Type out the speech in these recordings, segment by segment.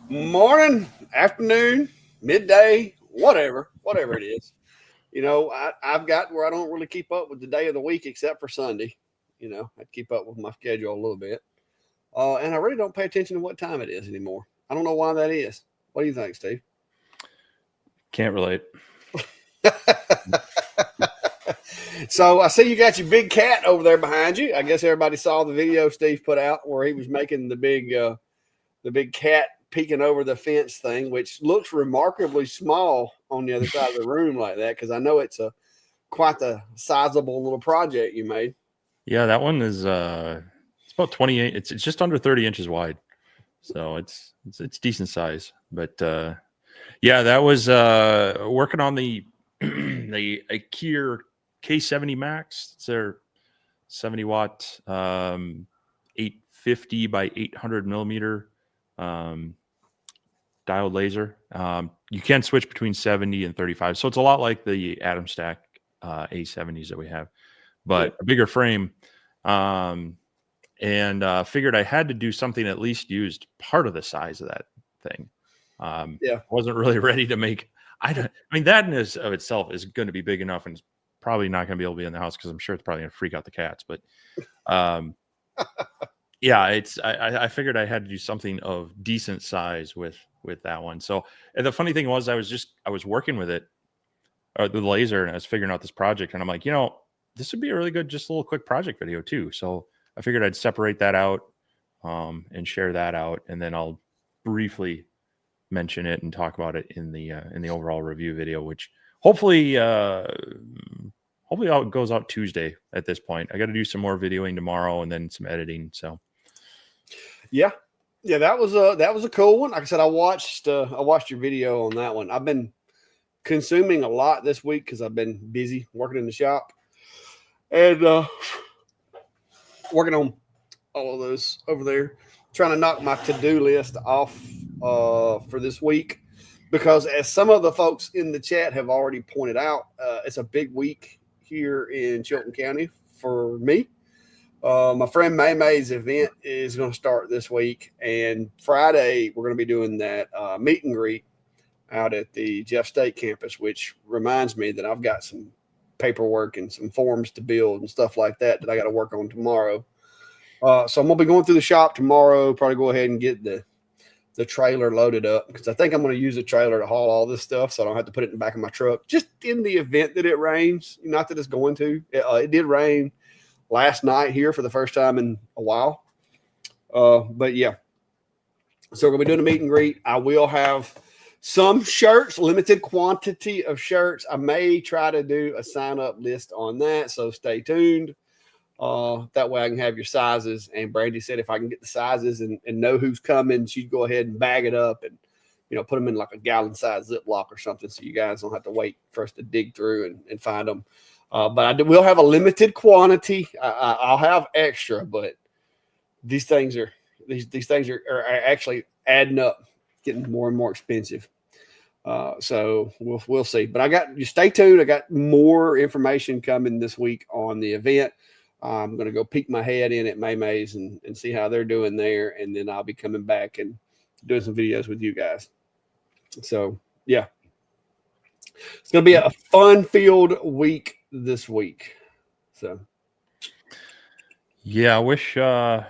Morning, afternoon, midday, whatever it is. I've got where I don't really keep up with the day of the week except for Sunday. I keep up with my schedule a little bit. And I really don't pay attention to what time it is anymore. I don't know why that is. What do you think, Steve? Can't relate. So I see you got your big cat over there behind you. I guess everybody saw the video Steve put out where he was making the big cat peeking over the fence thing, which looks remarkably small on the other side of the room like that. Because I know it's a quite the sizable little project you made. Yeah, that one is it's about 28. It's just under 30 inches wide, so it's decent size. But yeah, that was working on the the IKEA K70 Max. It's their 70-watt 850 by 800 millimeter diode laser. You can switch between 70 and 35, so it's a lot like the Atom Stack A70s that we have, but a bigger frame. And figured I had to do something at least used part of the size of that thing. I wasn't really ready to make. I mean, that in of itself is going to be big enough, and it's probably not going to be able to be in the house because I'm sure it's probably going to freak out the cats. But yeah, I figured I had to do something of decent size with that one. So, and the funny thing was, I was working with it, the laser, and I was figuring out this project, and I'm like, this would be a really good, just a little quick project video too. So I figured I'd separate that out and share that out, and then I'll briefly mention it and talk about it in the overall review video, which hopefully it goes out Tuesday at this point. I got to do some more videoing tomorrow and then some editing. So yeah, that was a cool one. Like I said, I watched your video on that one. I've been consuming a lot this week because I've been busy working in the shop and working on all of those over there, trying to knock my to-do list off for this week, because as some of the folks in the chat have already pointed out, it's a big week here in Chilton County for me. My friend May May's event is going to start this week, and Friday we're going to be doing that meet and greet out at the Jeff State campus, which reminds me that I've got some paperwork and some forms to build and stuff like that I got to work on tomorrow. So I'm going to be going through the shop tomorrow, probably go ahead and get the trailer loaded up, because I think I'm going to use a trailer to haul all this stuff so I don't have to put it in the back of my truck, just in the event that it rains. Not that it's going to. It did rain last night here for the first time in a while. But yeah. So we're going to be doing a meet and greet. I will have some shirts, limited quantity of shirts. I may try to do a sign-up list on that, so stay tuned. That way I can have your sizes. And Brandy said if I can get the sizes and know who's coming, she'd go ahead and bag it up and, put them in like a gallon size Ziploc or something, so you guys don't have to wait for us to dig through and find them. But I will have a limited quantity. I'll have extra, but these things are actually adding up, getting more and more expensive. So we'll see. But you stay tuned. I got more information coming this week on the event. I'm going to go peek my head in at May May's and see how they're doing there. And then I'll be coming back and doing some videos with you guys. So, yeah. It's going to be a fun-filled week this week. So, yeah, I wish I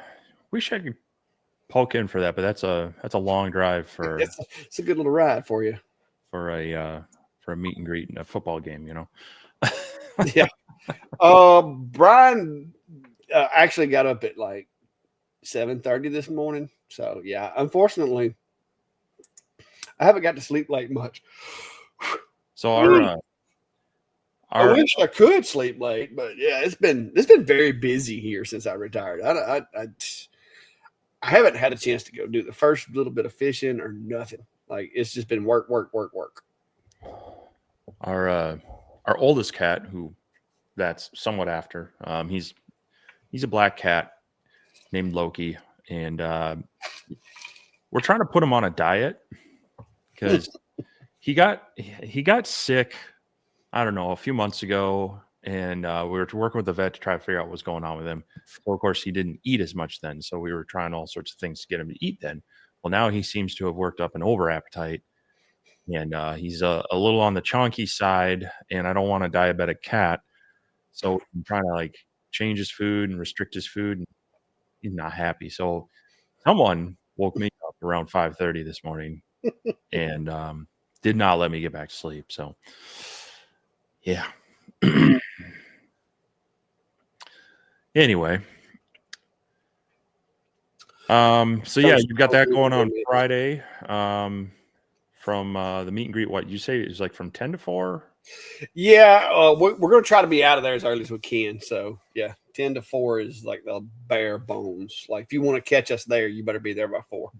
could poke in for that, but that's a long drive for. It's a good little ride for you. For a meet and greet and a football game, Yeah. Brian actually got up at like 7:30 this morning. So yeah, unfortunately, I haven't got to sleep late much. So I wish I could sleep late, but yeah, it's been very busy here since I retired. I haven't had a chance to go do the first little bit of fishing or nothing. Like, it's just been work. Our oldest cat, who that's somewhat after, he's a black cat named Loki, and we're trying to put him on a diet because he got sick, I don't know, a few months ago, and we were working with the vet to try to figure out what's going on with him. So of course he didn't eat as much then, so we were trying all sorts of things to get him to eat then. Well, now he seems to have worked up an over appetite, and he's a little on the chonky side, and I don't want a diabetic cat. So I'm trying to like change his food and restrict his food, and he's not happy. So someone woke me up around 5:30 this morning and did not let me get back to sleep. So yeah. Anyway. So yeah, you've got that going on Friday. From the meet and greet, what you say is like from 10 to 4? Yeah, we're going to try to be out of there as early as we can. So yeah, 10 to 4 is like the bare bones. Like if you want to catch us there, you better be there by 4.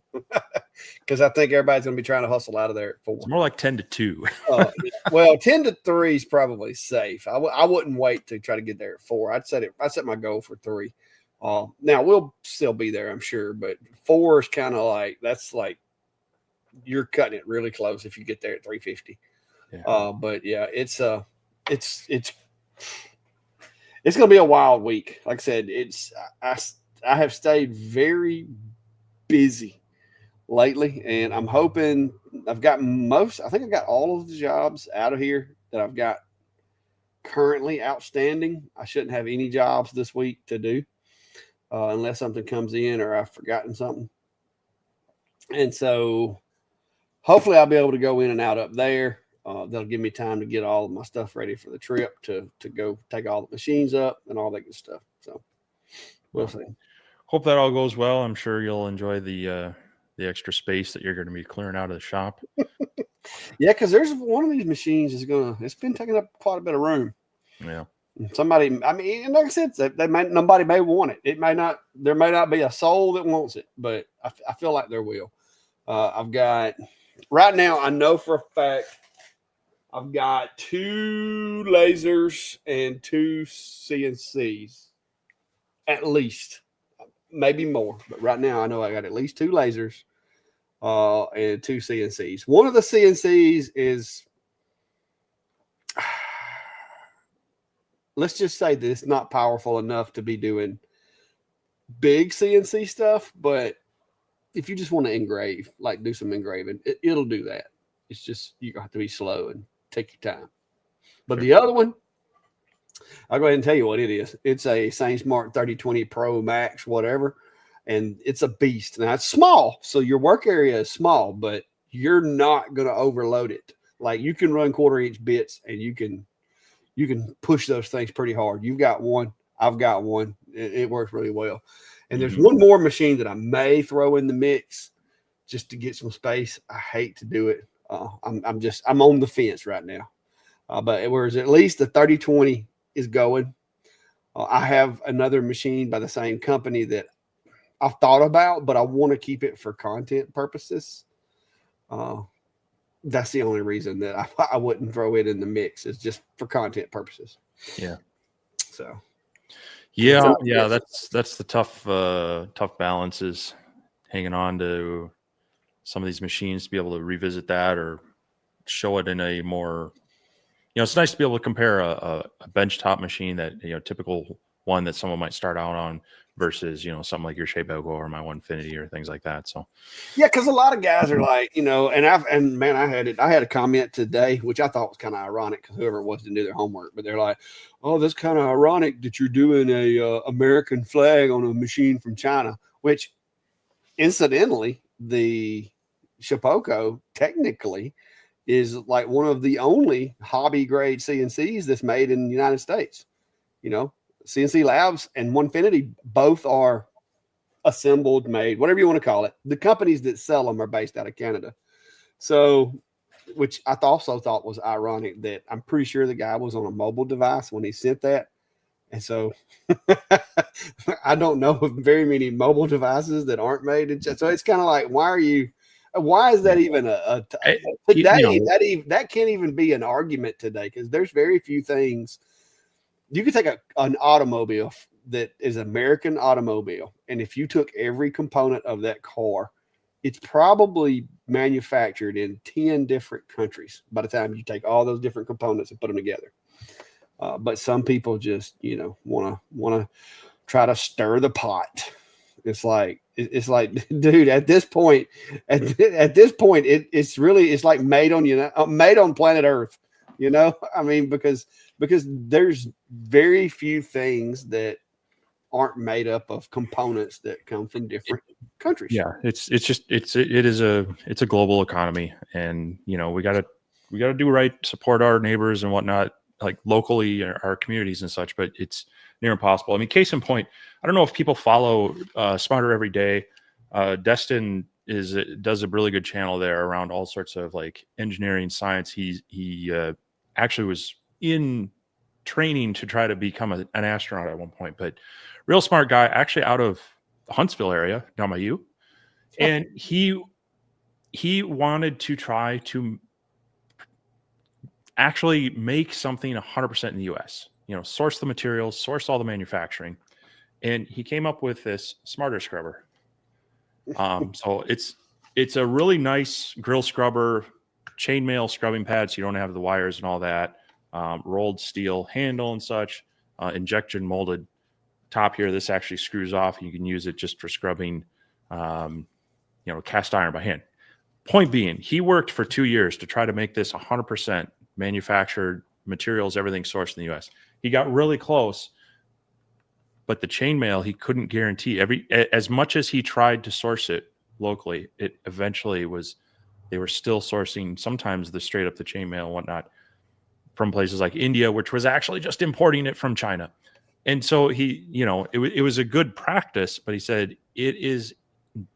Because I think everybody's going to be trying to hustle out of there at 4. It's more like 10 to 2. Well, 10 to 3 is probably safe. I wouldn't wait to try to get there at 4. I'd set my goal for 3. Now we'll still be there, I'm sure, but 4 is kind of like that's like you're cutting it really close if you get there at 3:50. Yeah. But yeah, it's going to be a wild week. Like I said, I have stayed very busy lately, and I'm hoping I've got I think I've got all of the jobs out of here that I've got currently outstanding. I shouldn't have any jobs this week to do unless something comes in or I've forgotten something. And so hopefully I'll be able to go in and out up there. That'll give me time to get all of my stuff ready for the trip to go take all the machines up and all that good stuff. So we'll see. Hope that all goes well. I'm sure you'll enjoy the extra space that you're going to be clearing out of the shop. Yeah, because there's one of these machines it's been taking up quite a bit of room. Yeah. Somebody, I mean, like I said, nobody may want it. There may not be a soul that wants it, but I feel like there will. I've got right now, I know for a fact I've got 2 lasers and 2 CNCs, at least, maybe more. But right now, I know I got at least 2 lasers and 2 CNCs. One of the CNCs is, let's just say that it's not powerful enough to be doing big CNC stuff, but if you just want to engrave, like do some engraving, it'll do that. It's just you have to be slow and take your time. But sure. The other one, I'll go ahead and tell you what it is. It's a SaneSmart 3020 Pro Max, whatever, and it's a beast. Now it's small, so your work area is small, but you're not going to overload it. Like you can run 1/4-inch bits, and you can push those things pretty hard. You've got one, I've got one. It works really well. And there's one more machine that I may throw in the mix just to get some space. I hate to do it. I'm on the fence right now. But whereas at least the 3020 is going. I have another machine by the same company that I've thought about, but I want to keep it for content purposes. That's the only reason that I wouldn't throw it in the mix, is just for content purposes. Yeah. So. Yeah, that's the tough balance is hanging on to some of these machines to be able to revisit that or show it in a more, it's nice to be able to compare a benchtop machine that, typical one that someone might start out on versus, something like your Shapeoko or my Onefinity or things like that. So, yeah, because a lot of guys are like, I had a comment today, which I thought was kind of ironic because whoever it was didn't do their homework, but they're like, oh, that's kind of ironic that you're doing a American flag on a machine from China, which incidentally, the Shapeoko technically is like one of the only hobby grade CNCs that's made in the United States. CNC Labs and Onefinity both are assembled, made, whatever you want to call it. The companies that sell them are based out of Canada. So, which I also thought was ironic that I'm pretty sure the guy was on a mobile device when he sent that. And so I don't know of very many mobile devices that aren't made in China. So it's kind of like, why is that even that can't even be an argument today, because there's very few things. You could take an automobile that is an American automobile, and if you took every component of that car, it's probably manufactured in 10 different countries by the time you take all those different components and put them together. But some people just, want to try to stir the pot. It's like It's like, dude, at this point, it's like made on planet Earth. I mean, because there's very few things that aren't made up of components that come from different countries. Yeah, it's a global economy, and we gotta do right, support our neighbors and whatnot, like locally, our communities and such. But it's near impossible. I mean, case in point, I don't know if people follow Smarter Every Day. Destin does a really good channel there around all sorts of like engineering, science. He actually was in training to try to become an astronaut at one point, but real smart guy, actually out of the Huntsville area down by you. And he wanted to try to actually make something 100% in the US, source the materials, source all the manufacturing. And he came up with this smarter scrubber. So it's a really nice grill scrubber, chainmail scrubbing pad, so you don't have the wires and all that. Rolled steel handle and such, injection molded top here. This actually screws off. You can use it just for scrubbing, cast iron by hand. Point being, he worked for 2 years to try to make this 100% manufactured materials, everything sourced in the U.S. He got really close, but the chainmail he couldn't guarantee. As much as he tried to source it locally, it eventually was. They were still sourcing sometimes the straight up the chainmail and whatnot from places like India, which was actually just importing it from China. And so it was a good practice, but he said it is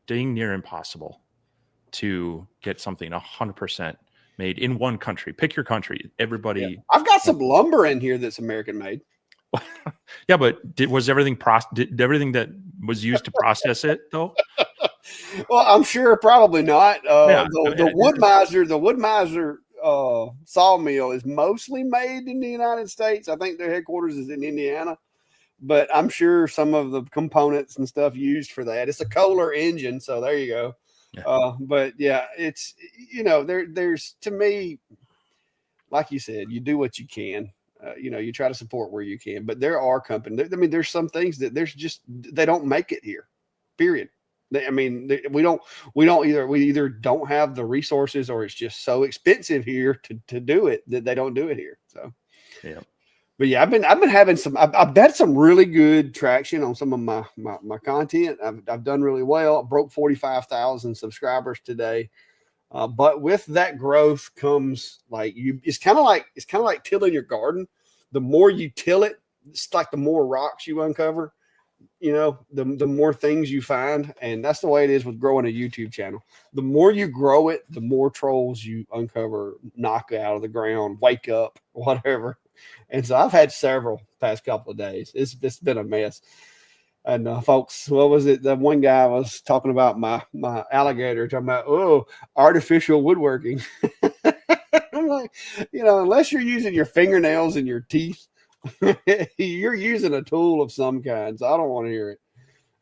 dang near impossible to get something 100% made in one country. Pick your country. Everybody. Yeah. I've got some lumber in here that's American made. Yeah, but was everything did everything that was used to process it though? Well, I'm sure probably not. Yeah, the Wood Miser sawmill is mostly made in the United States. I think their headquarters is in Indiana, but I'm sure some of the components and stuff used for that. It's a Kohler engine, so there you go. Yeah. But yeah, it's there's to me, like you said, you do what you can. You try to support where you can, but there are companies. I mean, there's some things that they don't make it here. Period. We either don't have the resources or it's just so expensive here to do it that they don't do it here. So, yeah. But yeah, I've been having I've had some really good traction on some of my content. I've done really well. I broke 45,000 subscribers today. But with that growth comes it's kind of like tilling your garden. The more you till it, it's like the more rocks you uncover. The more things you find, and that's the way it is with growing a YouTube channel. The more you grow it, the more trolls you uncover, knock out of the ground, wake up, whatever. And so I've had several past couple of days. It's been a mess. And folks, what was it? The one guy was talking about my alligator, talking about artificial woodworking. I'm like, unless you're using your fingernails and your teeth, you're using a tool of some kind. So I don't want to hear it.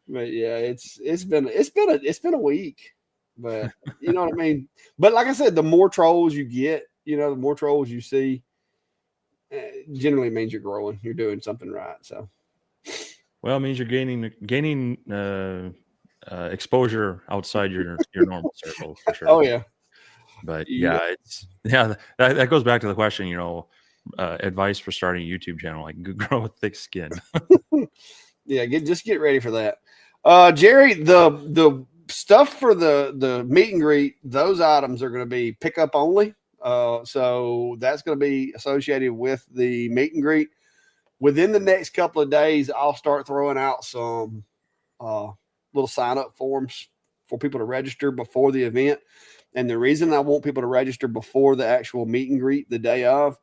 But yeah, it's been a week. But you know what I mean. But like I said, the more trolls you get, the more trolls you see, generally means you're growing. You're doing something right. So. Well, it means you're gaining exposure outside your normal circle for sure. Oh yeah. But that goes back to the question, advice for starting a YouTube channel, like grow a thick skin. Yeah, just get ready for that. Jerry, the stuff for the meet and greet, those items are going to be pickup only. So that's going to be associated with the meet and greet. Within the next couple of days, I'll start throwing out some little sign-up forms for people to register before the event. And the reason I want people to register before the actual meet and greet the day of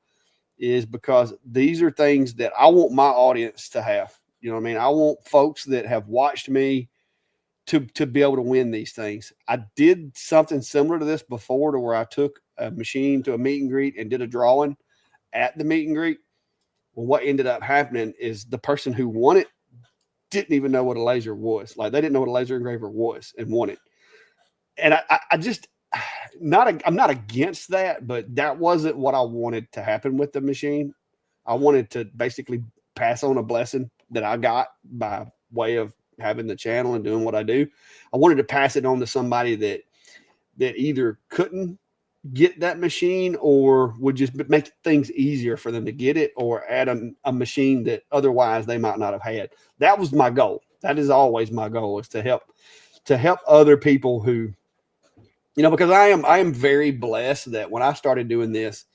is because these are things that I want my audience to have. You know what I mean? I want folks that have watched me to be able to win these things. I did something similar to this before, to where I took a machine to a meet and greet and did a drawing at the meet and greet. Well, what ended up happening is the person who won it didn't even know what a laser was. Like, they didn't know what a laser engraver was and won it. And I'm not against that, but that wasn't what I wanted to happen with the machine. I wanted to basically pass on a blessing that I got by way of having the channel and doing what I do. I wanted to pass it on to somebody that either couldn't get that machine or would just make things easier for them to get it, or add a machine that otherwise they might not have had. That was my goal. That is always my goal, is to help other people who, because I am very blessed that when I started doing this,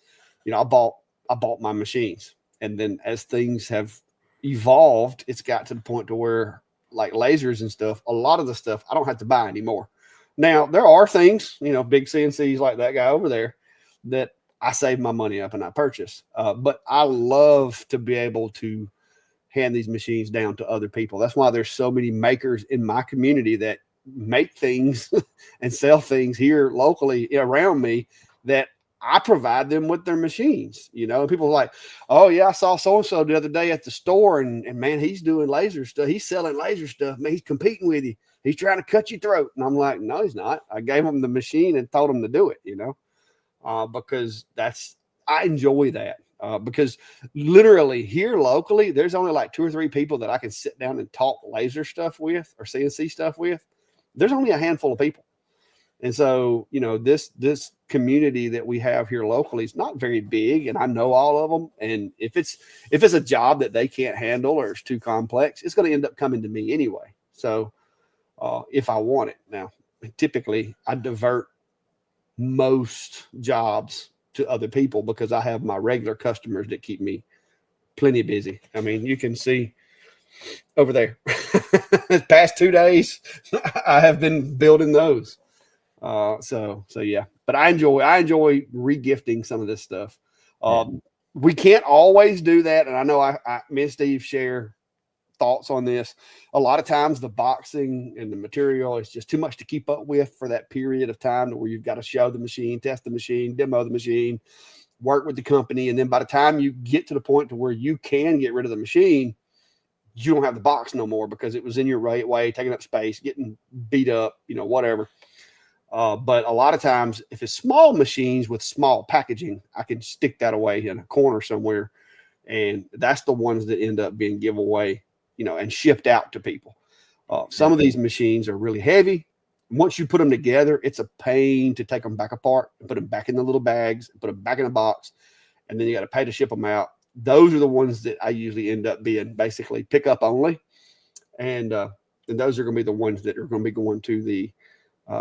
I bought my machines, and then as things have evolved, it's got to the point to where, like lasers and stuff, a lot of the stuff I don't have to buy anymore. Now there are things, big CNCs like that guy over there, that I save my money up and I purchase. But I love to be able to hand these machines down to other people. That's why there's so many makers in my community that make things and sell things here locally around me, that I provide them with their machines. People are like, oh yeah, I saw so-and-so the other day at the store, and man, he's doing laser stuff. He's selling laser stuff. Man, he's competing with you. He's trying to cut your throat. And I'm like, no, he's not. I gave him the machine and told him to do it, because I enjoy that. Because literally here locally, there's only like 2 or 3 people that I can sit down and talk laser stuff with or CNC stuff with. There's only a handful of people. And so, this community that we have here locally is not very big, and I know all of them. And if it's a job that they can't handle or it's too complex, it's going to end up coming to me anyway. So if I want it. Now, typically I divert most jobs to other people because I have my regular customers that keep me plenty busy. I mean, you can see over there, the past 2 days, I have been building those. So yeah, but I enjoy regifting some of this stuff. We can't always do that. And I know me and Steve share thoughts on this. A lot of times the boxing and the material is just too much to keep up with for that period of time, where you've got to show the machine, test the machine, demo the machine, work with the company. And then by the time you get to the point to where you can get rid of the machine, you don't have the box no more because it was in your right way, taking up space, getting beat up, whatever. But a lot of times, if it's small machines with small packaging, I can stick that away in a corner somewhere. And that's the ones that end up being giveaway, and shipped out to people. Some of these machines are really heavy. Once you put them together, it's a pain to take them back apart and put them back in the little bags, and put them back in the box. And then you got to pay to ship them out. Those are the ones that I usually end up being basically pick up only. And those are going to be the ones that are going to be going to the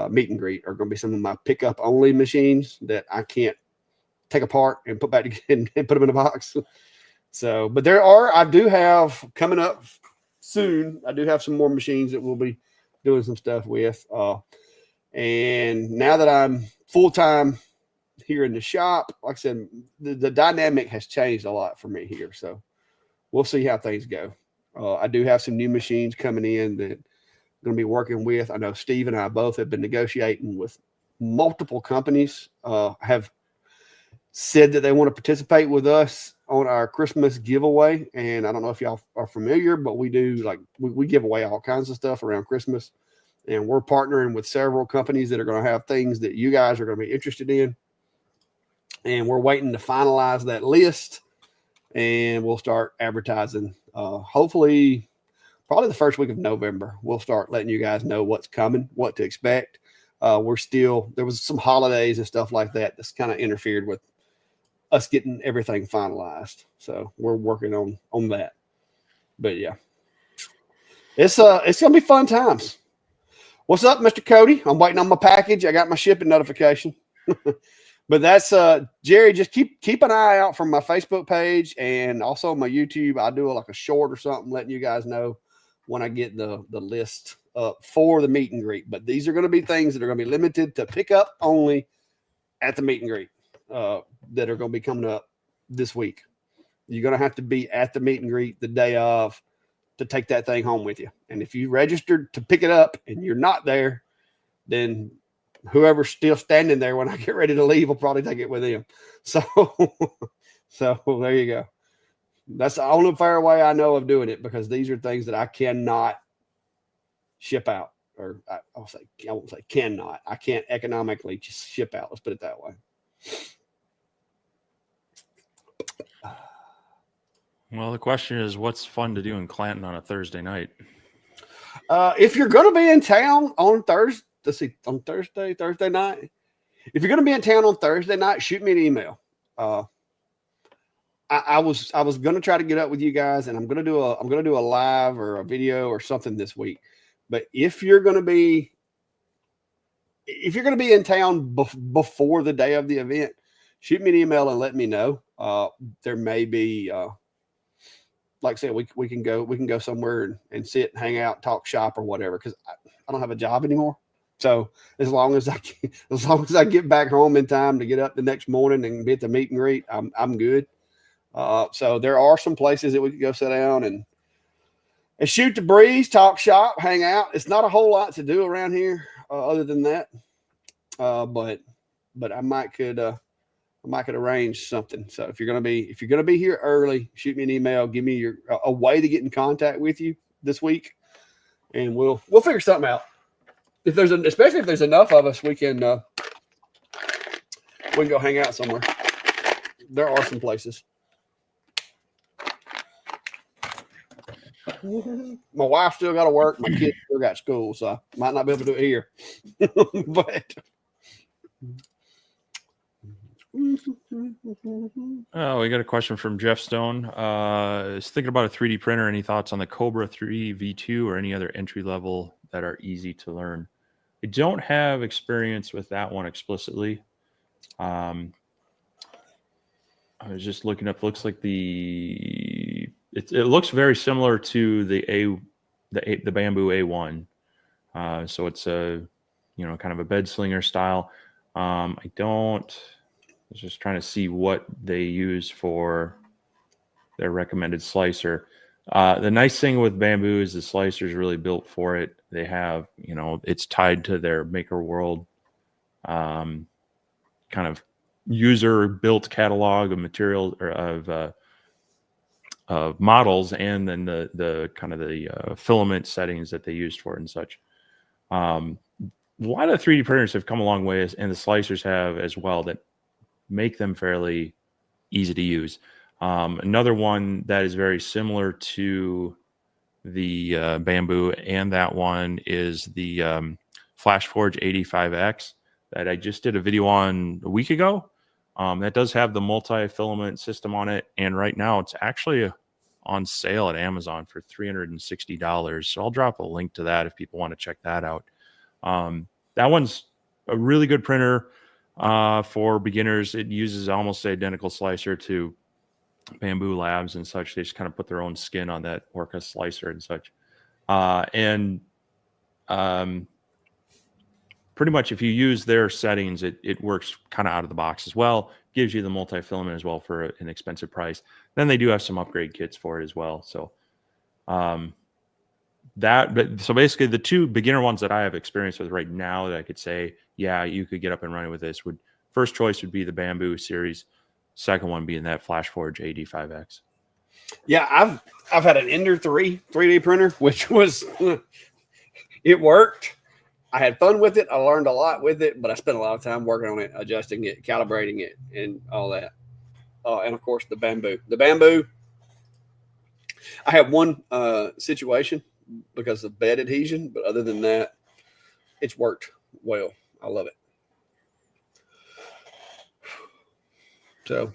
meet and greet, are going to be some of my pickup only machines that I can't take apart and put back together and put them in a box. So, but I do have coming up soon, I do have some more machines that we'll be doing some stuff with. And now that I'm full-time here in the shop, like I said, the dynamic has changed a lot for me here. So we'll see how things go. I do have some new machines coming in that I'm going to be working with. I know Steve and I both have been negotiating with multiple companies, have said that they want to participate with us on our Christmas giveaway. And I don't know if y'all are familiar, but we do we give away all kinds of stuff around Christmas, and we're partnering with several companies that are going to have things that you guys are going to be interested in. And we're waiting to finalize that list, and we'll start advertising. Hopefully probably the first week of November, we'll start letting you guys know what's coming, what to expect. There was some holidays and stuff like that that's kind of interfered with us getting everything finalized. So we're working on that. But yeah, it's going to be fun times. What's up, Mr. Cody? I'm waiting on my package. I got my shipping notification. But that's Jerry. Just keep an eye out from my Facebook page and also my YouTube. I do like a short or something, letting you guys know when I get the list up for the meet and greet. But these are going to be things that are going to be limited to pick up only at the meet and greet, that are going to be coming up this week. You're going to have to be at the meet and greet the day of to take that thing home with you. And if you registered to pick it up and you're not there, then whoever's still standing there when I get ready to leave will probably take it with them. So there you go. That's the only fair way I know of doing it, because these are things that I cannot ship out, or I won't say cannot. I can't economically just ship out. Let's put it that way. Well, the question is, what's fun to do in Clanton on a Thursday night? If you're going to be in town on Thursday night, if you're going to be in town on Thursday night, shoot me an email. I was going to try to get up with you guys, and I'm going to do a live or a video or something this week. But if you're going to be in town before the day of the event, shoot me an email and let me know. There may be, like I said, we can go somewhere and sit, and hang out, talk shop or whatever. Because I don't have a job anymore. So as long as I get back home in time to get up the next morning and be at the meet and greet, I'm good. So there are some places that we could go sit down and shoot the breeze, talk shop, hang out. It's not a whole lot to do around here other than that. But I might could arrange something. So if you're gonna be here early, shoot me an email. Give me a way to get in contact with you this week, and we'll figure something out. Especially if there's enough of us, we can go hang out somewhere. There are some places. My wife still got to work. My kids still got school, so I might not be able to do it here. But oh, we got a question from Jeff Stone. Is thinking about a 3D printer. Any thoughts on the Cobra 3 V2 or any other entry level that are easy to learn? I don't have experience with that one explicitly. I was just looking up. Looks like it looks very similar to the Bamboo A1. So it's a kind of a bed slinger style. I was just trying to see what they use for their recommended slicer. The nice thing with Bamboo is the slicer is really built for it. They have, it's tied to their Maker World kind of user built catalog of material or of models, and then the kind of the filament settings that they used for it and such. A lot of 3D printers have come a long way, and the slicers have as well, that make them fairly easy to use. Another one that is very similar to the Bamboo and that one is the FlashForge 85X that I just did a video on a week ago. That does have the multi-filament system on it, and right now it's actually on sale at Amazon for $360. So I'll drop a link to that if people want to check that out. That one's a really good printer for beginners. It uses almost the identical slicer to Bamboo Labs and such. They just kind of put their own skin on that Orca slicer and such. Pretty much if you use their settings, it works kind of out of the box as well. Gives you the multi-filament as well for an expensive price. Then they do have some upgrade kits for it as well. So so basically the two beginner ones that I have experience with right now that I could say, yeah, you could get up and running with this, first choice would be the Bamboo series. Second one being that FlashForge 85X. Yeah, I've had an Ender 3 3D printer, which was it worked. I had fun with it. I learned a lot with it, but I spent a lot of time working on it, adjusting it, calibrating it, and all that. And of course, the Bamboo. The Bamboo, I have one situation because of bed adhesion, but other than that, it's worked well. I love it. So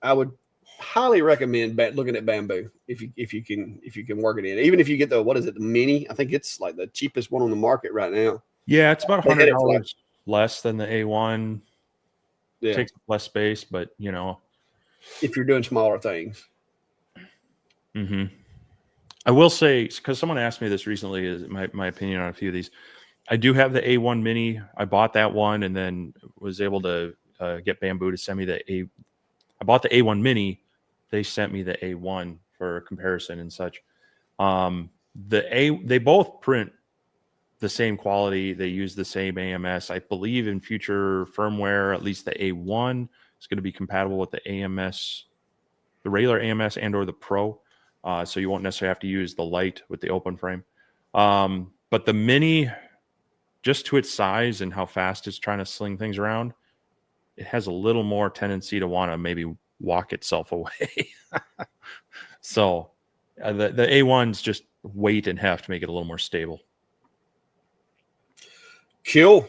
I would highly recommend looking at Bamboo if you can work it in. Even if you get the mini, I think it's like the cheapest one on the market right now. Yeah, it's about $100 less than the A1. Yeah. Takes less space, but if you're doing smaller things. Mm-hmm. I will say, because someone asked me this recently, is my opinion on a few of these. I do have the A1 mini. I bought that one and then was able to get Bamboo to send me I bought the A1 mini. They sent me the A1 for comparison and such. They both print the same quality. They use the same AMS. I believe in future firmware, at least the A1 is going to be compatible with the AMS, the regular AMS and or the Pro. So you won't necessarily have to use the Lite with the open frame. But the mini, just to its size and how fast it's trying to sling things around, it has a little more tendency to want to maybe walk itself away. So The A1s just weight and heft make it a little more stable. Cool.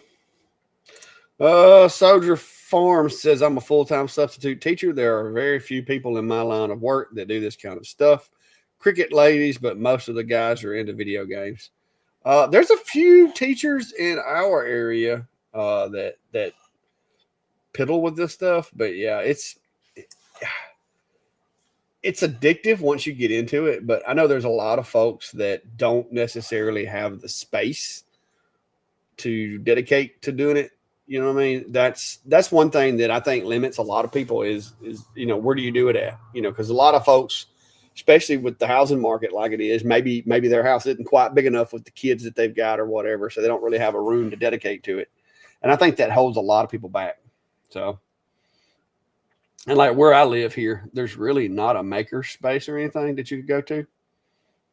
Soldier Farm says, I'm a full-time substitute teacher. There are very few people in my line of work that do this kind of stuff. Cricket ladies, but most of the guys are into video games. There's a few teachers in our area that piddle with this stuff, but yeah, it's addictive once you get into it. But I know there's a lot of folks that don't necessarily have the space to dedicate to doing it. You know what I mean? That's one thing that I think limits a lot of people is where do you do it at? Because a lot of folks, especially with the housing market like it is, maybe their house isn't quite big enough with the kids that they've got or whatever, so they don't really have a room to dedicate to it. And I think that holds a lot of people back. So, and like where I live here, there's really not a maker space or anything that you could go to.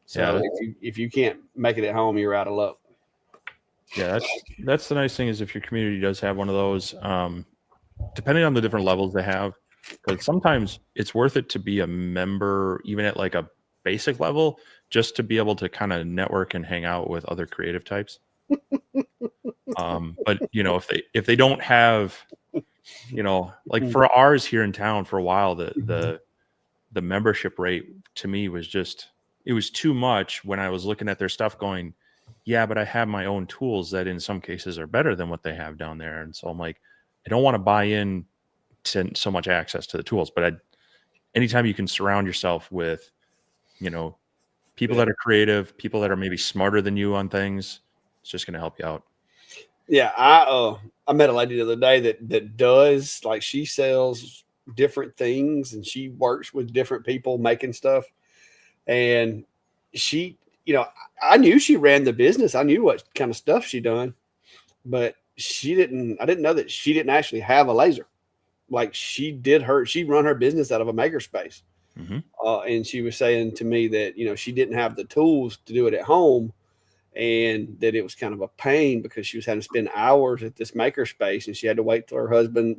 So if you can't make it at home, you're out of luck. Yeah, that's the nice thing is if your community does have one of those, depending on the different levels they have, because sometimes it's worth it to be a member, even at like a basic level, just to be able to kind of network and hang out with other creative types. But if they don't have, like for ours here in town for a while, the membership rate to me was it was too much when I was looking at their stuff going, yeah, but I have my own tools that in some cases are better than what they have down there. And so I'm like, I don't want to buy in to so much access to the tools, but anytime you can surround yourself with, people that are creative, people that are maybe smarter than you on things, it's just going to help you out. Yeah. I met a lady the other day that does, like, she sells different things and she works with different people making stuff. And she, I knew she ran the business. I knew what kind of stuff she done, but I didn't know that she didn't actually have a laser. Like she run her business out of a makerspace. Mm-hmm. And she was saying to me that, she didn't have the tools to do it at home and that it was kind of a pain because she was having to spend hours at this makerspace and she had to wait till her husband,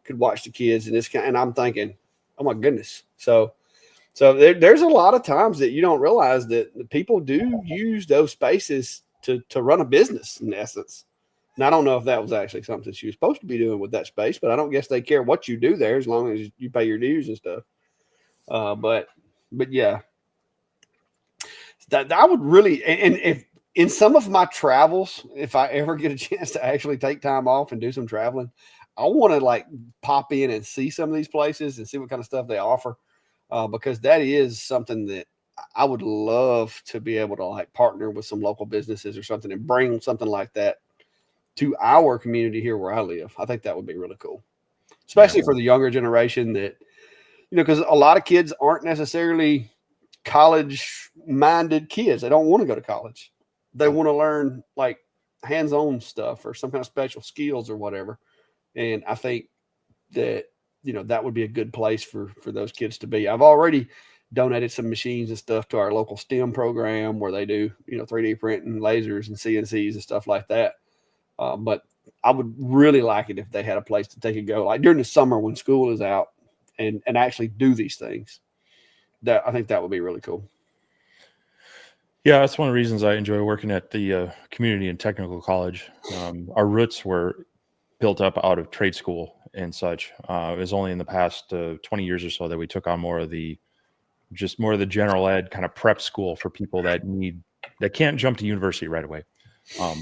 could watch the kids and I'm thinking, oh my goodness. So there's a lot of times that you don't realize that people do use those spaces to run a business in essence. And I don't know if that was actually something she was supposed to be doing with that space, but I don't guess they care what you do there as long as you pay your dues and stuff. But yeah, that I would really, and if in some of my travels, if I ever get a chance to actually take time off and do some traveling, I want to like pop in and see some of these places and see what kind of stuff they offer. Because that is something that I would love to be able to like partner with some local businesses or something and bring something like that to our community here where I live. I think that would be really cool, especially for the younger generation that, because a lot of kids aren't necessarily college minded kids. They don't want to go to college. They want to learn like hands-on stuff or some kind of special skills or whatever. And I think that, that would be a good place for those kids to be. I've already donated some machines and stuff to our local STEM program where they do, 3D printing, lasers and CNCs and stuff like that. But I would really like it if they had a place that they could go like during the summer when school is out and actually do these things. That I think that would be really cool. Yeah, that's one of the reasons I enjoy working at the community and technical college. Our roots were built up out of trade school and such. It was only in the past 20 years or so that we took on more of the general ed kind of prep school for people that can't jump to university right away.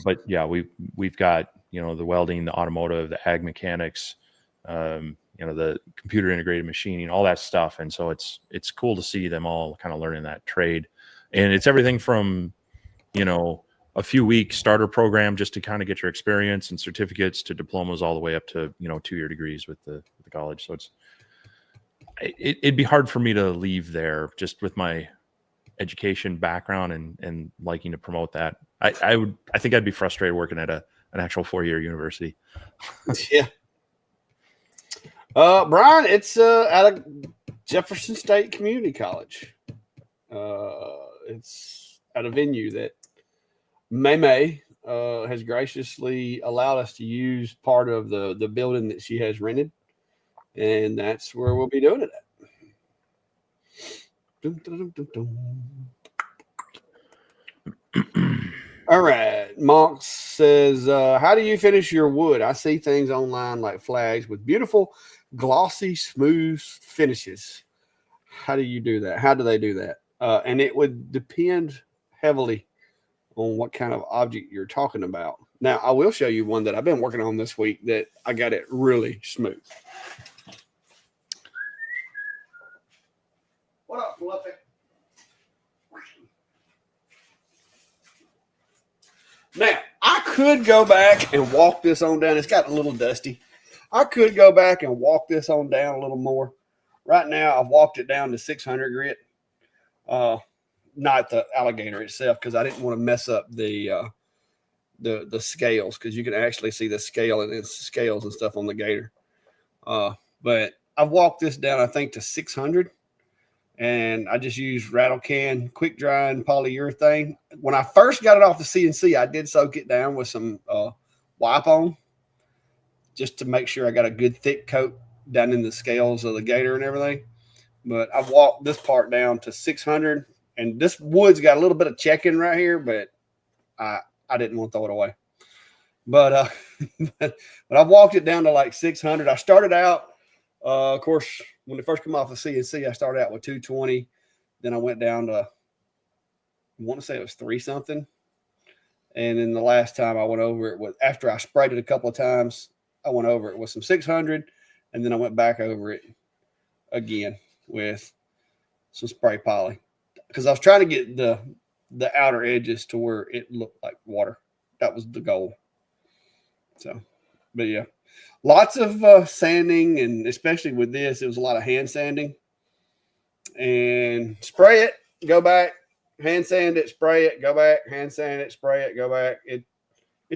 But yeah, we've got, the welding, the automotive, the ag mechanics, the computer integrated machining, all that stuff. And so it's cool to see them all kind of learning that trade. And it's everything from, a few week starter program just to kind of get your experience and certificates to diplomas all the way up to, 2-year degrees with the college. So it'd be hard for me to leave there just with my education background and liking to promote that. I think I'd be frustrated working at an actual 4-year university. Yeah. Brian, it's at a Jefferson State Community College. It's at a venue that May has graciously allowed us to use part of the building that she has rented, and that's where we'll be doing it at. Dun, dun, dun, dun, dun. All right. Monk says, how do you finish your wood? I see things online like flags with beautiful, glossy, smooth finishes. How do you do that? How do they do that? And it would depend heavily on what kind of object you're talking about. Now, I will show you one that I've been working on this week that I got it really smooth. What up, Fluffy? Now, I could go back and walk this on down. It's got a little dusty. I could go back and walk this on down a little more. Right now, I've walked it down to 600 grit. Not the alligator itself, because I didn't want to mess up the scales, because you can actually see the scale and its scales and stuff on the gator. But I've walked this down, I think, to 600. And I just used rattle can, quick drying polyurethane. When I first got it off the CNC, I did soak it down with some wipe on, just to make sure I got a good thick coat down in the scales of the gator and everything. But I've walked this part down to 600, and this wood's got a little bit of checking right here, but I didn't want to throw it away. But but I've walked it down to like 600. I started out, of course, when it first came off the CNC, I started out with 220. Then I went down to, I want to say it was 3 something. And then the last time I went over it with, after I sprayed it a couple of times, I went over it with some 600. And then I went back over it again with some spray poly, because I was trying to get the outer edges to where it looked like water. That was the goal. So, but yeah. Lots of sanding, and especially with this, it was a lot of hand sanding. And spray it, go back, hand sand it, spray it, go back, hand sand it, spray it, go back. It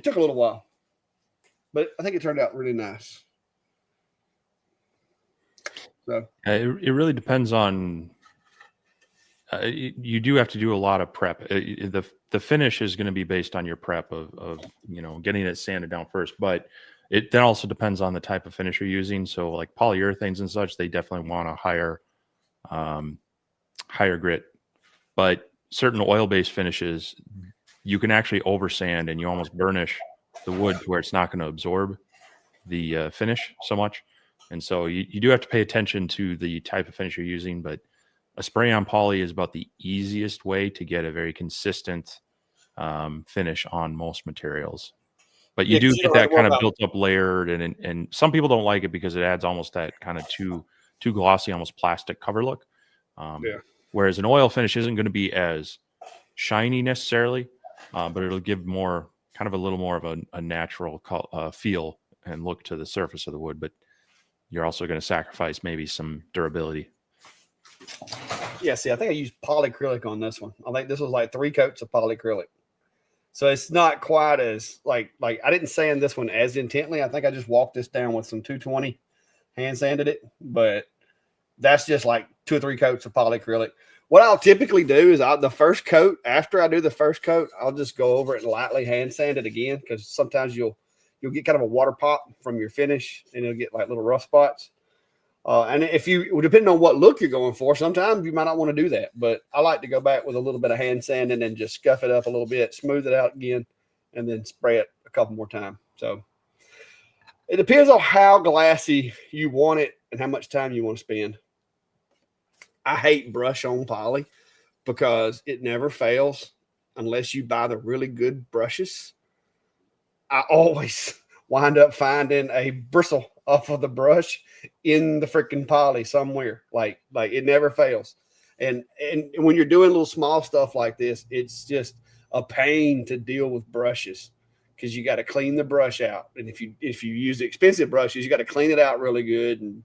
took a little while, but I think it turned out really nice. So it really depends on. You do have to do a lot of prep. The finish is going to be based on your prep of getting it sanded down first, but it then also depends on the type of finish you're using. So like polyurethanes and such, they definitely want a higher grit. But certain oil-based finishes, you can actually oversand and you almost burnish the wood to where it's not going to absorb the finish so much. And so you do have to pay attention to the type of finish you're using. But a spray-on poly is about the easiest way to get a very consistent finish on most materials. But you do get that kind of built up layered, and some people don't like it because it adds almost that kind of too glossy, almost plastic cover look. Whereas an oil finish isn't going to be as shiny necessarily, but it'll give more kind of a little more of a natural feel and look to the surface of the wood. But you're also going to sacrifice maybe some durability. Yeah, see, I think I used polyacrylic on this one. I think this was like 3 coats of polyacrylic. So it's not quite as like I didn't sand this one as intently. I think I just walked this down with some 220, hand sanded it, but that's just like 2 or 3 coats of polyacrylic. What I'll typically do is the first coat, after I do the first coat, I'll just go over it and lightly hand sand it again, because sometimes you'll get kind of a water pop from your finish and you'll get like little rough spots. And if you, depending on what look you're going for, sometimes you might not want to do that. But I like to go back with a little bit of hand sand and then just scuff it up a little bit, smooth it out again, and then spray it a couple more times. So it depends on how glassy you want it and how much time you want to spend. I hate brush on poly because it never fails unless you buy the really good brushes. I always wind up finding a bristle off of the brush in the freaking poly somewhere. Like it never fails. And when you're doing little small stuff like this, it's just a pain to deal with brushes, because you got to clean the brush out. And if you use expensive brushes, you got to clean it out really good and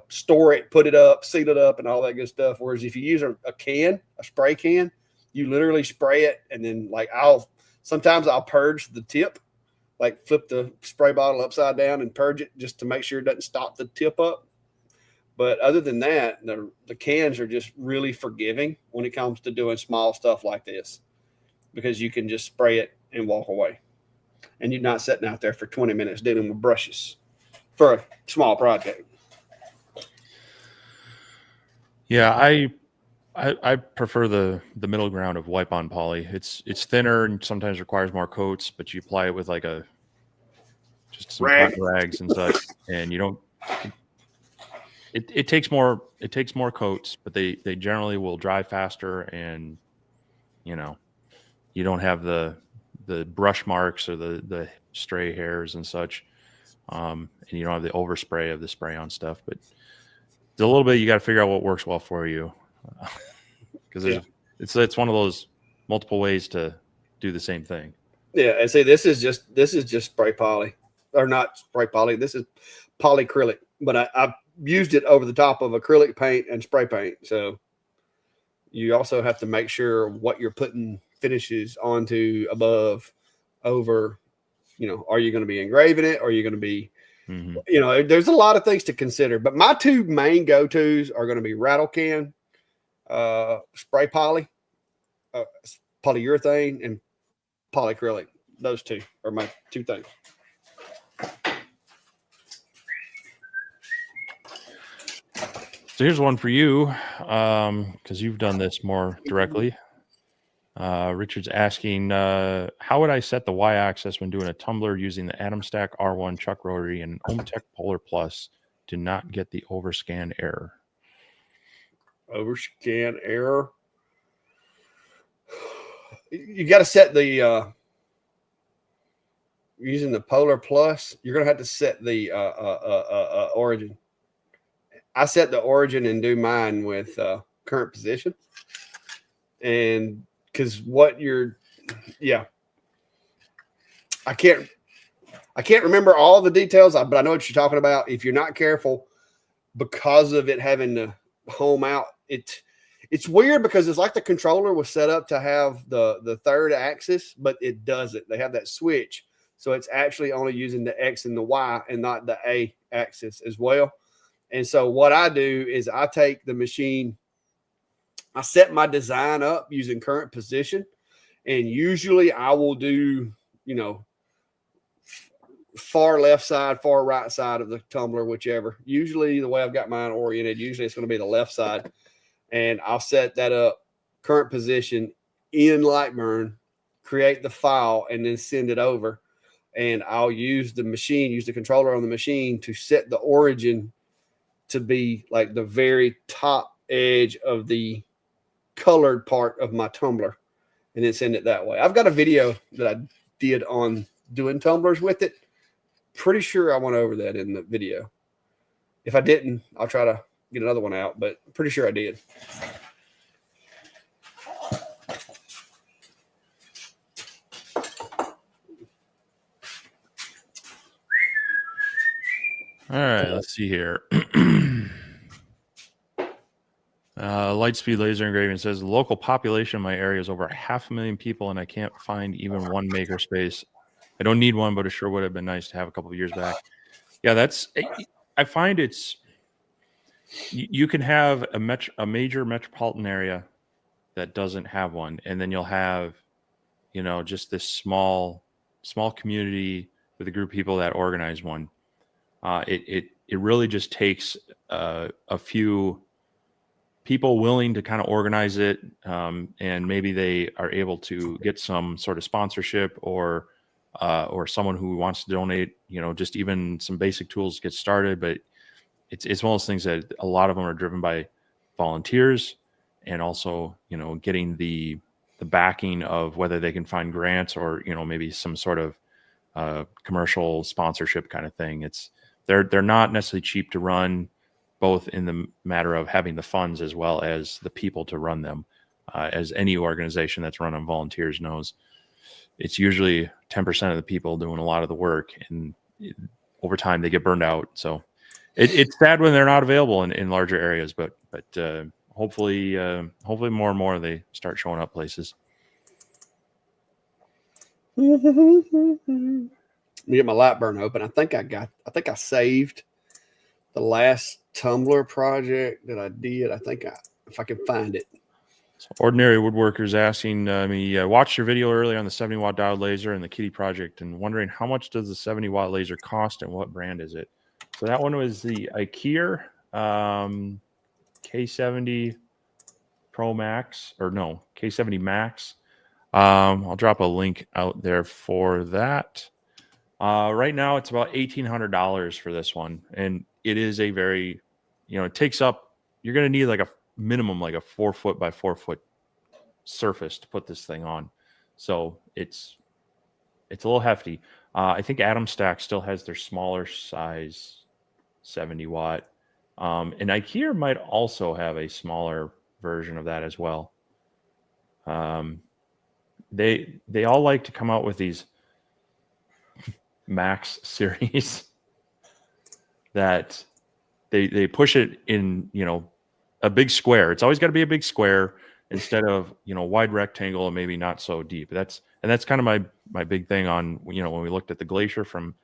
store it, put it up, seal it up, and all that good stuff. Whereas if you use a spray can, you literally spray it, and then sometimes I'll purge the tip, like flip the spray bottle upside down and purge it just to make sure it doesn't stop the tip up. But other than that, the cans are just really forgiving when it comes to doing small stuff like this, because you can just spray it and walk away. And you're not sitting out there for 20 minutes dealing with brushes for a small project. Yeah, I prefer the middle ground of wipe on poly. It's thinner and sometimes requires more coats, but you apply it with like just some cotton Rag. rags and such, and you don't. It takes more coats, but they generally will dry faster, and you know you don't have the brush marks or the stray hairs and such, and you don't have the overspray of the spray on stuff. But it's a little bit, you got to figure out what works well for you, because Yeah. it's one of those multiple ways to do the same thing. Yeah, and see, this is just spray poly, or not spray poly. This is polyacrylic, but I used it over the top of acrylic paint and spray paint. So you also have to make sure what you're putting finishes onto above, over. Are you going to be engraving it? Or are you going to be, Mm-hmm. There's a lot of things to consider. But my two main go-tos are going to be rattle can, spray poly, polyurethane, and polyacrylic. Those two are my two things. So here's one for you, because you've done this more directly. Richard's asking, how would I set the y-axis when doing a tumbler using the Atom Stack R1 Chuck Rotary and Ohmtech Polar Plus to not get the overscan error? Overscan error. You got to set the using the Polar Plus. You're going to have to set the origin. I set the origin and do mine with current position, and because I can't remember all the details, but I know what you're talking about. If you're not careful, because of it having to home out, it's weird because it's like the controller was set up to have the third axis, but it doesn't. They have that switch, so it's actually only using the X and the Y and not the A axis as well. And so what I do is I take the machine, I set my design up using current position, and usually I will do, far left side, far right side of the tumbler, whichever. Usually the way I've got mine oriented, usually it's going to be the left side. And I'll set that up, current position in Lightburn, create the file, and then send it over. And I'll use the controller on the machine to set the origin to be like the very top edge of the colored part of my tumbler, and then send it that way. I've got a video that I did on doing tumblers with it. Pretty sure I went over that in the video. If I didn't, I'll try to get another one out, but I'm pretty sure I did. All right, let's see here. Lightspeed Laser Engraving says the local population in my area is over 500,000 people, and I can't find even one makerspace. I don't need one, but it sure would have been nice to have a couple of years back. Yeah, I find you can have a major metropolitan area that doesn't have one, and then you'll have, just this small community with a group of people that organize one. It really just takes a few people willing to kind of organize it, and maybe they are able to get some sort of sponsorship or someone who wants to donate, just even some basic tools to get started. But it's one of those things that a lot of them are driven by volunteers, and also, getting the backing of whether they can find grants or, maybe some sort of commercial sponsorship kind of thing. They're not necessarily cheap to run, both in the matter of having the funds as well as the people to run them. As any organization that's run on volunteers knows, it's usually 10% of the people doing a lot of the work, and over time they get burned out. So it's sad when they're not available in larger areas, but hopefully more and more they start showing up places. Let me get my Lightburn open. I think I saved the last tumbler project that I did. If I can find it. So Ordinary Woodworkers asking me, watched your video earlier on the 70-watt diode laser and the Kitty project, and wondering how much does the 70-watt laser cost and what brand is it? So that one was the IKEA K70 Pro Max, or no, K70 Max. I'll drop a link out there for that. Right now it's about $1,800 for this one, and it is a very, it takes up. You're going to need like a minimum, like a 4 foot by 4 foot surface to put this thing on, so it's a little hefty. I think Atom Stack still has their smaller size 70 watt, and IKEA might also have a smaller version of that as well. They all like to come out with these Max series that they push it in, a big square. It's always got to be a big square instead of, wide rectangle and maybe not so deep. That's kind of my big thing on, when we looked at the Glacier from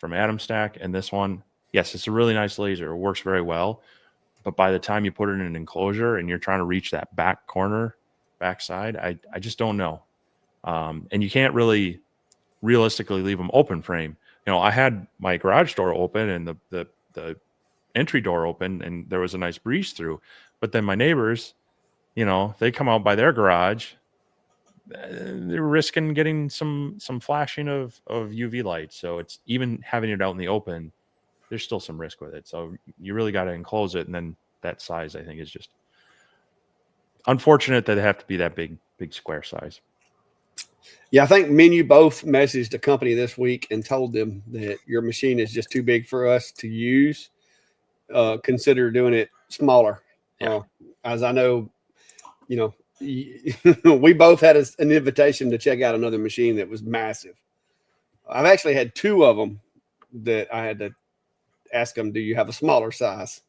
Atom Stack and this one. Yes, it's a really nice laser. It works very well. But by the time you put it in an enclosure and you're trying to reach that back side, I just don't know. And you can't really realistically leave them open frame. I had my garage door open and the entry door open, and there was a nice breeze through. But then my neighbors, they come out by their garage, they're risking getting some flashing of UV light. So it's even having it out in the open, there's still some risk with it. So you really got to enclose it, and then that size, I think, is just unfortunate that they have to be that big square size. Yeah, I think me and you both messaged a company this week and told them that your machine is just too big for us to use. Consider doing it smaller. Yeah. As I know, we both had an invitation to check out another machine that was massive. I've actually had two of them that I had to ask them, do you have a smaller size?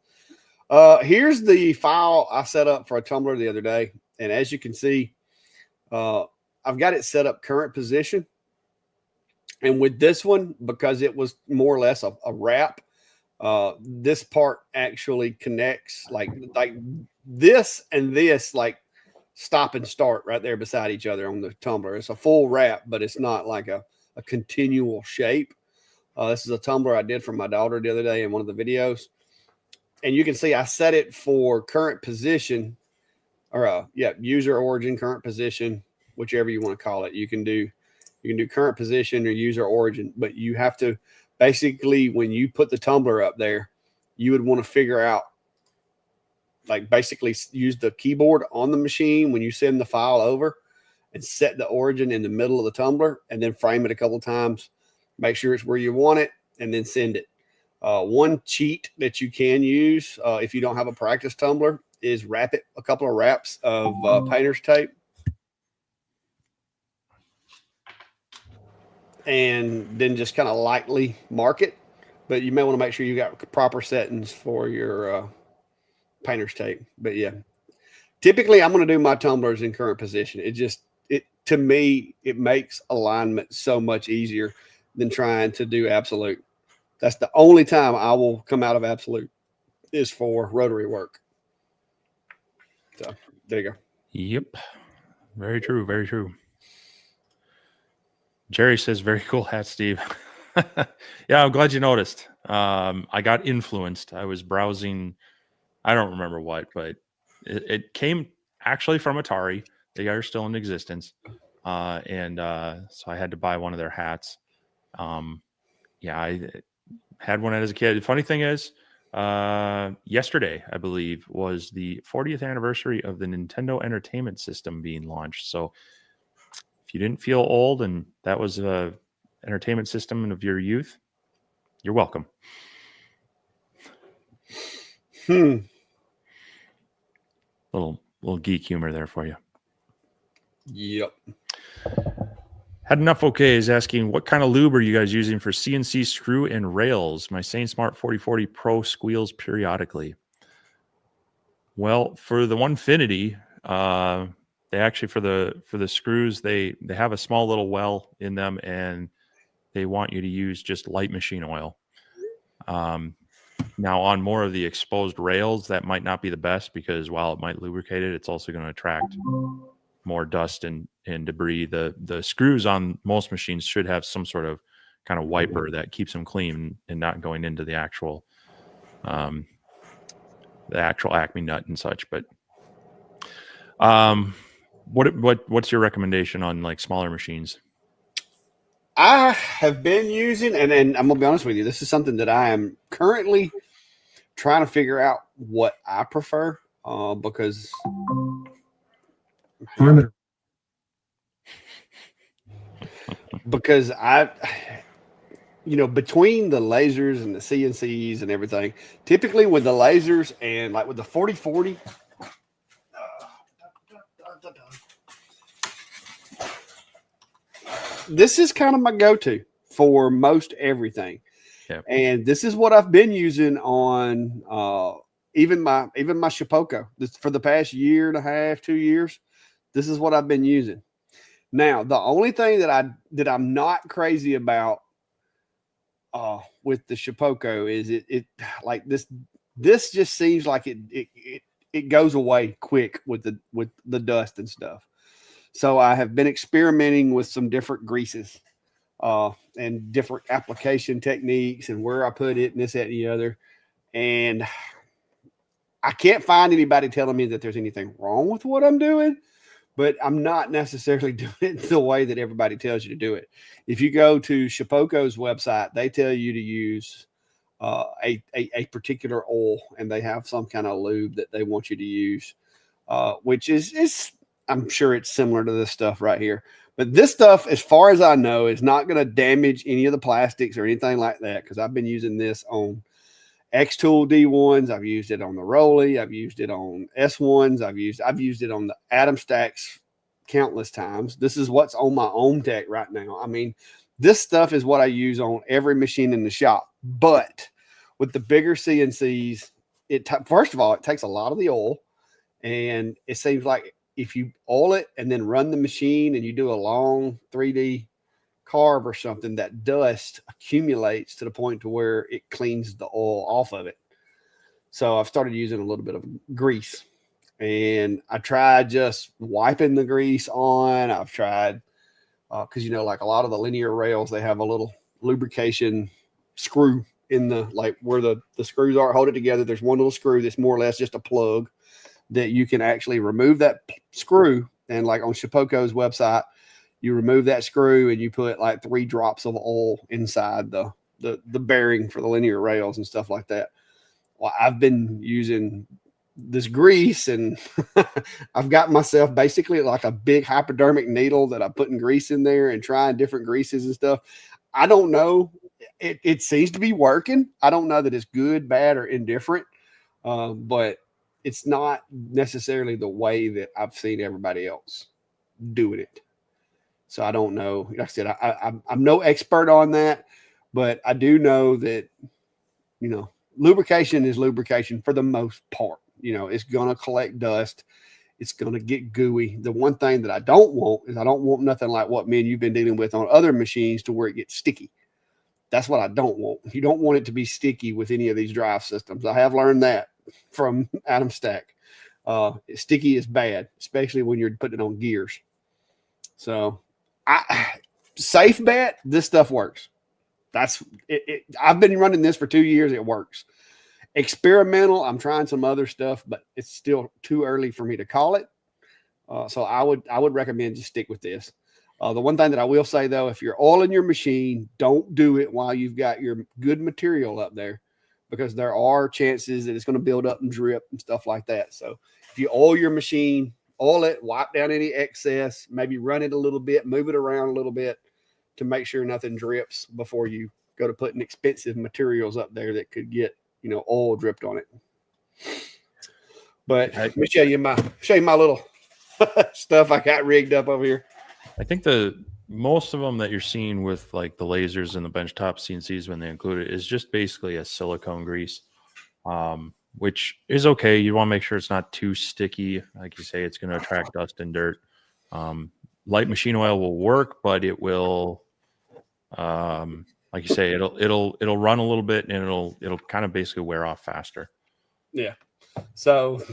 Here's the file I set up for a tumbler the other day. And as you can see, I've got it set up current position. And with this one, because it was more or less a wrap, this part actually connects like this and this, like stop and start right there beside each other on the tumbler. It's a full wrap, but it's not like a continual shape. This is a tumbler I did for my daughter the other day in one of the videos. And you can see I set it for current position, or user origin, current position, whichever you want to call it. You can do current position or user origin, but you have to basically, when you put the tumbler up there, you would want to figure out, like, basically use the keyboard on the machine when you send the file over and set the origin in the middle of the tumbler, and then frame it a couple of times, make sure it's where you want it, and then send it. One cheat that you can use if you don't have a practice tumbler is wrap it a couple of wraps of painter's tape, and then just kind of lightly mark it. But you may want to make sure you got proper settings for your painter's tape. But yeah, typically I'm going to do my tumblers in current position. To me, it makes alignment so much easier than trying to do absolute. That's the only time I will come out of absolute is for rotary work. So there you go. Yep. Very true. Very true. Jerry says, very cool hat, Steve. Yeah, I'm glad you noticed. I got influenced. I was browsing, I don't remember what, but it came actually from Atari. They are still in existence. And so I had to buy one of their hats. I had one as a kid. The funny thing is, yesterday, I believe, was the 40th anniversary of the Nintendo Entertainment System being launched. So if you didn't feel old and that was a entertainment system of your youth, you're welcome. Little geek humor there for you. Yep. Had Enough Okay is asking, what kind of lube are you guys using for CNC screw and rails? My Sane Smart 4040 Pro squeals periodically. Well, for the Onefinity, they actually, for the screws, they have a small little well in them, and they want you to use just light machine oil. Now, on more of the exposed rails, that might not be the best, because while it might lubricate it, it's also going to attract more dust and debris. The screws on most machines should have some sort of kind of wiper that keeps them clean and not going into the actual Acme nut and such. But What's your recommendation on like smaller machines? I have been using, and I'm gonna be honest with you, this is something that I am currently trying to figure out what I prefer, because I, between the lasers and the CNCs and everything, typically with the lasers and like with the 4040, this is kind of my go-to for most everything. Yeah. And this is what I've been using on even my Shipoko for the past year and a half, 2 years. This is what I've been using. Now, the only thing that I'm not crazy about with the Shipoko is it like this just seems like it goes away quick with the dust and stuff. So I have been experimenting with some different greases and different application techniques and where I put it and this, that, and the other. And I can't find anybody telling me that there's anything wrong with what I'm doing, but I'm not necessarily doing it the way that everybody tells you to do it. If you go to Shipoko's website, they tell you to use a particular oil, and they have some kind of lube that they want you to use, which is I'm sure it's similar to this stuff right here. But this stuff, as far as I know, is not going to damage any of the plastics or anything like that, because I've been using this on X-Tool D1s. I've used it on the Rolly. I've used it on S1s. I've used it on the Atom Stacks countless times. This is what's on my own tech right now. I mean, this stuff is what I use on every machine in the shop. But with the bigger CNCs, first of all, it takes a lot of the oil, and it seems like if you oil it and then run the machine and you do a long 3D carve or something, that dust accumulates to the point to where it cleans the oil off of it. So I've started using a little bit of grease, and I tried just wiping the grease on. I've tried, because like a lot of the linear rails, they have a little lubrication screw in the, like where the screws are, hold it together. There's one little screw that's more or less just a plug that you can actually remove that screw. And like on Shipoko's website, you remove that screw and you put like 3 drops of oil inside the bearing for the linear rails and stuff like that. Well, I've been using this grease, and I've got myself basically like a big hypodermic needle that I'm putting grease in there and trying different greases and stuff. I don't know. It seems to be working. I don't know that it's good, bad, or indifferent, but it's not necessarily the way that I've seen everybody else doing it. So I don't know. Like I said, I'm no expert on that, but I do know that, lubrication is lubrication for the most part. It's going to collect dust. It's going to get gooey. The one thing that I don't want is I don't want nothing like what me and you've been dealing with on other machines to where it gets sticky. That's what I don't want. You don't want it to be sticky with any of these drive systems. I have learned that from Atom Stack. Sticky is bad, especially when you're putting it on gears. So safe bet, this stuff works. That's it. I've been running this for 2 years. It works. Experimental, I'm trying some other stuff, but it's still too early for me to call it. So I would recommend just stick with this. The one thing that I will say, though, if you're oiling your machine, don't do it while you've got your good material up there, because there are chances that it's going to build up and drip and stuff like that. So if you oil your machine, oil it, wipe down any excess, maybe run it a little bit, move it around a little bit to make sure nothing drips before you go to putting expensive materials up there that could get, oil dripped on it. But let me show you my little stuff I got rigged up over here. I think the most of them that you're seeing with like the lasers and the benchtop CNCs when they include it is just basically a silicone grease, which is okay. You want to make sure it's not too sticky. Like you say, it's going to attract dust and dirt. Light machine oil will work, but it will, like you say, it'll run a little bit, and it'll kind of basically wear off faster. Yeah. So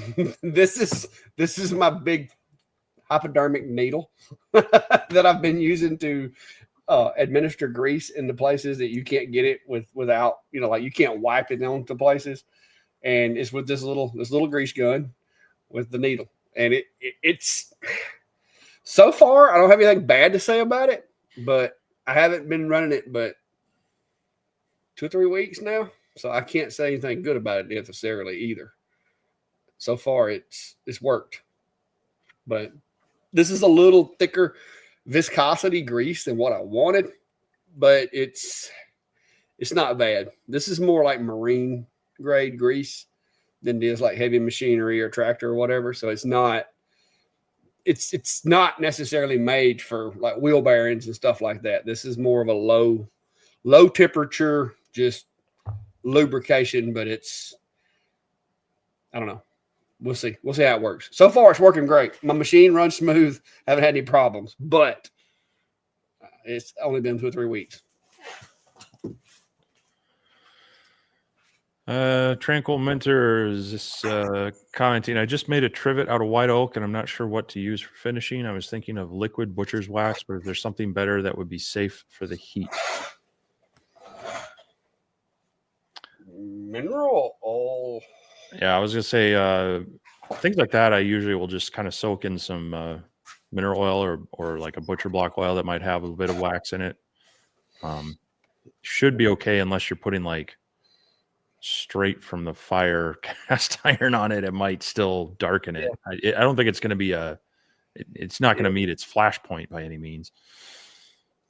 this is my big hypodermic needle that I've been using to administer grease into places that you can't get it without, like you can't wipe it onto places. And it's with this little grease gun with the needle. and it's so far I don't have anything bad to say about it, but I haven't been running it but 2 or 3 weeks now, so I can't say anything good about it necessarily either. So far, it's worked, but this is a little thicker viscosity grease than what I wanted, but it's not bad. This is more like marine grade grease than it is like heavy machinery or tractor or whatever. So it's not necessarily made for like wheel bearings and stuff like that. This is more of a low temperature, just lubrication, but I don't know. We'll see. We'll see how it works. So far, it's working great. My machine runs smooth. Haven't had any problems, but it's only been 2 or 3 weeks. Tranquil Mentor is commenting, I just made a trivet out of white oak and I'm not sure what to use for finishing. I was thinking of liquid butcher's wax, but if there's something better that would be safe for the heat. Mineral oil. Yeah, I was gonna say things like that I usually will just kind of soak in some mineral oil or like a butcher block oil that might have a bit of wax in it. Should be okay unless you're putting like straight from the fire cast iron on it. It might still darken it. I don't think it's going to be it's not going to meet its flash point by any means.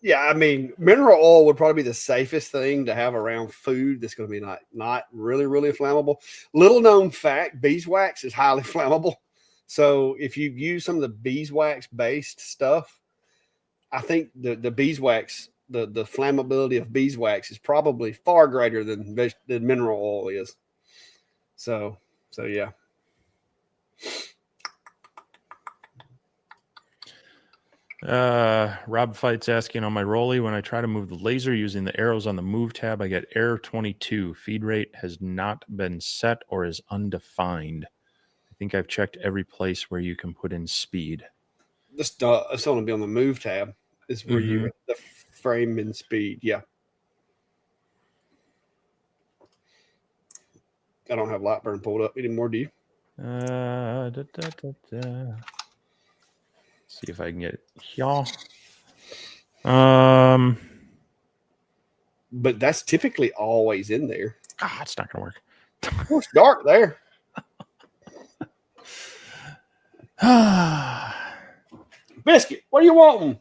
Yeah, I mean, mineral oil would probably be the safest thing to have around food that's going to be not really, really flammable. Little known fact, beeswax is highly flammable. So if you use some of the beeswax based stuff, I think the beeswax, the flammability of beeswax is probably far greater than mineral oil is. So yeah. Rob Fight's asking on my Rolly, when I try to move the laser using the arrows on the move tab, I get error 22. Feed rate has not been set or is undefined. I think I've checked every place where you can put in speed. It's only be on the move tab. Is where you the frame and speed. Yeah. I don't have Lightburn pulled up anymore, do you? See if I can get it here. But that's typically always in there. It's not gonna work. It's dark there. Biscuit, what do you want?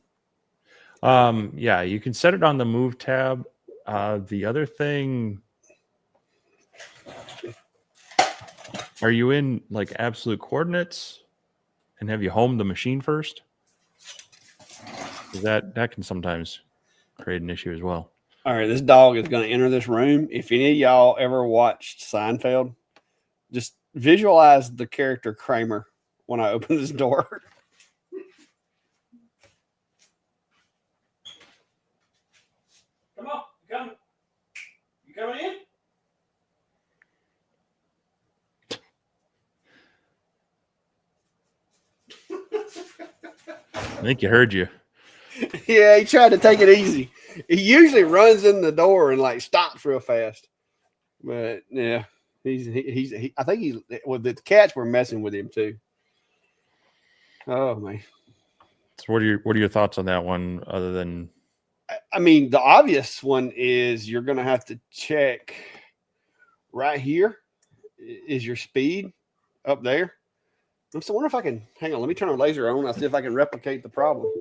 Yeah, you can set it on the move tab. The other thing, are you in like absolute coordinates and have you homed the machine first? That can sometimes create an issue as well. All right, this dog is going to enter this room. If any of y'all ever watched Seinfeld, just visualize the character Kramer when I open this door. Come on, you coming in? I think you heard you. Yeah, he tried to take it easy. He usually runs in the door and like stops real fast. But yeah, I think the cats were messing with him too. Oh man. So what are your thoughts on that one other than, I mean, the obvious one is you're going to have to check right here. Is your speed up there? I wonder if I can, hang on, let me turn the laser on. I'll see if I can replicate the problem.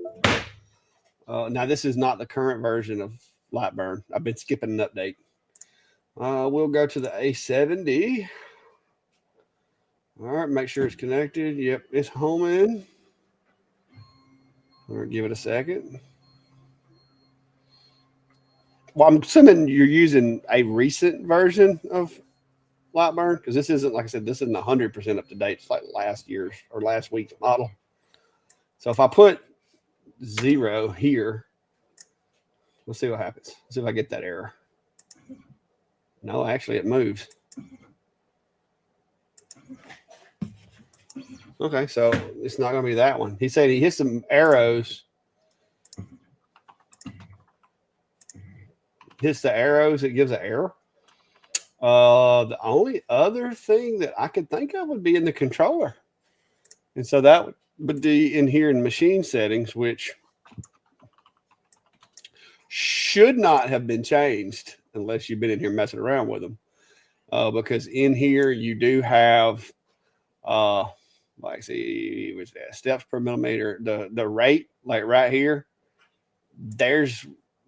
Now, this is not the current version of Lightburn. I've been skipping an update. We'll go to the A70. All right, make sure it's connected. Yep, it's homing. All right, give it a second. Well, I'm assuming you're using a recent version of Lightburn because this isn't, like I said, this isn't 100% up to date. It's like last year's or last week's model. So if I put 0 here, let's see what happens. Let's see if I get that error. No, actually it moves. Okay, so it's not going to be that one. He said he hit some arrows. Hits the arrows, it gives an error. The only other thing that I could think of would be in the controller. And so that would be in here in machine settings, which should not have been changed unless you've been in here messing around with them. Because in here you do have, like, see, what's that? Steps per millimeter. The rate, like right here, there's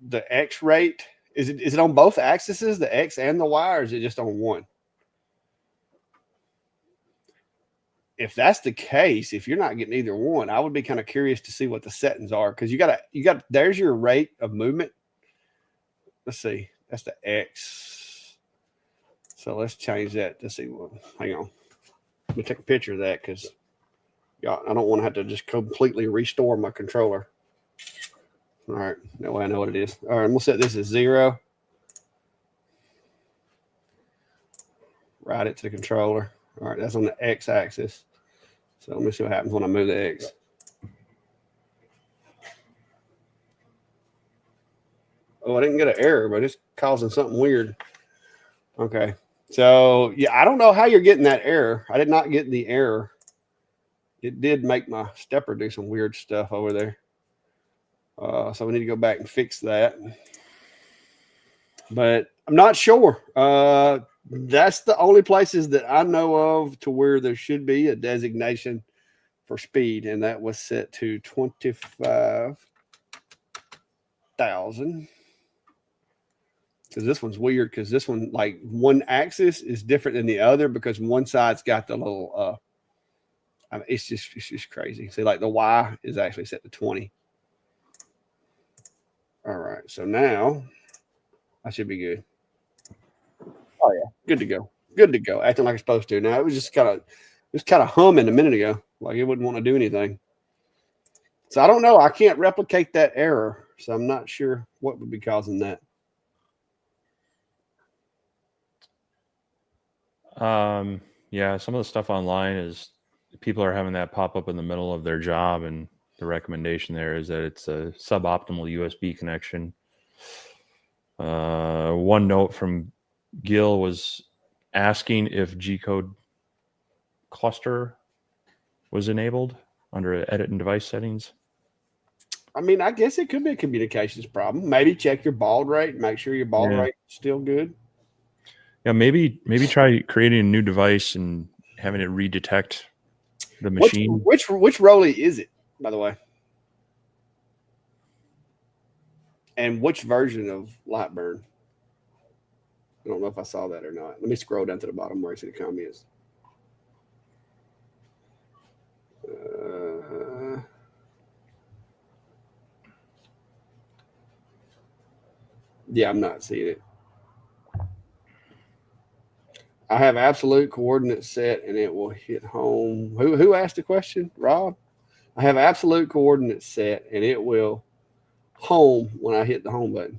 the X rate. Is it on both axes, the X and the Y, or is it just on one? If that's the case, if you're not getting either one, I would be kind of curious to see what the settings are, because you got there's your rate of movement. Let's see, that's the X. So let's change that to see. Well, hang on, let me take a picture of that, because I don't want to have to just completely restore my controller. All right, that way I know what it is. All right, I'm gonna set this as 0. Write it to the controller. All right, that's on the X axis. So let me see what happens when I move the X. Oh, I didn't get an error, but it's causing something weird. Okay. So, yeah, I don't know how you're getting that error. I did not get the error. It did make my stepper do some weird stuff over there. So we need to go back and fix that. But I'm not sure. That's the only places that I know of to where there should be a designation for speed, and that was set to 25,000. Because this one's weird, because this one, like, one axis is different than the other, because one side's got the little I mean, it's just crazy. See, like the Y is actually set to 20. All right, so now I should be good. Oh yeah, good to go. Good to go. Acting like it's supposed to. Now it was kind of humming a minute ago, like it wouldn't want to do anything. So I don't know. I can't replicate that error, so I'm not sure what would be causing that. Yeah, some of the stuff online is people are having that pop up in the middle of their job, and the recommendation there is that it's a suboptimal USB connection. One note from Gil was asking if G-code cluster was enabled under edit and device settings. I mean, I guess it could be a communications problem. Maybe check your baud rate, make sure your baud rate is still good. Yeah, maybe try creating a new device and having it redetect the machine. Which Rolly is it, by the way? And which version of Lightburn? I don't know if I saw that or not. Let me scroll down to the bottom where I see the comments. Yeah, I'm not seeing it. I have absolute coordinates set, and it will hit home. Who asked the question? Rob? I have absolute coordinates set, and it will home when I hit the home button.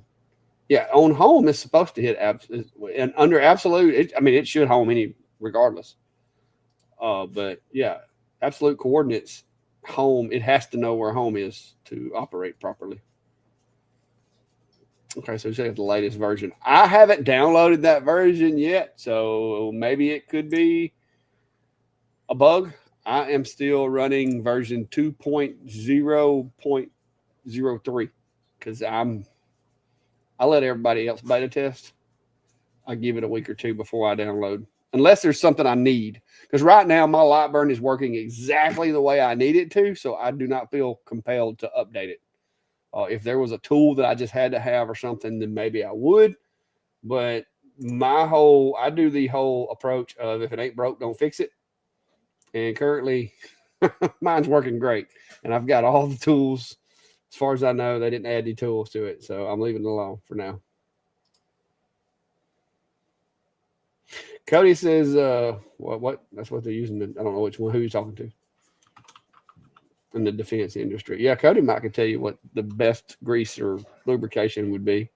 Yeah, on home it's supposed to hit and under absolute. It should home regardless. But yeah, absolute coordinates home. It has to know where home is to operate properly. Okay, so check the latest version. I haven't downloaded that version yet, so maybe it could be a bug. I am still running version 2.0.03 because I let everybody else beta test. I give it a week or two before I download, unless there's something I need. Because right now my Lightburn is working exactly the way I need it to, so I do not feel compelled to update it. If there was a tool that I just had to have or something, then maybe I would. But I do the whole approach of if it ain't broke, don't fix it. And currently, mine's working great. And I've got all the tools. As far as I know, they didn't add any tools to it. So I'm leaving it alone for now. Cody says, what? That's what they're using. I don't know which one, who you're talking to. In the defense industry. Yeah, Cody might can tell you what the best grease or lubrication would be.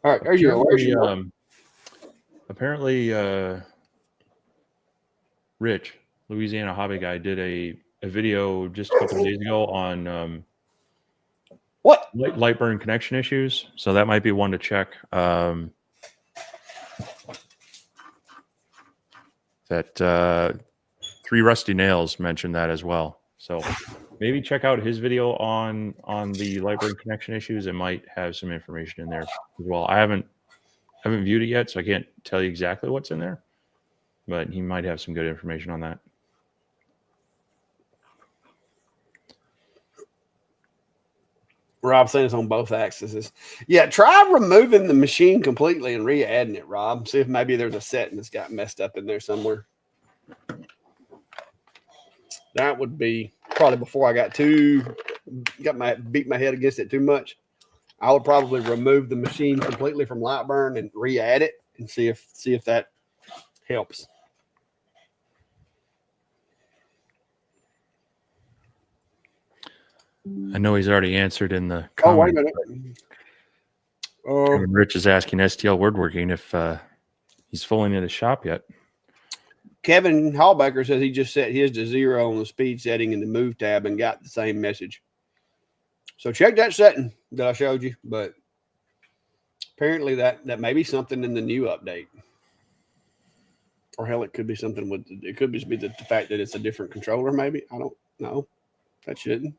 All right, there's your apparently Rich, Louisiana hobby guy, did a video just a couple of days ago on what? light burn connection issues. So that might be one to check. That Three Rusty Nails mentioned that as well. So maybe check out his video on the light burn connection issues. It might have some information in there as well. I haven't viewed it yet, so I can't tell you exactly what's in there, but he might have some good information on that. Rob saying it's on both axes. Yeah, try removing the machine completely and re-adding it, Rob. See if maybe there's a setting that's got messed up in there somewhere. That would be probably before I beat my head against it too much. I would probably remove the machine completely from Lightburn and re-add it and see if that helps. I know he's already answered in the comments. Oh, wait a minute. Rich is asking STL Woodworking if he's fully in the shop yet. Kevin Hallbacker says he just set his to 0 on the speed setting in the move tab and got the same message. So check that setting that I showed you, but apparently that may be something in the new update. Or hell, it could be something it could just be the fact that it's a different controller, maybe. I don't know. That shouldn't.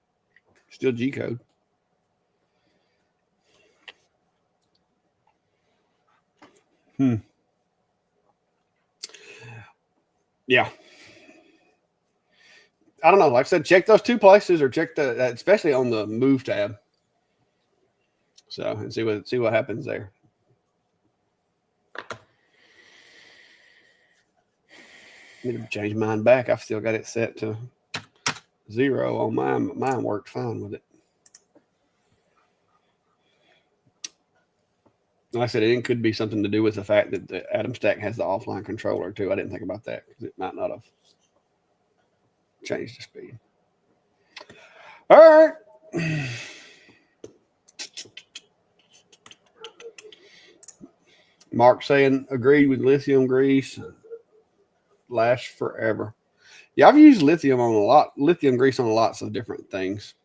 Still G-code. Yeah. I don't know. Like I said, check those two places or check especially on the move tab. So, and see what happens there. I need to change mine back. I've still got it set to 0 on mine. Mine worked fine with it. Like I said, it could be something to do with the fact that the Atom Stack has the offline controller too. I didn't think about that because it might not have changed the speed. All right. Mark saying agreed with lithium grease. Lasts forever. Yeah, I've used lithium grease on lots of different things.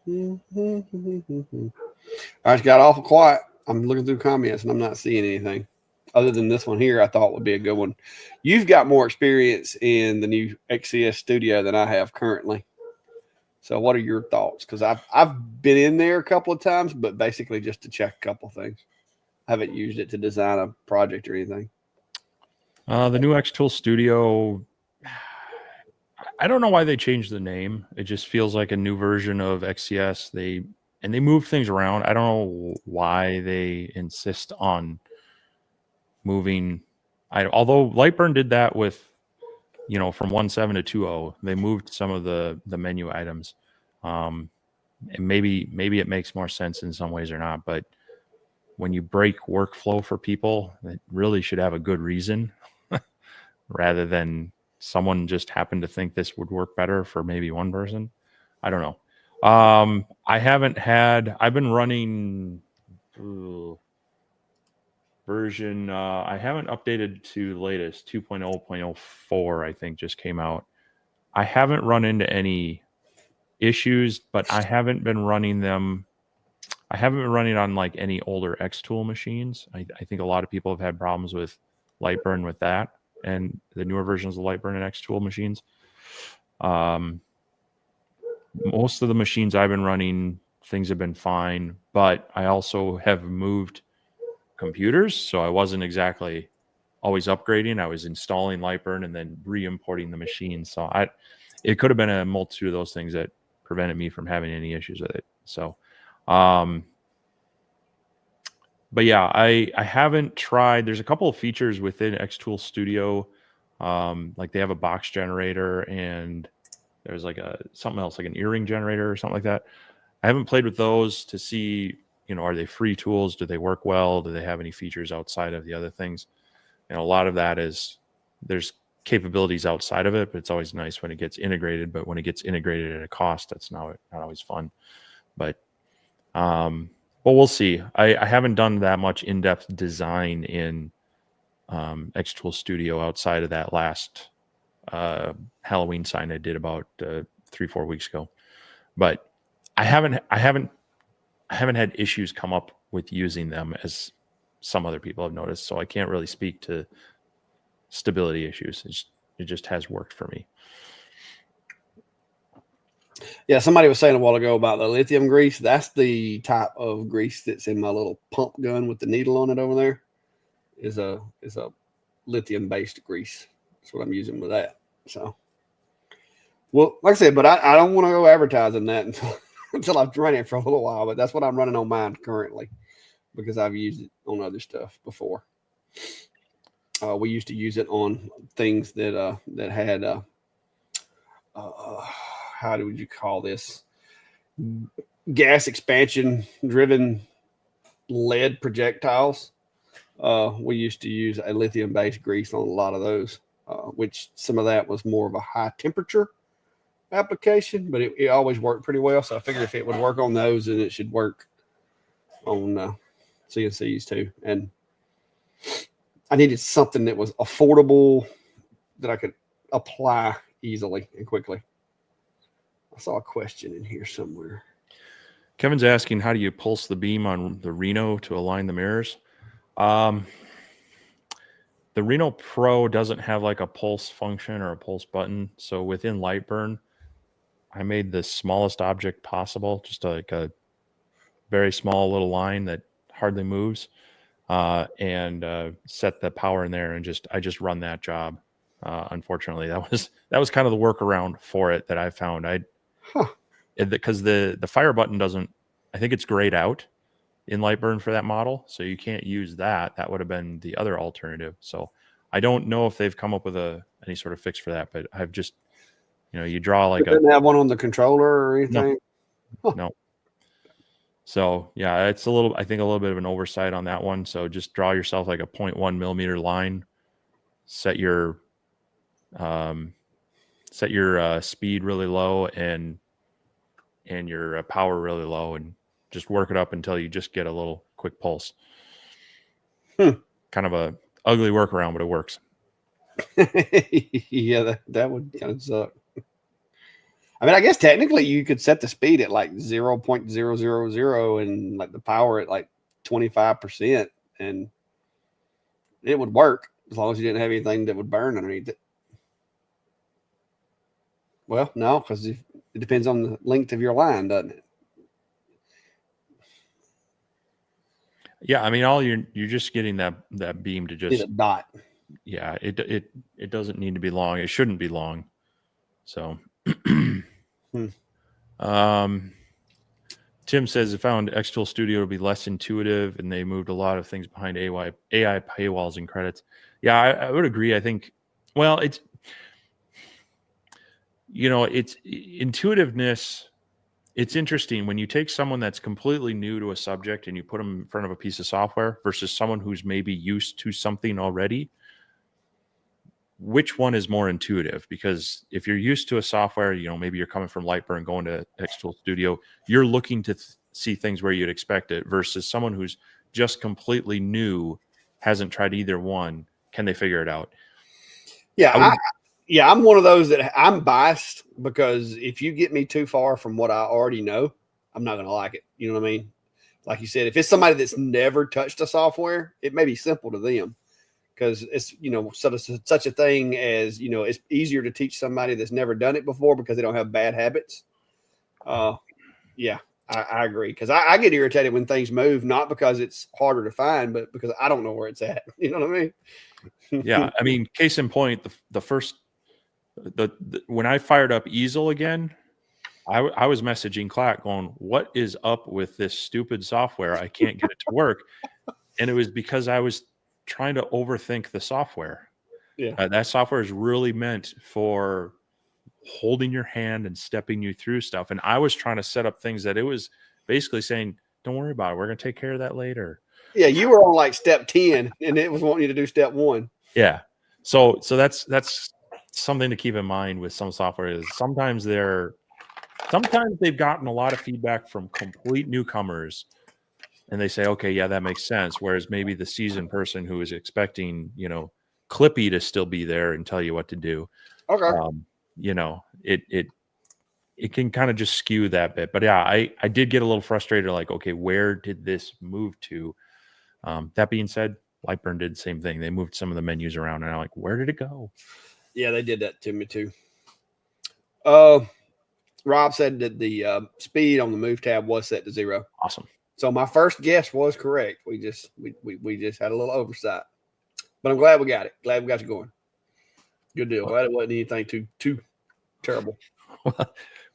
All right, it's got awful quiet. I'm looking through comments and I'm not seeing anything other than this one here. I thought would be a good one. You've got more experience in the new XCS studio than I have currently. So what are your thoughts? Because I've been in there a couple of times, but basically just to check a couple of things. I haven't used it to design a project or anything. The new X-Tool Studio, I don't know why they changed the name. It just feels like a new version of XCS. They move things around. I don't know why they insist on moving. Although Lightburn did that with, from 1.7 to 2.0, they moved some of the menu items. And maybe it makes more sense in some ways or not. But when you break workflow for people, it really should have a good reason rather than someone just happened to think this would work better for maybe one person. I don't know. I've been running version. I haven't updated to the latest 2.0.04, I think just came out. I haven't run into any issues, but I haven't been running them. I haven't been running on like any older X-Tool machines. I think a lot of people have had problems with Lightburn with that and the newer versions of Lightburn and X-Tool machines. Most of the machines I've been running, things have been fine, but I also have moved computers, so I wasn't exactly always upgrading. I was installing Lightburn and then re-importing the machine. So it could have been a multitude of those things that prevented me from having any issues with it. So, but yeah, I haven't tried. There's a couple of features within X-Tool Studio, like they have a box generator and there's like something else, like an earring generator or something like that. I haven't played with those to see, are they free tools? Do they work well? Do they have any features outside of the other things? And a lot of that is there's capabilities outside of it, but it's always nice when it gets integrated. But when it gets integrated at a cost, that's not always fun. But we'll see. I haven't done that much in-depth design in X-Tool Studio outside of that last Halloween sign I did about 3-4 weeks ago. But I haven't had issues come up with using them as some other people have noticed. So I can't really speak to stability issues. It just has worked for me. Yeah, somebody was saying a while ago about the lithium grease. That's the type of grease that's in my little pump gun with the needle on it over there. Is a lithium based grease. That's what I'm using with that. So, well, like I said, but I don't want to go advertising that until I've run it for a little while. But that's what I'm running on mine currently because I've used it on other stuff before. We used to use it on things that had how would you call this, gas expansion driven lead projectiles. We used to use a lithium based grease on a lot of those, which some of that was more of a high temperature application, but it always worked pretty well. So I figured if it would work on those, then it should work on CNCs too. And I needed something that was affordable that I could apply easily and quickly. I saw a question in here somewhere. Kevin's asking, how do you pulse the beam on the Reno to align the mirrors? The Reno Pro doesn't have like a pulse function or a pulse button. So within Lightburn, I made the smallest object possible, just like a very small little line that hardly moves, and set the power in there, and I just run that job. Unfortunately, that was kind of the workaround for it that I found. Because the fire button doesn't, I think it's grayed out in Lightburn for that model, so you can't use that. That would have been the other alternative. So I don't know if they've come up with any sort of fix for that, but I've just, you draw like it didn't have one on the controller or anything. No. So yeah, it's I think a little bit of an oversight on that one. So just draw yourself like a 0.1 millimeter line, set your speed really low and your power really low, and just work it up until you just get a little quick pulse. Kind of a ugly workaround, but it works. Yeah, that would kind of suck. I mean, I guess technically you could set the speed at like 0.000 and like the power at like 25%, and it would work as long as you didn't have anything that would burn underneath it. Well, no, because it depends on the length of your line, doesn't it? Yeah, I mean, you're just getting that beam to just a dot. Yeah, it doesn't need to be long. It shouldn't be long. So, Tim says it found X-Tool Studio to be less intuitive, and they moved a lot of things behind AI paywalls and credits. Yeah, I would agree. I think, well, it's intuitiveness. It's interesting when you take someone that's completely new to a subject and you put them in front of a piece of software versus someone who's maybe used to something already. Which one is more intuitive? Because if you're used to a software, maybe you're coming from Lightburn going to X-Tool Studio, you're looking to see things where you'd expect it, versus someone who's just completely new, hasn't tried either one. Can they figure it out? Yeah, I'm one of those that I'm biased, because if you get me too far from what I already know, I'm not going to like it. You know what I mean? Like you said, if it's somebody that's never touched a software, it may be simple to them, because it's, such a thing as, it's easier to teach somebody that's never done it before because they don't have bad habits. Yeah, I agree. Because I get irritated when things move, not because it's harder to find, but because I don't know where it's at. You know what I mean? Yeah. I mean, case in point, the first, when I fired up Easel again, I was messaging Clack going, what is up with this stupid software? I can't get it to work. And it was because I was trying to overthink the software. Yeah. That software is really meant for holding your hand and stepping you through stuff. And I was trying to set up things that it was basically saying, don't worry about it. We're going to take care of that later. Yeah. You were on like step 10 and it was wanting you to do step 1. Yeah. So that's something to keep in mind with some software is sometimes they've gotten a lot of feedback from complete newcomers and they say, okay, yeah, that makes sense. Whereas maybe the seasoned person who is expecting, Clippy to still be there and tell you what to do, Okay. it can kind of just skew that bit. But yeah, I did get a little frustrated, like, okay, where did this move to? That being said, Lightburn did the same thing. They moved some of the menus around, and I'm like, where did it go? Yeah, they did that to me too. Rob said that the speed on the move tab was set to 0. Awesome. So my first guess was correct. We just had a little oversight, but I'm glad we got it. Glad we got you going. Good deal. Glad it wasn't anything too terrible.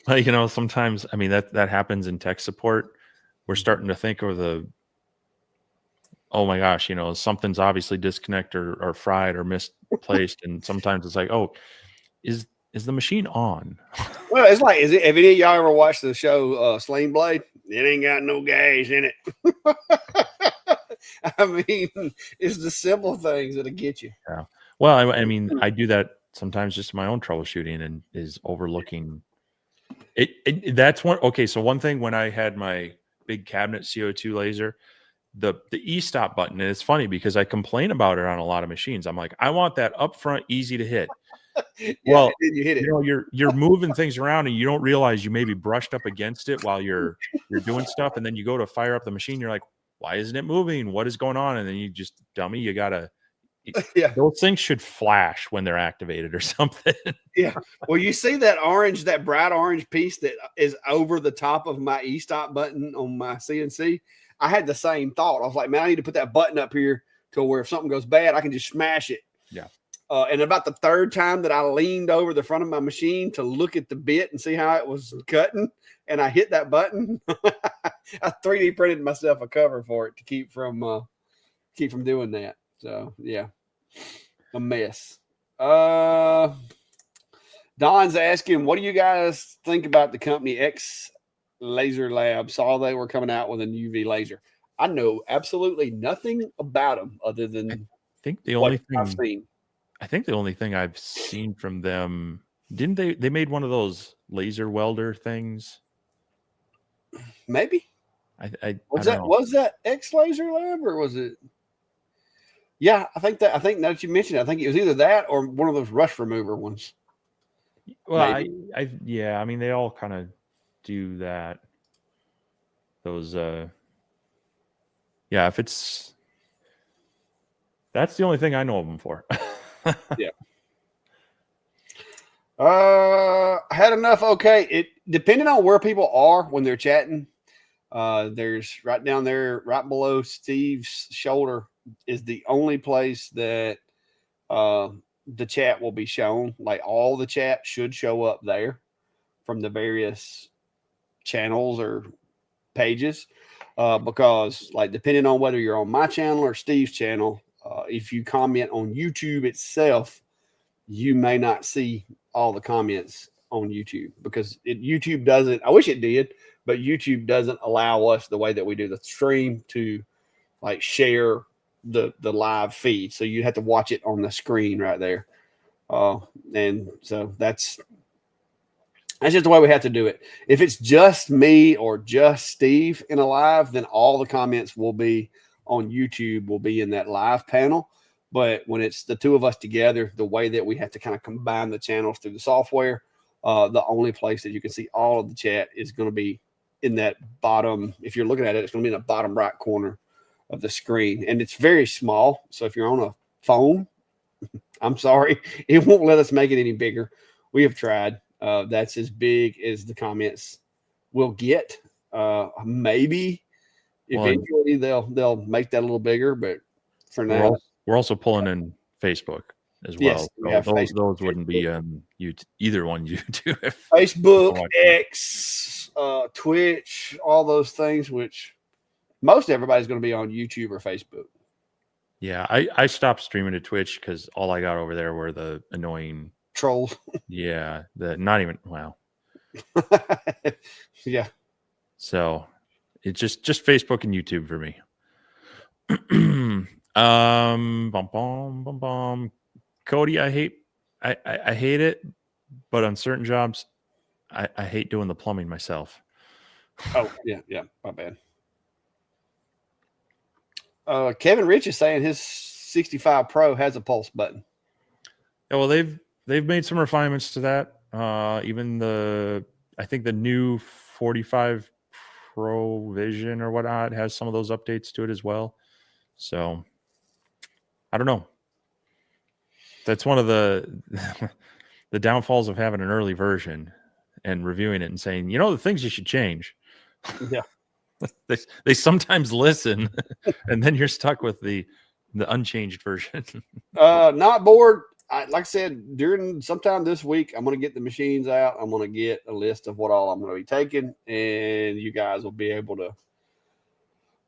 Well, sometimes, I mean, that happens in tech support. We're starting to think of oh my gosh, something's obviously disconnected or fried or misplaced, and sometimes it's like, oh, is the machine on? Well, it's like, have any of y'all ever watched the show Sling Blade? It ain't got no gauge in it. I mean, it's the simple things that'll get you. Yeah. Well, I mean, I do that sometimes just in my own troubleshooting and is overlooking it. That's one. Okay. So one thing, when I had my big cabinet CO2 laser, the e-stop button, and it's funny because I complain about it on a lot of machines. I'm like, I want that upfront, easy to hit. Yeah, well, and then you hit it. You're moving things around and you don't realize you maybe brushed up against it while you're doing stuff, and then you go to fire up the machine. You're like, why isn't it moving? What is going on? And then you just dummy. You gotta. Yeah, those things should flash when they're activated or something. Yeah. Well, you see that bright orange piece that is over the top of my e-stop button on my CNC. I had the same thought. I was like, man, I need to put that button up here to where if something goes bad, I can just smash it. Yeah. And about the third time that I leaned over the front of my machine to look at the bit and see how it was cutting, and I hit that button, I 3D printed myself a cover for it to keep from doing that. So yeah, a mess. Don's asking, what do you guys think about the company X Laser Lab? Saw they were coming out with a UV laser. I know absolutely nothing about them other than I think the only thing I've seen. I think the only thing I've seen from them, didn't they made one of those laser welder things? Maybe. I don't know. Was that X Laser Lab or was it? Yeah, I think now that you mentioned it, I think it was either that or one of those rust remover ones. Well, yeah, I mean, they all kind of do that. Those, yeah, that's the only thing I know of them for. Yeah. Had enough. Okay. It depending on where people are when they're chatting. There's right down there, right below Steve's shoulder, is the only place that the chat will be shown. Like all the chat should show up there from the various channels or pages. Because like depending on whether you're on my channel or Steve's channel, if you comment on YouTube itself, you may not see all the comments on YouTube because YouTube doesn't. I wish it did, but YouTube doesn't allow us the way that we do the stream to like share the live feed. So you have to watch it on the screen right there. And so that's just the way we have to do it. If it's just me or just Steve in a live, then all the comments will be on YouTube, will be in that live panel. But when it's the two of us together, the way that we have to kind of combine the channels through the software, the only place that you can see all of the chat is going to be in that bottom. If you're looking at it, it's going to be in the bottom right corner of the screen. And it's very small. So if you're on a phone, I'm sorry, it won't let us make it any bigger. We have tried. That's as big as the comments will get. Maybe eventually they'll make that a little bigger, but for now, we're also pulling in Facebook as well. Yes, so those wouldn't be either one YouTube. Facebook, X, Twitch, all those things, which most everybody's going to be on YouTube or Facebook. Yeah, I stopped streaming to Twitch because all I got over there were the annoying trolls. Yeah, not even wow. Yeah. So it's just Facebook and YouTube for me. Cody, I hate it, but on certain jobs, I hate doing the plumbing myself. Oh yeah, my bad. Kevin Rich is saying his 65 Pro has a pulse button. Yeah, well, they've made some refinements to that. Even I think the new 45 Pro Vision or whatnot has some of those updates to it as well. So I don't know. That's one of the the downfalls of having an early version and reviewing it and saying, the things you should change. Yeah. They sometimes listen, and then you're stuck with the unchanged version. Not bored. Like I said, during sometime this week, I'm going to get the machines out. I'm going to get a list of what all I'm going to be taking, and you guys will be able to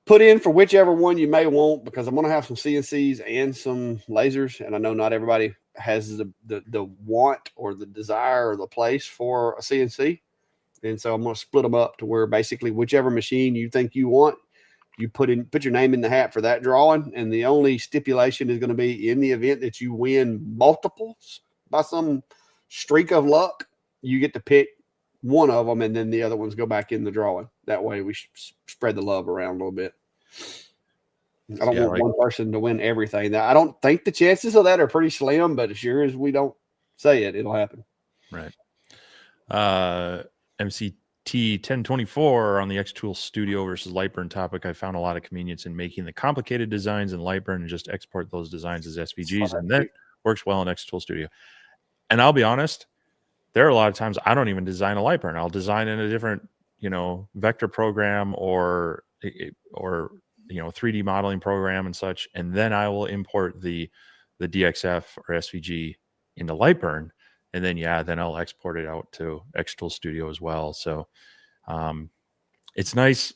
put in for whichever one you may want, because I'm going to have some CNCs and some lasers. And I know not everybody has the want or the desire or the place for a CNC. And so I'm going to split them up to where basically whichever machine you think you want, you put your name in the hat for that drawing. And the only stipulation is going to be, in the event that you win multiples by some streak of luck, you get to pick one of them, and then the other ones go back in the drawing. That way we spread the love around a little bit. I don't want one person to win everything. Now, I don't think the chances of that are pretty slim, but as sure as we don't say it, it'll happen. Right. MCT 1024 on the Xtool Studio versus Lightburn topic. I found a lot of convenience in making the complicated designs in Lightburn and just export those designs as SVGs, and that works well in Xtool Studio. And I'll be honest, there are a lot of times I don't even design a Lightburn. I'll design in a different, vector program or 3D modeling program and such, and then I will import the DXF or SVG into Lightburn, and then I'll export it out to Xtool Studio as well. So it's nice.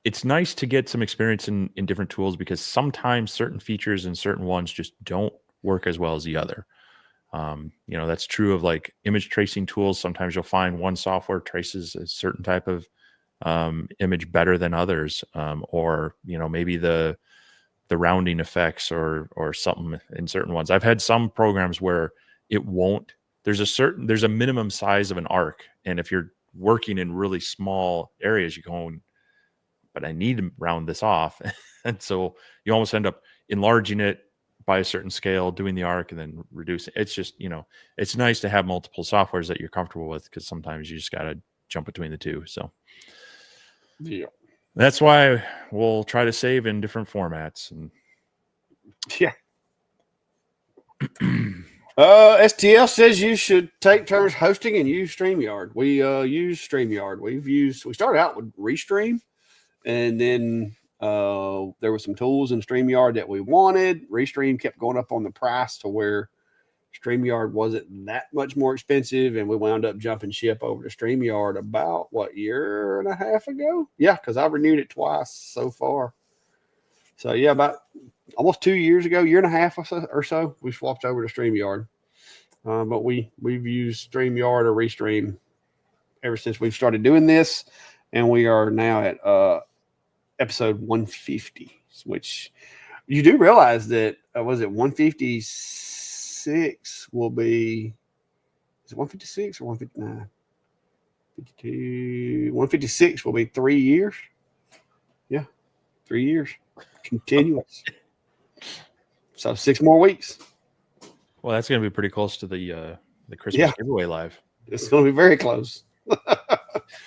It's nice to get some experience in different tools, because sometimes certain features and certain ones just don't work as well as the other. That's true of like image tracing tools. Sometimes you'll find one software traces a certain type of image better than others, or maybe the rounding effects or something in certain ones. I've had some programs where it won't. There's a minimum size of an arc, and if you're working in really small areas, you're going, but I need to round this off. And so you almost end up enlarging it by a certain scale, doing the arc, and then reducing. It's just, it's nice to have multiple softwares that you're comfortable with, because sometimes you just got to jump between the two. So yeah, that's why we'll try to save in different formats. And yeah. STL says you should take turns hosting and use StreamYard. We use StreamYard. We started out with Restream, and then there were some tools in StreamYard that we wanted. Restream kept going up on the price to where StreamYard wasn't that much more expensive, and we wound up jumping ship over to StreamYard about, year and a half ago? Yeah, because I renewed it twice so far. So, yeah, about almost 2 years ago, year and a half or so, we swapped over to StreamYard. But we've used StreamYard or Restream ever since we've started doing this, and we are now at episode 150, which you do realize that was it 156 will be, is it 156 or 159? 52, 156 will be 3 years. Yeah, 3 years continuous. So 6 more weeks. Well, that's going to be pretty close to the Christmas giveaway live. It's going to be very close.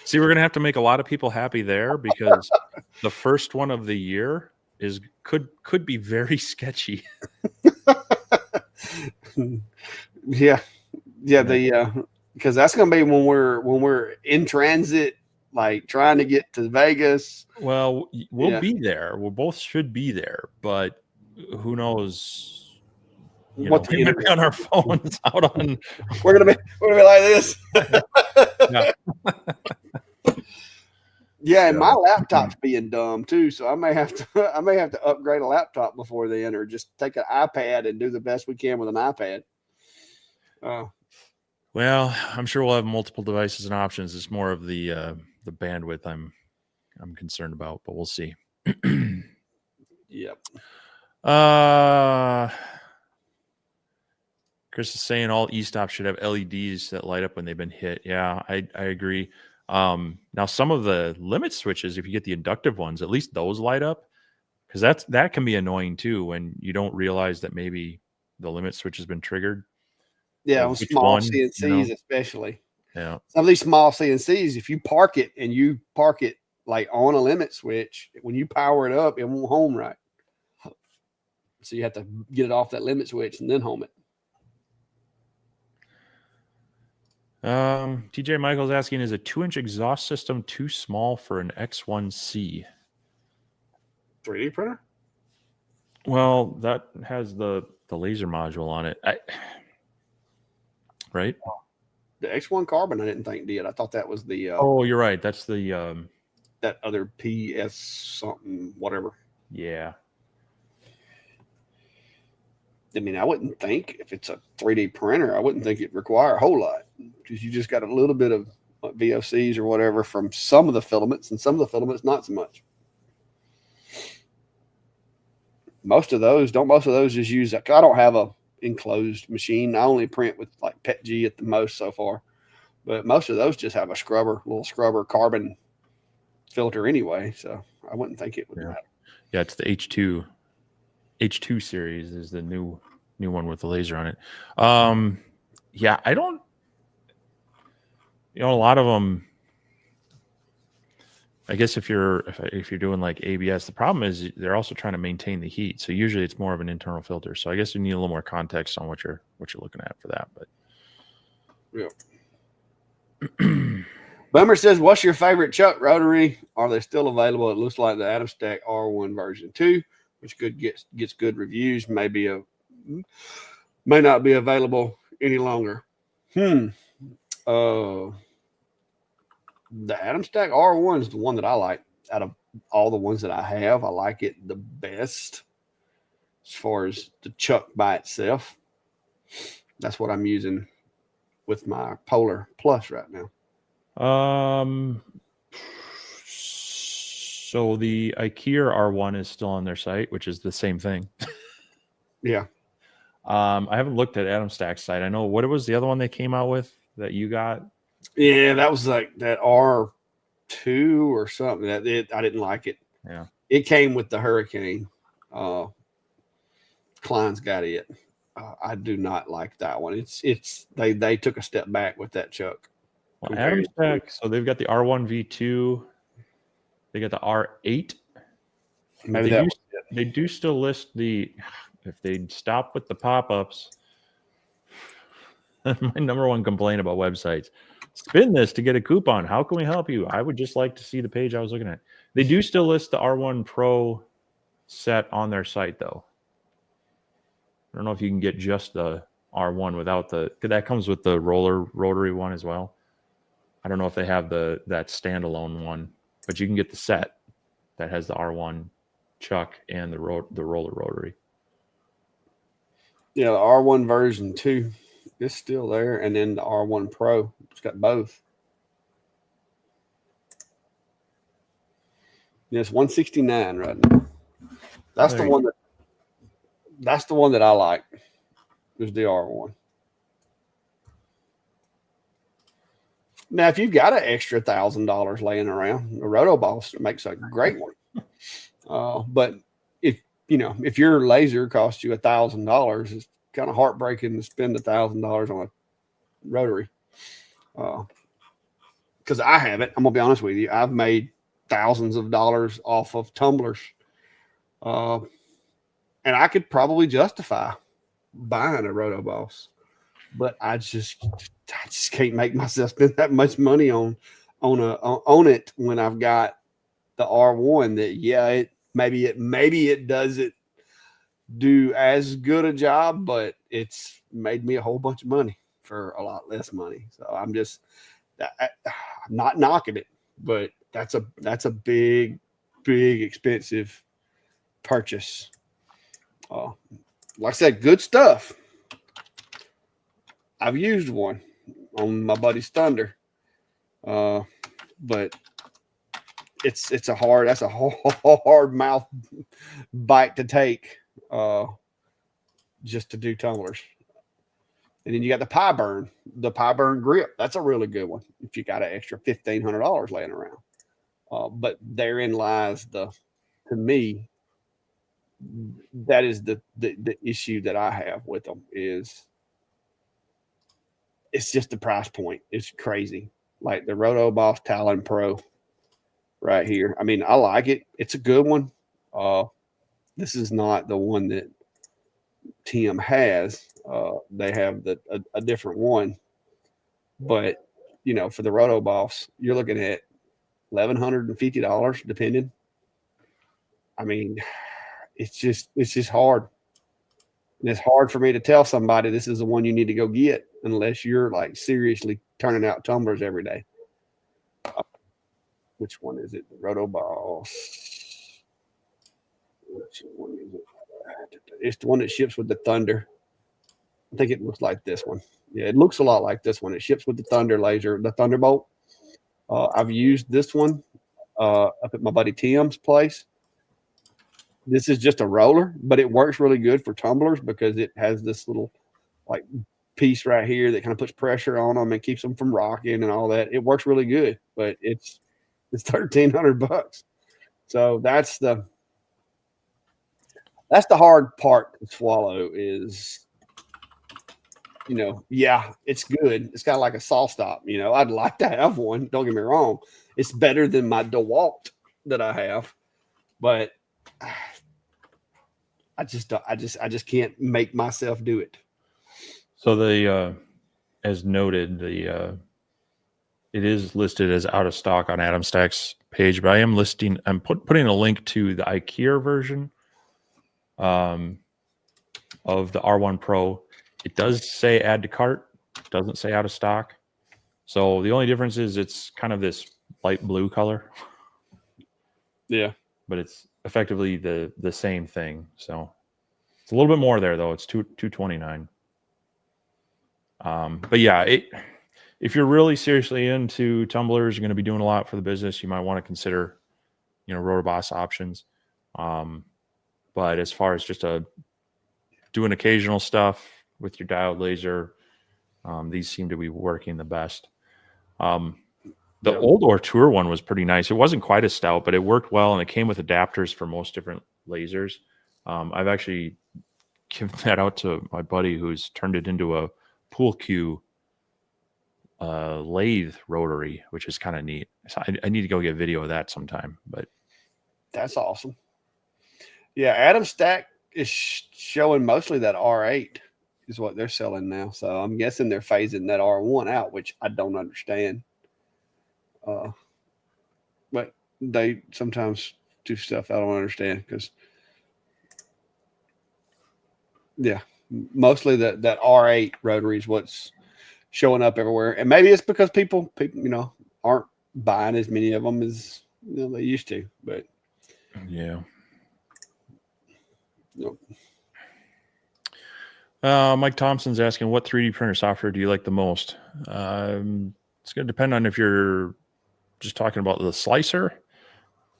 See, we're going to have to make a lot of people happy there, because the first one of the year could be very sketchy. Yeah. Because that's going to be when we're in transit, like trying to get to Vegas. Well, we'll be there. We both should be there, but who knows? We might be on our phones out on. We're gonna be like this. Yeah. Yeah, and my laptop's being dumb too, so I may have to upgrade a laptop before then, or just take an iPad and do the best we can with an iPad. Well, I'm sure we'll have multiple devices and options. It's more of the bandwidth I'm concerned about, but we'll see. Yep. Chris is saying all e-stops should have LEDs that light up when they've been hit. Yeah, I agree. Now some of the limit switches, if you get the inductive ones, at least those light up, because that can be annoying too when you don't realize that maybe the limit switch has been triggered. Yeah, Or on which small one, CNCs especially. Yeah. Some of these small CNCs, if you park it and you park it like on a limit switch, when you power it up, it won't home right. So you have to get it off that limit switch and then home it. TJ Michael's asking, is a 2-inch exhaust system too small for an X1C? 3D printer? Well, that has the laser module on it. Right? The X1 Carbon, I didn't think did. I thought that was the. Oh, you're right. That's the. That other PS something, whatever. Yeah. I mean, I wouldn't think if it's a 3D printer, I wouldn't think it'd require a whole lot because you just got a little bit of VOCs or whatever from some of the filaments, and some of the filaments not so much. Most of those just use that. I don't have a enclosed machine. I only print with like PETG at the most so far, but most of those just have a little scrubber carbon filter anyway. So I wouldn't think it would matter. Yeah, it's the H2 series is the new one with the laser on it. Yeah, I don't. A lot of them. I guess if you're doing like ABS, the problem is they're also trying to maintain the heat. So usually it's more of an internal filter. So I guess you need a little more context on what you're looking at for that. But yeah. Bummer says, "What's your favorite Chuck rotary? Are they still available? It looks like the Adam Stack R1 version 2, which gets good reviews. May not be available any longer." The Adam Stack R1 is the one that I like out of all the ones that I have. I like it the best as far as the Chuck by itself. That's what I'm using with my Polar Plus right now. So the IKEA R1 is still on their site, which is the same thing. Yeah. I haven't looked at Adam Stack's site. I know what was the other one they came out with that you got. Yeah, that was like that R2 or something. I didn't like it. Yeah. It came with the Hurricane. Klein's got it. I do not like that one. They took a step back with that Chuck. Well, Adam Stack, so they've got the R1 V2. They got the R8. Maybe they do still list if they'd stop with the pop-ups. My number one complaint about websites: spin this to get a coupon. How can we help you? I would just like to see the page I was looking at. They do still list the R1 Pro set on their site, though. I don't know if you can get just the R1 without that comes with the rotary one as well. I don't know if they have that standalone one, but you can get the set that has the R1 Chuck and the roller rotary. Yeah, the R1 version 2 is still there, and then the R1 Pro, it's got both. Yeah, it's $169 right now. That's the one that I like. Is the R1. Now, if you've got an extra $1,000 laying around, the Rotoboss makes a great one. But if your laser costs you $1,000, it's kind of heartbreaking to spend $1,000 on a rotary. Because I haven't. I'm gonna be honest with you. I've made thousands of dollars off of tumblers, and I could probably justify buying a Rotoboss, but I just can't make myself spend that much money on it when I've got the R1. That maybe it doesn't do as good a job, but it's made me a whole bunch of money for a lot less money. So I'm not knocking it, but that's a big expensive purchase. Like I said, good stuff. I've used one on my buddy's Thunder, but that's a hard mouth bite to take, just to do tumblers. And then you got the pie burn grip. That's a really good one if you got an extra $1,500 laying around. But therein lies to me, that is the issue that I have with them is it's just the price point. It's crazy. Like the Roto Boss Talon Pro right here. I mean, I like it. It's a good one. This is not the one that Tim has. They have a different one, but for the Roto Boss, you're looking at $1,150 depending. I mean, it's just hard. And it's hard for me to tell somebody this is the one you need to go get unless you're like seriously turning out tumblers every day. Which one is it? The Roto Boss. Which one is it? It's the one that ships with the Thunder. I think it looks like this one. Yeah, it looks a lot like this one. It ships with the Thunder laser, the Thunderbolt. I've used this one up at my buddy Tim's place. This is just a roller, but it works really good for tumblers because it has this little like piece right here that kind of puts pressure on them and keeps them from rocking and all that. It works really good, but it's $1,300. So that's the hard part to swallow is, yeah, it's good. It's kind of like a saw stop. I'd like to have one. Don't get me wrong. It's better than my DeWalt that I have, but I just can't make myself do it. So as noted, it is listed as out of stock on Adam Stack's page, but I'm putting a link to the IKEA version of the R1 Pro. It does say add to cart. It doesn't say out of stock. So the only difference is it's kind of this light blue color. Yeah. But it's effectively the same thing. So it's a little bit more there though. It's $229. But yeah, if you're really seriously into tumblers, you're going to be doing a lot for the business, you might want to consider, Rotoboss options. But as far as just doing occasional stuff with your diode laser, these seem to be working the best. The old Ortur one was pretty nice. It wasn't quite as stout, but it worked well, and it came with adapters for most different lasers. I've actually given that out to my buddy who's turned it into a pool cue lathe rotary, which is kind of neat. So I need to go get video of that sometime. But that's awesome. Yeah, Adam Stack is showing mostly that R8 is what they're selling now. So I'm guessing they're phasing that R1 out, which I don't understand. But they sometimes do stuff I don't understand because, yeah, mostly that R8 rotary is what's showing up everywhere. And maybe it's because people aren't buying as many of them as they used to. But yeah. Nope. Mike Thompson's asking, what 3D printer software do you like the most? It's going to depend on if you're just talking about the slicer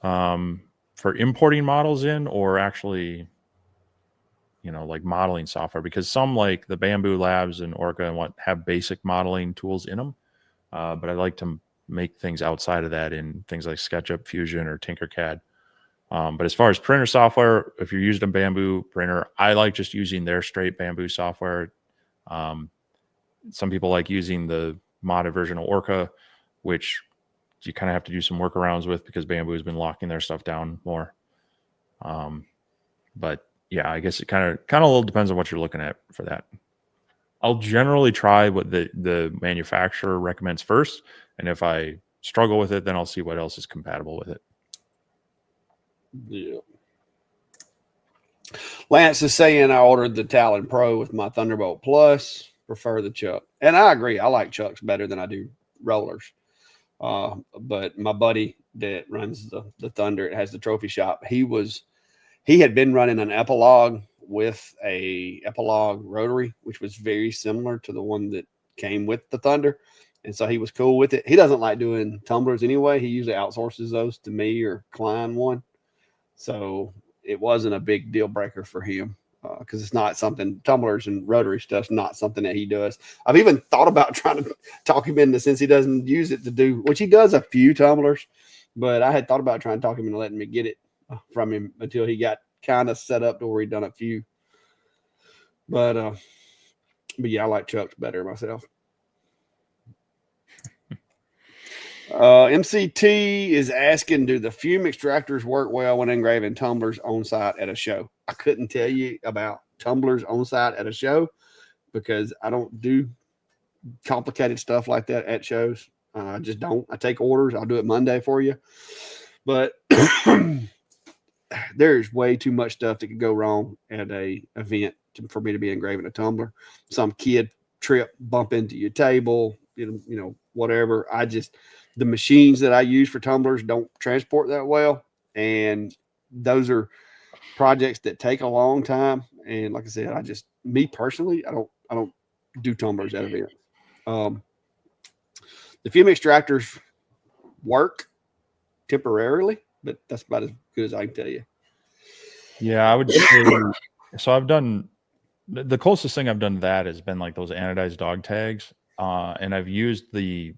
for importing models in, or actually, like modeling software, because some like the Bamboo Labs and Orca and what have basic modeling tools in them. But I like to make things outside of that in things like SketchUp, Fusion, or Tinkercad. But as far as printer software, if you're using a Bamboo printer, I like just using their straight Bamboo software. Some people like using the modded version of Orca, which you kind of have to do some workarounds with because Bamboo has been locking their stuff down more. But yeah, I guess it kind of a little depends on what you're looking at for that. I'll generally try what the manufacturer recommends first, and if I struggle with it, then I'll see what else is compatible with it. Yeah. Lance is saying I ordered the Talon Pro with my Thunderbolt Plus. Prefer the Chuck, and I agree. I like Chucks better than I do rollers. But my buddy that runs the Thunder, it has the trophy shop. He had been running an Epilogue with a Epilogue rotary, which was very similar to the one that came with the Thunder. And so he was cool with it. He doesn't like doing tumblers anyway. He usually outsources those to me or Klein one. So it wasn't a big deal breaker for him. because it's not something tumblers and rotary stuff's not something that he does. I've even thought about trying to talk him into, since he doesn't use it to do, which he does a few tumblers, but I had thought about trying to talk him into letting me get it from him until he got kind of set up to where he'd done a few. But yeah, I like Chuck's better myself. MCT is asking, do the fume extractors work well when engraving tumblers on site at a show? I couldn't tell you about tumblers on site at a show because I don't do complicated stuff like that at shows. I just don't. I take orders. I'll do it Monday for you. But there's way too much stuff that could go wrong at a event for me to be engraving a tumbler. Some kid trip, bump into your table, whatever. The machines that I use for tumblers don't transport that well. And those are projects that take a long time. And like I said, me personally, I don't do tumblers at events. The fume extractors work temporarily, but that's about as good as I can tell you. Yeah, I would say so. I've done the closest thing I've done to that has been like those anodized dog tags, and I've used the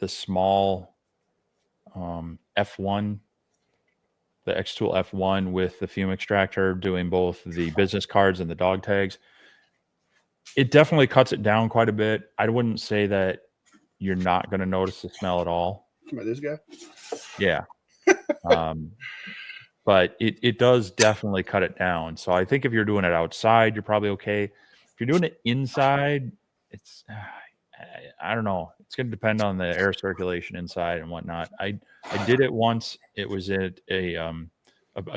small F1, the X Tool F1 with the fume extractor, doing both the business cards and the dog tags. It definitely cuts it down quite a bit. I wouldn't say that you're not going to notice the smell at all. About this guy? Yeah. But it does definitely cut it down. So I think if you're doing it outside, you're probably okay. If you're doing it inside, it's I don't know. It's going to depend on the air circulation inside and whatnot. I did it once. It was at a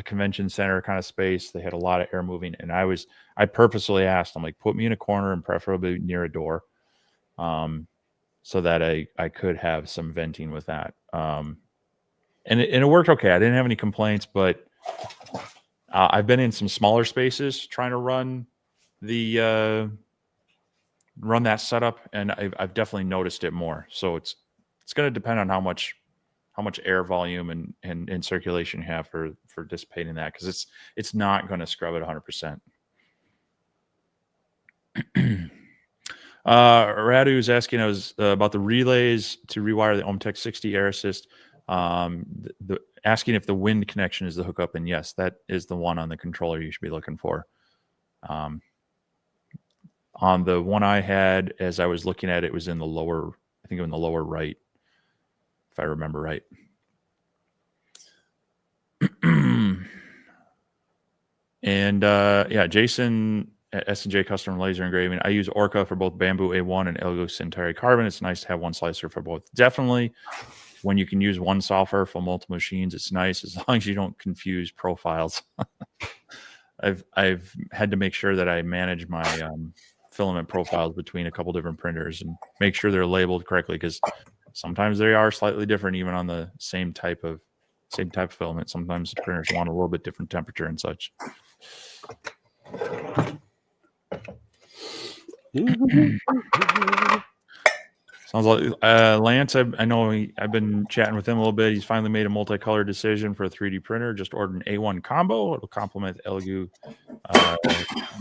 convention center kind of space. They had a lot of air moving, and I purposely asked, I'm like, put me in a corner and preferably near a door, so that I could have some venting with that. And it worked okay. I didn't have any complaints, but I've been in some smaller spaces trying to run that setup, and I've definitely noticed it more. So it's going to depend on how much air volume and circulation you have for dissipating that, because it's not going to scrub it 100%. Radu is asking us about the relays to rewire the OhmTech 60 Air Assist. Asking if the wind connection is the hookup, and yes, that is the one on the controller you should be looking for. On the one I had, as I was looking at it, was in the lower, I think in the lower right, if I remember right. And yeah, Jason at S&J Custom Laser Engraving. I use Orca for both Bamboo A1 and Elgo Centauri Carbon. It's nice to have one slicer for both. Definitely, when you can use one software for multiple machines, it's nice, as long as you don't confuse profiles. I've had to make sure that I manage my filament profiles between a couple different printers and make sure they're labeled correctly, because sometimes they are slightly different even on the same type of filament. Sometimes the printers want a little bit different temperature and such. Sounds like Lance. I know I've been chatting with him a little bit. He's finally made a multicolor decision for a 3D printer. Just ordered an A1 combo. It'll complement the Elegoo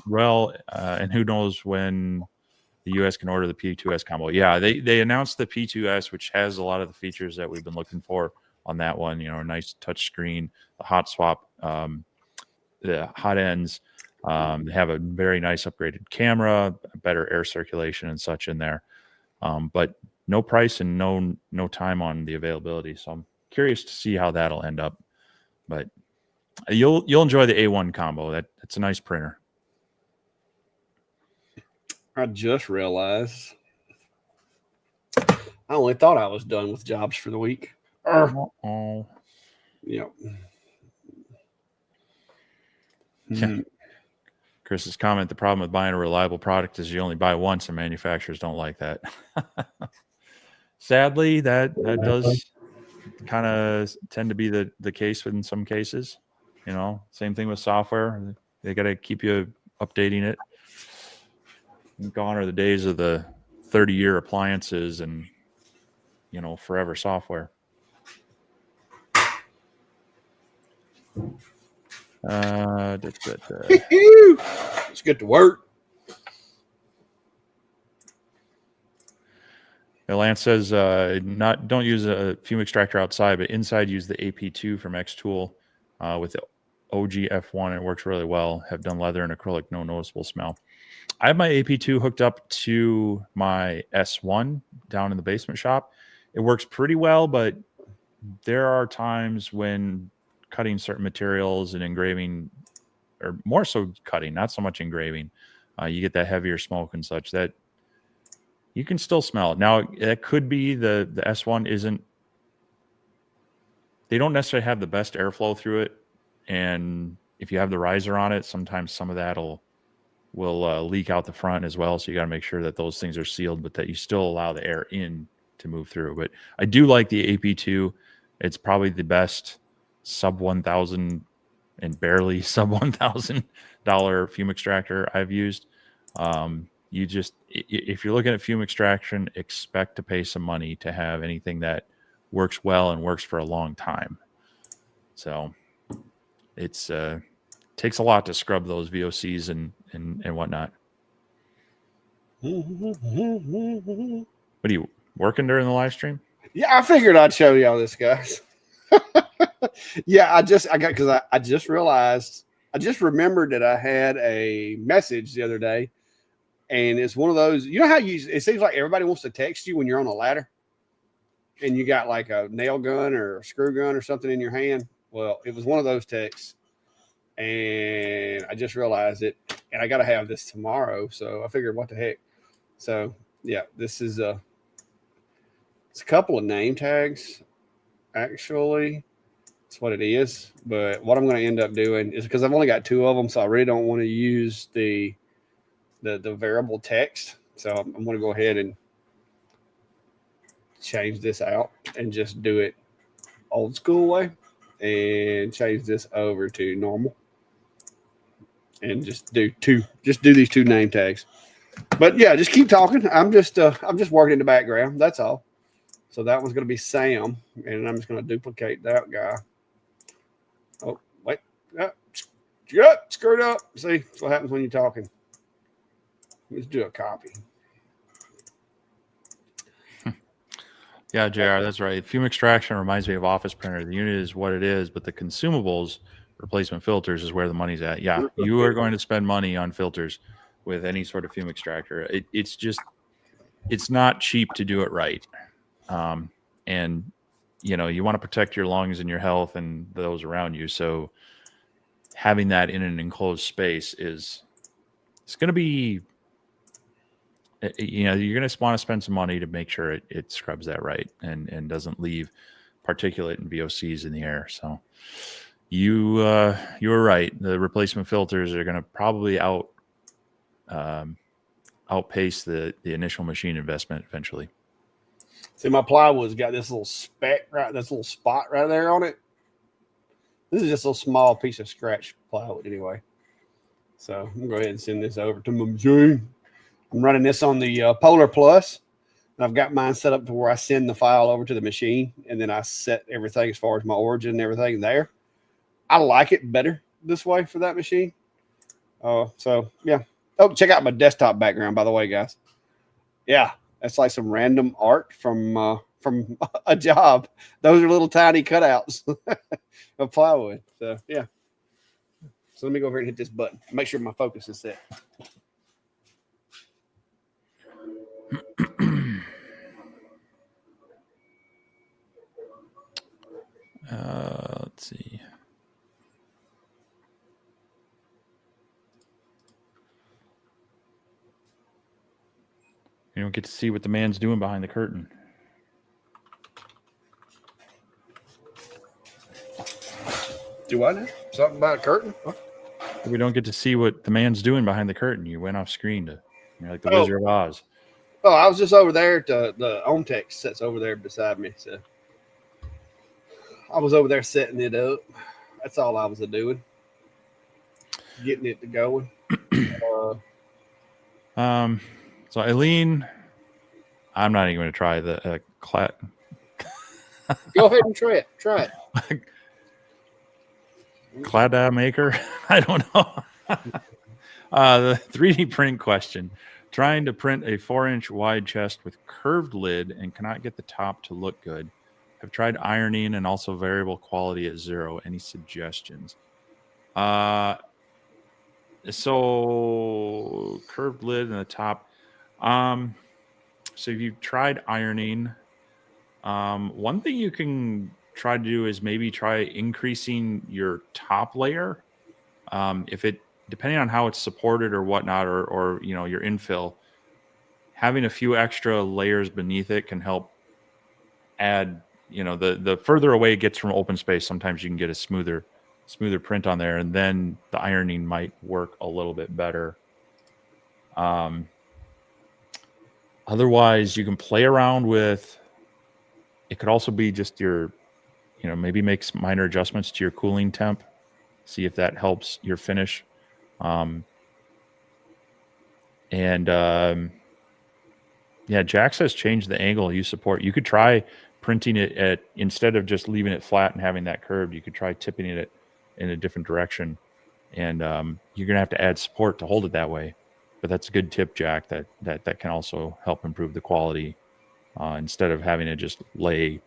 well, and who knows when the US can order the P2S combo. Yeah, they announced the P2S, which has a lot of the features that we've been looking for on that one. A nice touch screen, the hot swap, the hot ends. They have a very nice upgraded camera, better air circulation and such in there. But no price and no time on the availability. So I'm curious to see how that'll end up. But you'll enjoy the A1 combo. That's a nice printer. I just realized I only thought I was done with jobs for the week. Oh. Yep. Chris's comment, the problem with buying a reliable product is you only buy once, and manufacturers don't like that. Sadly, that does kind of tend to be the case in some cases. Same thing with software. They got to keep you updating it. Gone are the days of the 30-year appliances and forever software. Let's get to work. Lance says, don't use a fume extractor outside, but inside use the AP2 from X Tool with the OG-F1. It works really well. Have done leather and acrylic, no noticeable smell. I have my AP2 hooked up to my S1 down in the basement shop. It works pretty well, but there are times when cutting certain materials and engraving, or more so cutting, not so much engraving, you get that heavier smoke and such that you can still smell it. Now, it could be the S1 isn't, they don't necessarily have the best airflow through it. And if you have the riser on it, sometimes some of that will leak out the front as well. So you got to make sure that those things are sealed, but that you still allow the air in to move through. But I do like the AP2. It's probably the best sub $1,000 and barely sub $1,000 fume extractor I've used. You just, if you're looking at fume extraction, expect to pay some money to have anything that works well and works for a long time. So it's takes a lot to scrub those VOCs and whatnot. What are you working during the live stream? Yeah, I figured I'd show y'all this, guys. Yeah, I just realized, I just remembered that I had a message the other day, and it's one of those, you know how it seems like everybody wants to text you when you're on a ladder and you got like a nail gun or a screw gun or something in your hand. Well, it was one of those texts, and I just realized it, and I got to have this tomorrow. So I figured, what the heck? So yeah, this is it's a couple of name tags, actually. That's what it is. But what I'm going to end up doing is, because I've only got 2 of them, so I really don't want to use the variable text. So I'm going to go ahead and change this out and just do it old school way, and change this over to normal, and just do these 2 name tags. But yeah, just keep talking. I'm just working in the background. That's all. So that one's going to be Sam, and I'm just going to duplicate that guy. Oh, wait. Screwed up. See, that's what happens when you're talking. Let's do a copy. Yeah, JR, that's right. Fume extraction reminds me of office printer. The unit is what it is, but the consumables, replacement filters, is where the money's at. Yeah, you are going to spend money on filters with any sort of fume extractor. It's not cheap to do it right. And you want to protect your lungs and your health and those around you. So having that in an enclosed space it's going to be, you're going to want to spend some money to make sure it scrubs that right and doesn't leave particulate and VOCs in the air. So you were right. The replacement filters are going to probably outpace the initial machine investment eventually. See, my plywood's got this little spot right there on it. This is just a small piece of scratch plywood anyway. So I'm going to go ahead and send this over to my machine. I'm running this on the Polar Plus. And I've got mine set up to where I send the file over to the machine, and then I set everything as far as my origin and everything there. I like it better this way for that machine. So yeah. Oh, check out my desktop background, by the way, guys. Yeah, that's like some random art from a job. Those are little tiny cutouts of plywood. So yeah. So let me go over and hit this button. Make sure my focus is set. Let's see. You don't get to see what the man's doing behind the curtain. Do I know something about a curtain? What? We don't get to see what the man's doing behind the curtain. You went off screen you're like the Wizard of Oz. Oh, I was just over there. The OMTEX sits over there beside me. So I was over there setting it up. That's all I was doing. Getting it to going. So Eileen, I'm not even going to try the Go ahead and try it. Try it. Clad maker? I don't know. The 3D print question. Trying to print a 4-inch wide chest with curved lid and cannot get the top to look good. Have tried ironing and also variable quality at 0. Any suggestions? So curved lid and the top. So if you've tried ironing, one thing you can try to do is maybe try increasing your top layer. If it, depending on how it's supported or whatnot, or your infill, having a few extra layers beneath it can help add. The further away it gets from open space, sometimes you can get a smoother print on there, and then the ironing might work a little bit better. Otherwise, you can play around with. It could also be just your, maybe make some minor adjustments to your cooling temp. See if that helps your finish. Yeah, Jack says change the angle you support. You could try printing it at, instead of just leaving it flat and having that curved, you could try tipping it in a different direction. And you're gonna have to add support to hold it that way. But that's a good tip, Jack. That can also help improve the quality. Instead of having it just lay,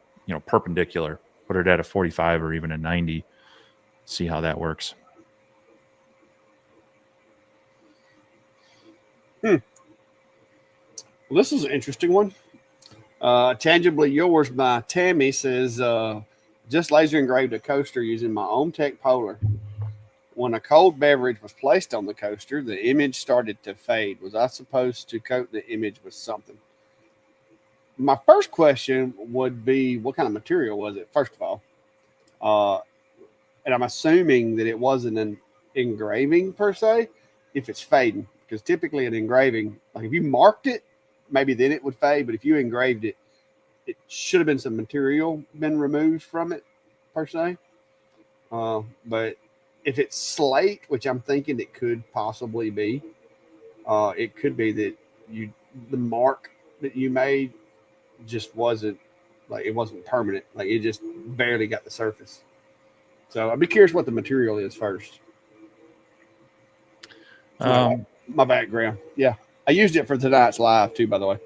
perpendicular, put it at a 45 or even a 90. See how that works. Well, this is an interesting one. Tangibly Yours by Tammy says, just laser engraved a coaster using my own tech Polar. When a cold beverage was placed on the coaster, the image started to fade. Was I supposed to coat the image with something? My first question would be, what kind of material was it, first of all? Uh, and I'm assuming that it wasn't an engraving per se, if it's fading. Because typically an engraving, like if you marked it, maybe then it would fade. But if you engraved it, it should have been some material been removed from it per se. But if it's slate, which I'm thinking it could possibly be, it could be that the mark that you made just wasn't, like, it wasn't permanent. Like it just barely got the surface. So I'd be curious what the material is first. My background. Yeah. I used it for tonight's live too, by the way.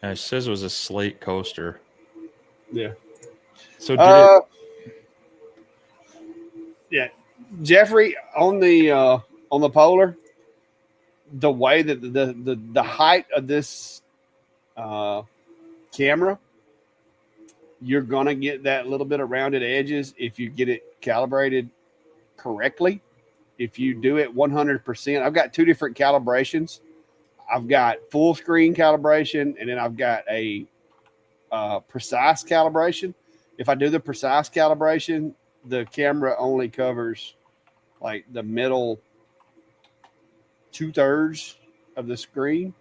It says it was a slate coaster. Yeah. So did it? Yeah, Jeffrey, on the Polar, the way that the height of this camera, you're gonna get that little bit of rounded edges if you get it calibrated correctly. If you do it 100%, I've got two different calibrations. I've got full screen calibration, and then I've got a precise calibration. If I do the precise calibration, the camera only covers like the middle 2/3 of the screen.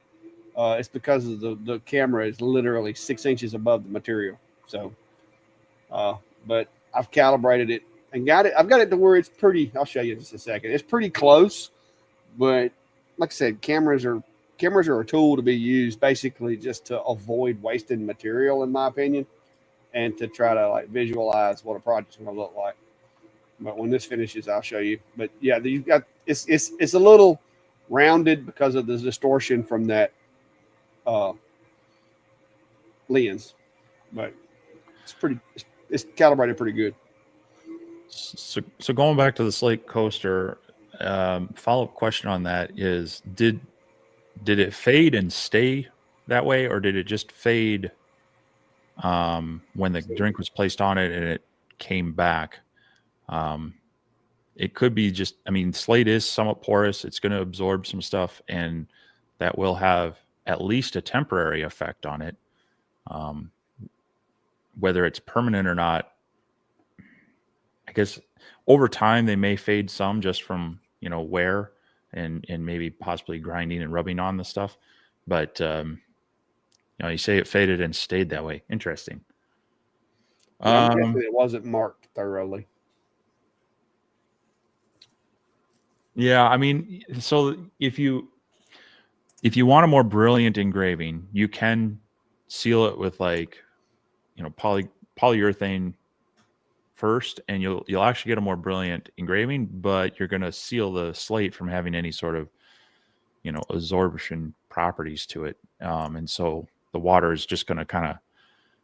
It's because of the camera is literally 6 inches above the material. So, but I've calibrated it and got it. I've got it to where it's pretty. I'll show you in just a second. It's pretty close, but like I said, cameras are a tool to be used basically just to avoid wasting material, in my opinion, and to try to like visualize what a project's going to look like. But when this finishes, I'll show you. But yeah, you've got it's a little rounded because of the distortion from that lens, but it's calibrated pretty good. So going back to the slate coaster, follow-up question on that is, did it fade and stay that way, or did it just fade when the drink was placed on it and it came back? It could be just, I mean, slate is somewhat porous. It's going to absorb some stuff, and that will have at least a temporary effect on it. Whether it's permanent or not, I guess over time they may fade some just from, wear and maybe possibly grinding and rubbing on the stuff. But, you say it faded and stayed that way. Interesting. I'm guessing it wasn't marked thoroughly. Yeah, I mean, so if you want a more brilliant engraving, you can seal it with like, polyurethane first, and you'll actually get a more brilliant engraving, but you're going to seal the slate from having any sort of, absorption properties to it. And so the water is just going to kind of,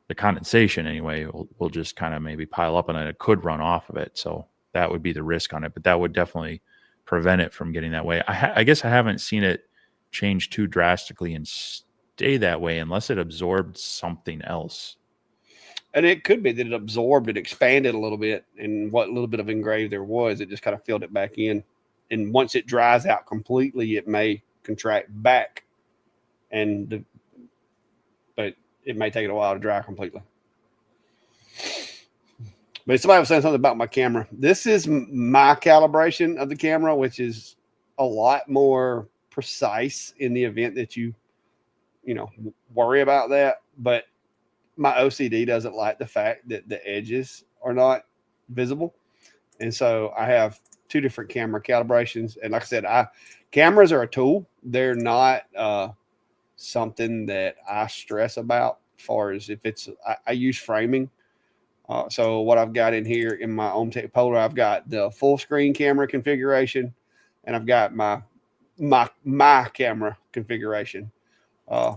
the condensation anyway will just kind of maybe pile up, and then it could run off of it. So that would be the risk on it, but that would definitely prevent it from getting that way. I guess I haven't seen it change too drastically and stay that way unless it absorbed something else. And it could be that it absorbed, it expanded a little bit, and what little bit of engraved there was, it just kind of filled it back in. And once it dries out completely, it may contract back, but it may take it a while to dry completely. But somebody was saying something about my camera. This is my calibration of the camera, which is a lot more precise in the event that you worry about that. But my OCD doesn't like the fact that the edges are not visible. And so I have two different camera calibrations. And like I said, cameras are a tool. They're not something that I stress about as far as if it's, I use framing. So what I've got in here in my OMTech Polar, I've got the full screen camera configuration, and I've got my camera configuration.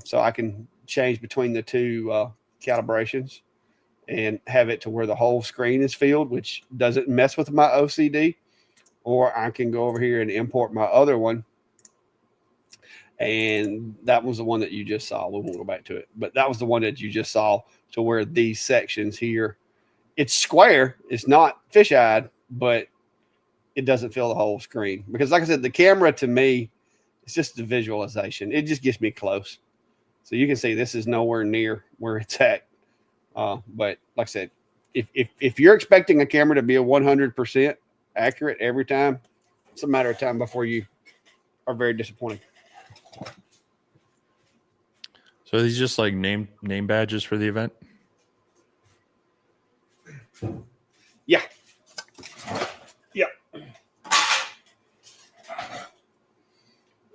So I can change between the two calibrations and have it to where the whole screen is filled, which doesn't mess with my OCD. Or I can go over here and import my other one. And that was the one that you just saw. We won't go back to it, but that was the one that you just saw, to where these sections here, it's square. It's not fish-eyed, but it doesn't fill the whole screen. Because like I said, the camera to me, it's just the visualization. It just gets me close. So you can see this is nowhere near where it's at. But like I said, if you're expecting a camera to be a 100% accurate every time, it's a matter of time before you are very disappointed. So are these just like name badges for the event? Yeah.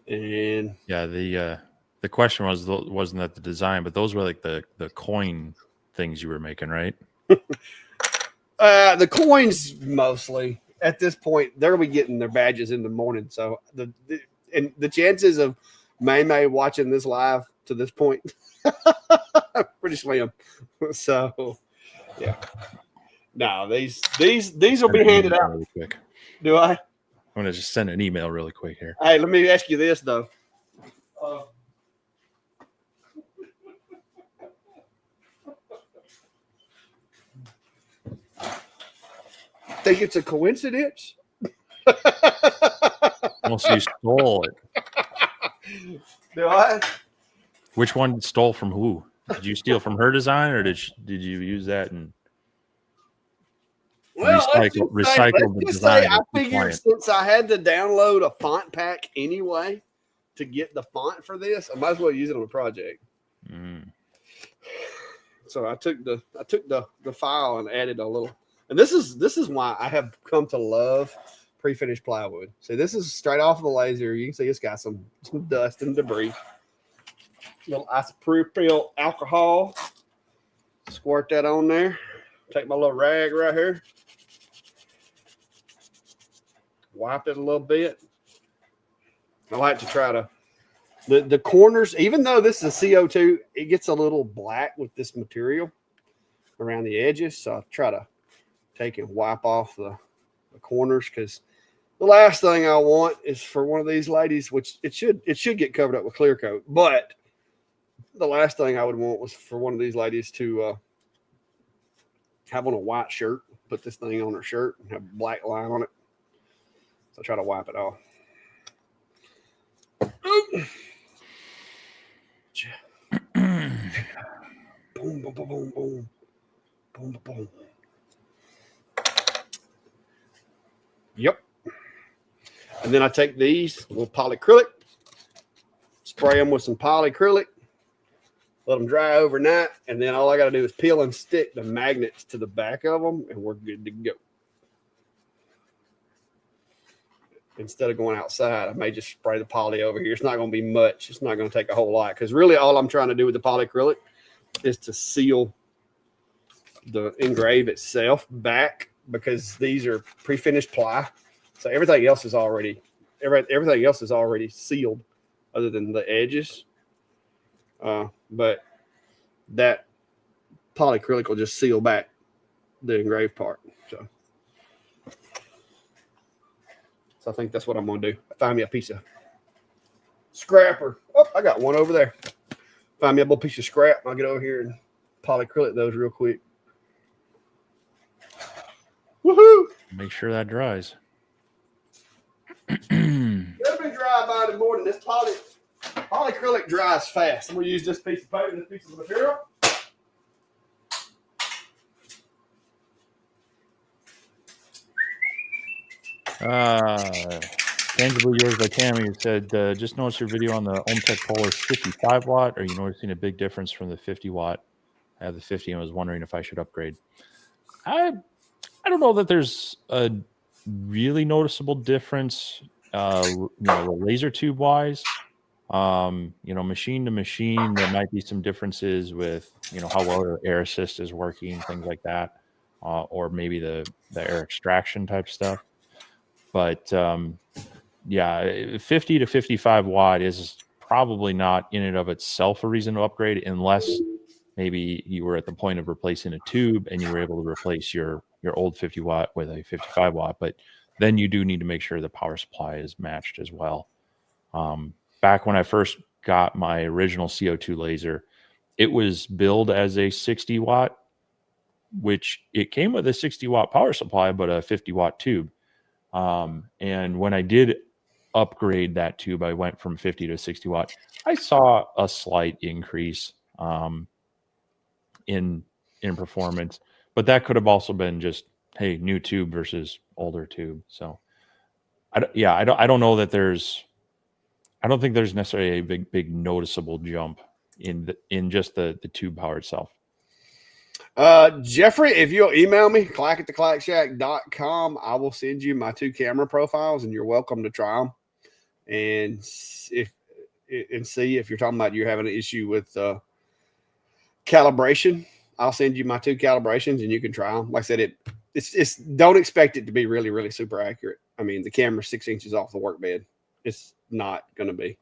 And yeah, the question wasn't that the design, but those were like the coin things you were making, right? The coins mostly. At this point, they're gonna be getting their badges in the morning. So the chances of May watching this live to this point pretty slim. So yeah. No, these will be handed out really quick. Do I? I'm gonna just send an email really quick here. Hey, let me ask you this though. Think it's a coincidence? Unless you stole it. Do I? Which one stole from who? Did you steal from her design, or did you use that and recycle the design? I figured since I had to download a font pack anyway to get the font for this, I might as well use it on the project. So I took the file and added a little. And this is why I have come to love pre-finished plywood. So this is straight off of the laser. You can see it's got some dust and debris. Little isopropyl alcohol. Squirt that on there. Take my little rag right here. Wipe it a little bit. I like to try to the corners, even though this is a CO2, it gets a little black with this material around the edges. So I try to take and wipe off the corners, because the last thing I want is for one of these ladies, which it should get covered up with clear coat, but the last thing I would want was for one of these ladies to have on a white shirt, put this thing on her shirt and have a black line on it. So I try to wipe it off. Boom, boom, boom, boom, boom. Boom, boom. Yep. And then I take these little polyacrylic, spray them with some polyacrylic, let them dry overnight, and then all I got to do is peel and stick the magnets to the back of them, and we're good to go. Instead of going outside, I may just spray the poly over here. It's not going to be much. It's not going to take a whole lot, because really all I'm trying to do with the polyacrylic is to seal the engrave itself back because these are pre-finished ply. So everything else is already sealed other than the edges. But that polyacrylic will just seal back the engraved part. So I think that's what I'm going to do. Find me a piece of scrapper. Oh, I got one over there. Find me a little piece of scrap. I'll get over here and polyacrylic those real quick. Woohoo! Make sure that dries. It'll be dry by the morning. This polyacrylic dries fast. I'm going to use this piece of paper, this piece of material. Tangibly Yours by Tammy said, just noticed your video on the Ohmtech Polar 55 watt. Are you noticing a big difference from the 50 watt? I have the 50 and was wondering if I should upgrade. I don't know that there's a really noticeable difference, the laser tube wise. Machine to machine, there might be some differences with, how well your air assist is working, things like that, or maybe the air extraction type stuff. But 50 to 55 watt is probably not in and of itself a reason to upgrade, unless maybe you were at the point of replacing a tube and you were able to replace your old 50 watt with a 55 watt. But then you do need to make sure the power supply is matched as well. Back when I first got my original CO2 laser, it was billed as a 60 watt, which it came with a 60 watt power supply, but a 50 watt tube. And when I did upgrade that tube, I went from 50 to 60 watt. I saw a slight increase in performance, but that could have also been just, hey, new tube versus older tube. So I don't know that I don't think there's necessarily a big noticeable jump in just the tube power itself. Jeffrey, if you'll email me, clack@theclackshack.com, I will send you my 2 camera profiles, and you're welcome to try them and see if you're talking about you're having an issue with calibration. I'll send you my 2 calibrations, and you can try them. Like I said, it's don't expect it to be really, really super accurate. I mean, the camera's 6 inches off the workbed. It's not going to be.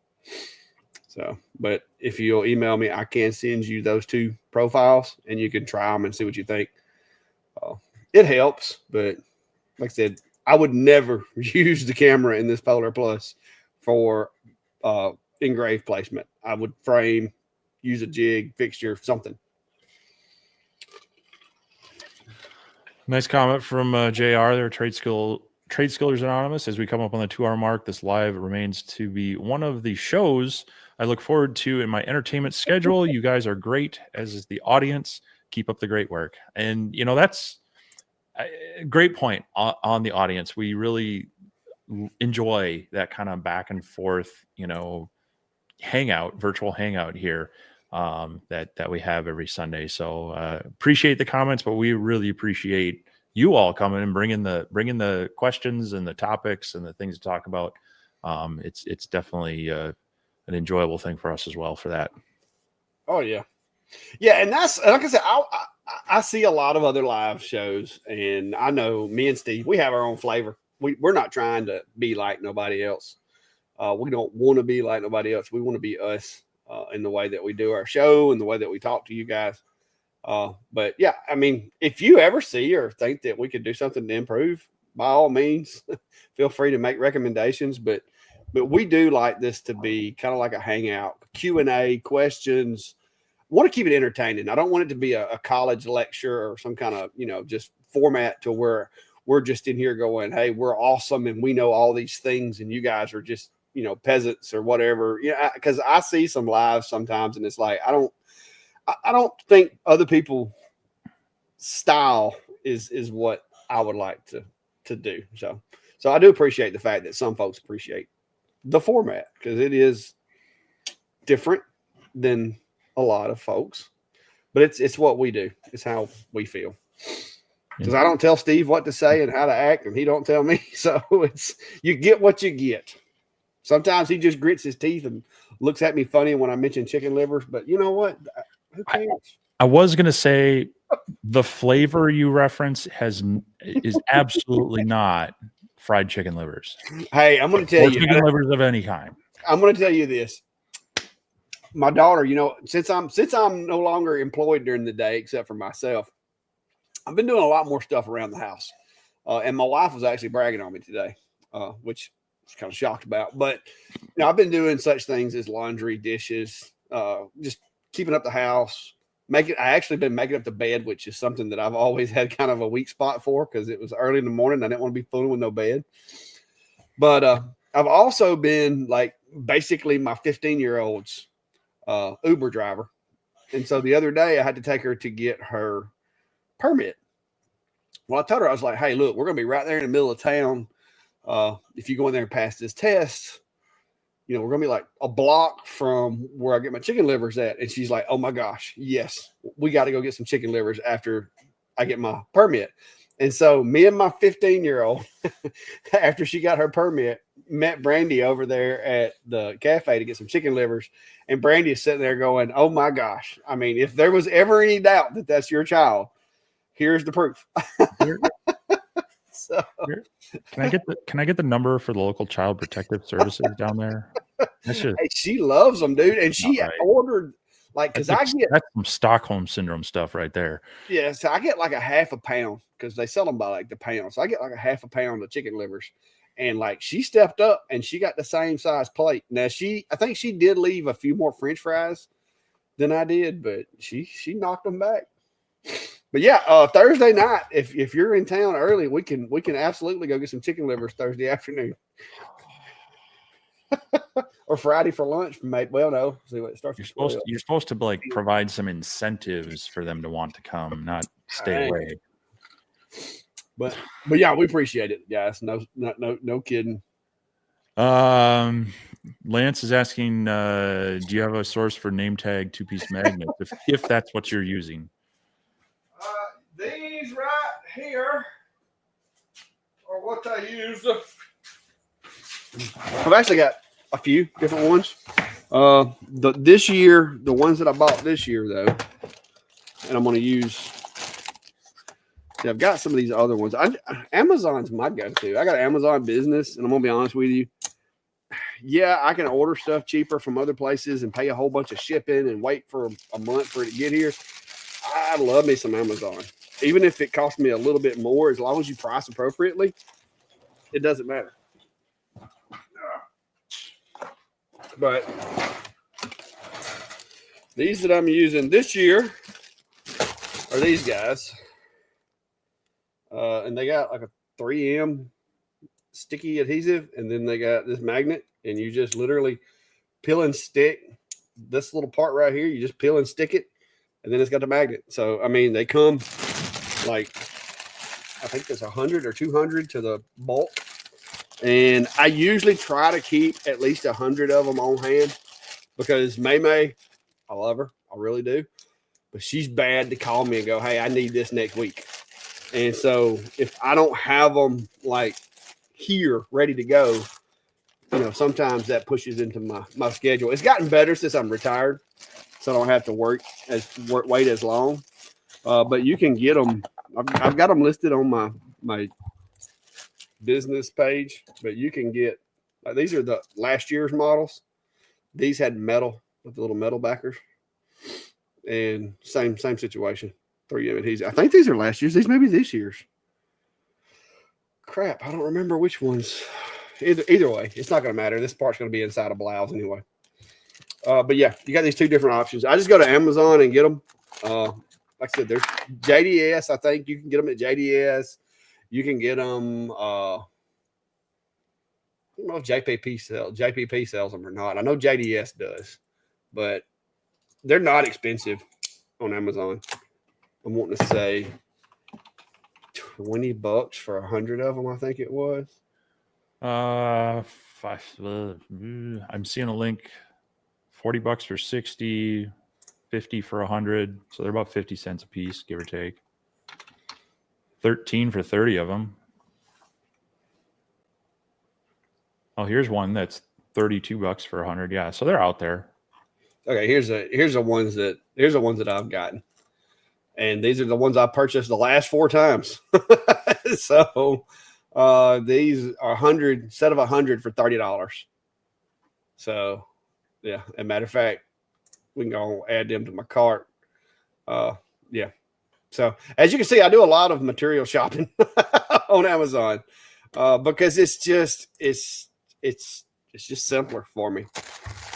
So, but if you'll email me, I can send you those 2 profiles, and you can try them and see what you think. It helps, but like I said, I would never use the camera in this Polar Plus for engraved placement. I would frame, use a jig, fixture, something. Nice comment from JR there, Trade Skillers Anonymous. As we come up on the 2-hour mark, this live remains to be one of the shows I look forward to in my entertainment schedule. You guys are great, as is the audience. Keep up the great work. And, that's a great point on the audience. We really enjoy that kind of back and forth, virtual hangout here that we have every Sunday. So appreciate the comments, but we really appreciate you all coming and bringing the questions and the topics and the things to talk about. It's definitely an enjoyable thing for us as well for that. Oh yeah. And that's, like I said, I see a lot of other live shows, and I know me and Steve, we have our own flavor. We're not trying to be like nobody else. We don't want to be like nobody else. We want to be us in the way that we do our show and the way that we talk to you guys. But yeah, I mean, if you ever see or think that we could do something to improve, by all means, feel free to make recommendations. But we do like this to be kind of like a hangout, Q&A, questions. I want to keep it entertaining. I don't want it to be a college lecture or some kind of, just format to where we're just in here going, hey, we're awesome and we know all these things and you guys are just, peasants or whatever. Because I see some lives sometimes and it's like, I don't think other people style is what I would like to do. So I do appreciate the fact that some folks appreciate the format, because it is different than a lot of folks, but it's what we do. It's how we feel. Because I don't tell Steve what to say and how to act, and he don't tell me. So you get what you get. Sometimes he just grits his teeth and looks at me funny when I mention chicken livers, but you know what? Who cares? I was going to say, The flavor you reference is absolutely not fried chicken livers Hey, I'm going to tell or you. chicken livers of any kind. I'm going to tell you this. My daughter, since I'm no longer employed during the day, except for myself, I've been doing a lot more stuff around the house. And my wife was actually bragging on me today, which I was kind of shocked about. But I've been doing such things as laundry, dishes, just keeping up the house. I actually been making up the bed, which is something that I've always had kind of a weak spot for because it was early in the morning. I didn't want to be fooling with no bed. But I've also been like basically my 15-year-old's Uber driver. And so the other day I had to take her to get her permit. Well, I told her, I was like, hey, look, we're going to be right there in the middle of town. If you go in there and pass this test, we're going to be like a block from where I get my chicken livers at. And she's like, oh my gosh, yes, we got to go get some chicken livers after I get my permit. And so me and my 15-year-old, after she got her permit, met Brandy over there at the cafe to get some chicken livers. And Brandy is sitting there going, oh my gosh. I mean, if there was ever any doubt that that's your child, here's the proof. So, Can I get the number for the local child protective services down there? hey, she loves them, dude. And she ordered because that's some Stockholm syndrome stuff right there. Yeah, so I get like a half a pound because they sell them by like the pound. So I get like a half a pound of chicken livers. And like she stepped up and she got the same size plate. Now I think she did leave a few more French fries than I did, but she knocked them back. But yeah, Thursday night, if you're in town early, we can absolutely go get some chicken livers Thursday afternoon. Or Friday for lunch, mate. Well, no. See what it starts. You're supposed to like provide some incentives for them to want to come, not stay away. But yeah, we appreciate it, guys. No kidding. Lance is asking, do you have a source for name tag 2-piece magnets if that's what you're using? These right here are what I use. I've actually got a few different ones. This year, the ones that I bought this year, though, and I'm going to use. See, I've got some of these other ones. Amazon's my go-to. I got Amazon Business, and I'm going to be honest with you. Yeah, I can order stuff cheaper from other places and pay a whole bunch of shipping and wait for a month for it to get here. I love me some Amazon. Even if it costs me a little bit more, as long as you price appropriately, it doesn't matter. But these that I'm using this year are these guys. And they got like a 3M sticky adhesive, and then they got this magnet, and you just literally peel and stick this little part right here. You just peel and stick it, and then it's got the magnet. So, I mean, they come like, I think there's 100 or 200 to the bulk. And I usually try to keep at least 100 of them on hand because May, I love her. I really do. But she's bad to call me and go, hey, I need this next week. And so if I don't have them like here ready to go, sometimes that pushes into my schedule. It's gotten better since I'm retired, so I don't have to wait as long. But you can get them. I've got them listed on my business page, but you can get these are the last year's models. These had metal with the little metal backers, and same situation. 3M adhesive. I think these are last year's. These may be this year's. Crap, I don't remember which ones. Either way, it's not going to matter. This part's going to be inside a blouse anyway. But yeah, you got these two different options. I just go to Amazon and get them. Like I said, there's JDS. I think you can get them at JDS. You can get them. I don't know if JPP sells them or not. I know JDS does, but they're not expensive on Amazon. I'm wanting to say $20 for 100 of them. I think it was. I'm seeing a link. $40 for 60, 50 for 100. So they're about 50 cents a piece, give or take. 13 for 30 of them. Oh, here's one that's $32 for 100. Yeah, so they're out there. Okay, here's the ones that I've gotten. and these are the ones I purchased the last 4 times. So these are 100 set of 100 for $30. So yeah, as a matter of fact, we can go add them to my cart. Yeah. So as you can see, I do a lot of material shopping on Amazon because it's just simpler for me,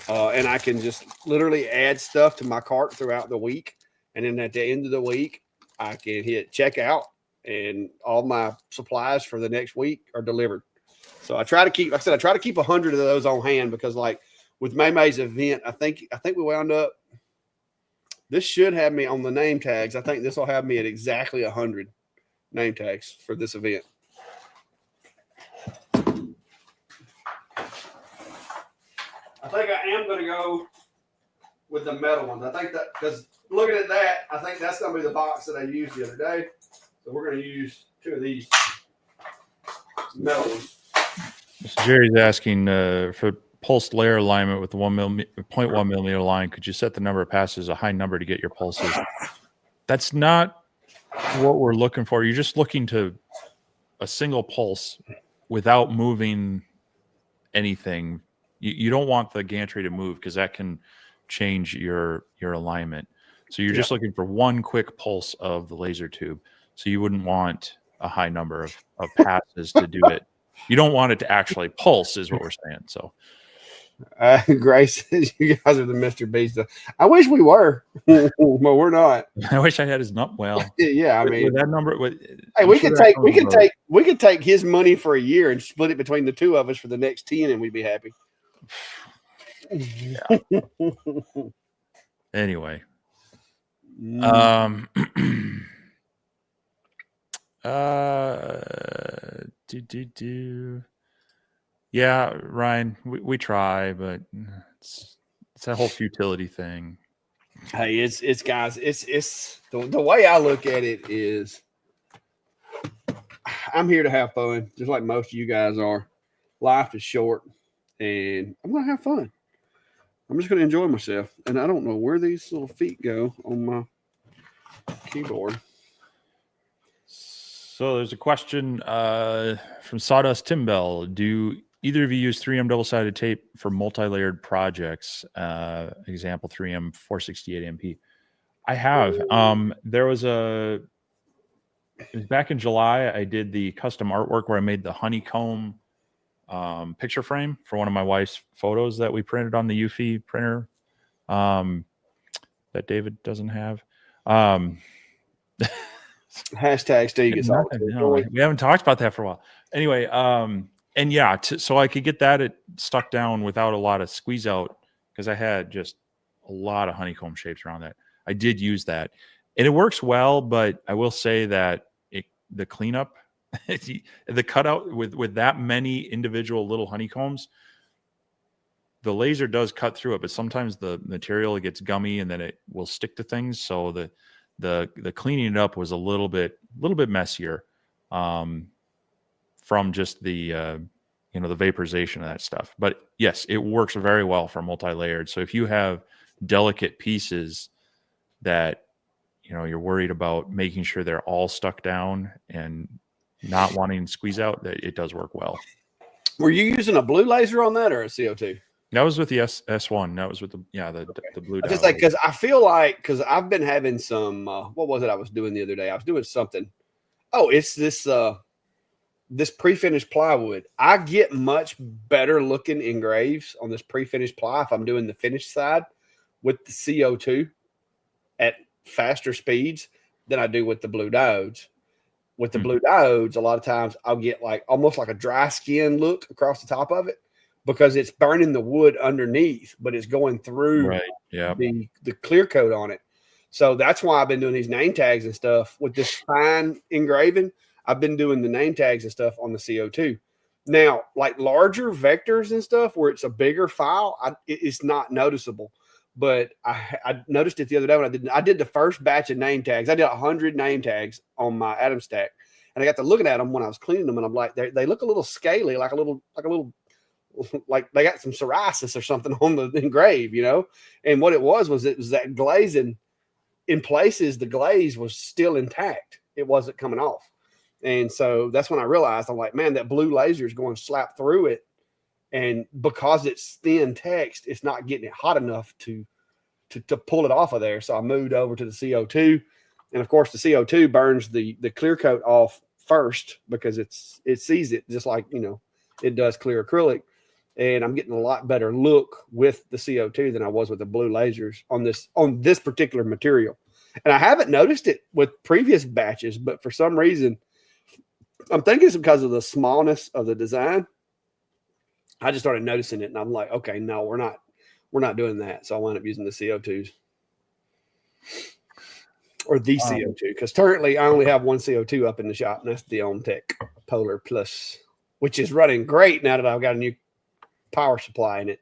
and I can just literally add stuff to my cart throughout the week, and then at the end of the week, I can hit checkout, and all my supplies for the next week are delivered. So I try to keep, like I said, I try to keep 100 of those on hand because, like with May's event, I think we wound up. This should have me on the name tags. I think this will have me at exactly 100 name tags for this event. I think I am going to go with the metal ones. I think that, because looking at that, I think that's going to be the box that I used the other day. So we're going to use 2 of these metal ones. So Jerry's asking for pulsed layer alignment with the 0.1 millimeter line. Could you set the number of passes a high number to get your pulses? That's not what we're looking for. You're just looking to a single pulse without moving anything. You don't want the gantry to move because that can change your alignment. So you're just looking for one quick pulse of the laser tube. So you wouldn't want a high number of passes to do it. You don't want it to actually pulse is what we're saying. So Grace says you guys are the Mr. Beast. I wish we were, but we're not. I wish I had his nut. Well, yeah, I mean with that number. Hey, we could take his money for a year and split it between the 2 of us for the next 10, and we'd be happy. Yeah. Anyway, yeah, Ryan, we try, but it's a whole futility thing. Hey, it's guys, it's the way I look at it is I'm here to have fun, just like most of you guys are. Life is short, and I'm gonna have fun. I'm just gonna enjoy myself, and I don't know where these little feet go on my keyboard. So there's a question from Sawdust Timbell. Do either of you use 3M double-sided tape for multi-layered projects? Example 3M 468 MP. I have. There was it was back in July. I did the custom artwork where I made the honeycomb picture frame for one of my wife's photos that we printed on the Eufy printer that David doesn't have. Hashtag Steve gets all we haven't talked about that for a while. Anyway, and yeah, so I could get that stuck down without a lot of squeeze out because I had just a lot of honeycomb shapes around that. I did use that, and it works well. But I will say that the cleanup, the cutout with that many individual little honeycombs, the laser does cut through it, but sometimes the material gets gummy and then it will stick to things. So the cleaning it up was a little bit messier from just the the vaporization of that stuff. But yes, it works very well for multi-layered. So if you have delicate pieces that you're worried about making sure they're all stuck down and not wanting to squeeze out, that it does work well. Were you using a blue laser on that or a CO2? That was with the S1. That was with the blue. Just like, because I feel like, because I've been having some what was it I was doing the other day? I was doing something. Oh, it's this this pre-finished plywood. I get much better looking engraves on this pre-finished ply if I'm doing the finished side with the CO2 at faster speeds than I do with the blue diodes. With the blue diodes, a lot of times I'll get like almost like a dry skin look across the top of it because it's burning the wood underneath, but it's going through the clear coat on it. So that's why I've been doing these name tags and stuff with this fine engraving. I've been doing the name tags and stuff on the CO2. Now, like larger vectors and stuff where it's a bigger file, it's not noticeable. But I noticed it the other day when I did the first batch of name tags. I did 100 name tags on my Atom stack, and I got to looking at them when I was cleaning them, and I'm like, they look a little scaly, like a little, like they got some psoriasis or something on the engrave, And what it was that glazing. in places the glaze was still intact. It wasn't coming off. And so that's when I realized, I'm like, man, that blue laser is going to slap through it. And because it's thin text, it's not getting it hot enough to pull it off of there. So I moved over to the CO2. And of course, the CO2 burns the clear coat off first because it sees it just like, it does clear acrylic. And I'm getting a lot better look with the CO2 than I was with the blue lasers on this particular material. And I haven't noticed it with previous batches, but for some reason, I'm thinking it's because of the smallness of the design. I just started noticing it, and I'm like, okay, no, we're not doing that. So I wound up using the CO2s or the CO2, because currently I only have one CO2 up in the shop, and that's the OMTech Polar Plus, which is running great now that I've got a new power supply in it.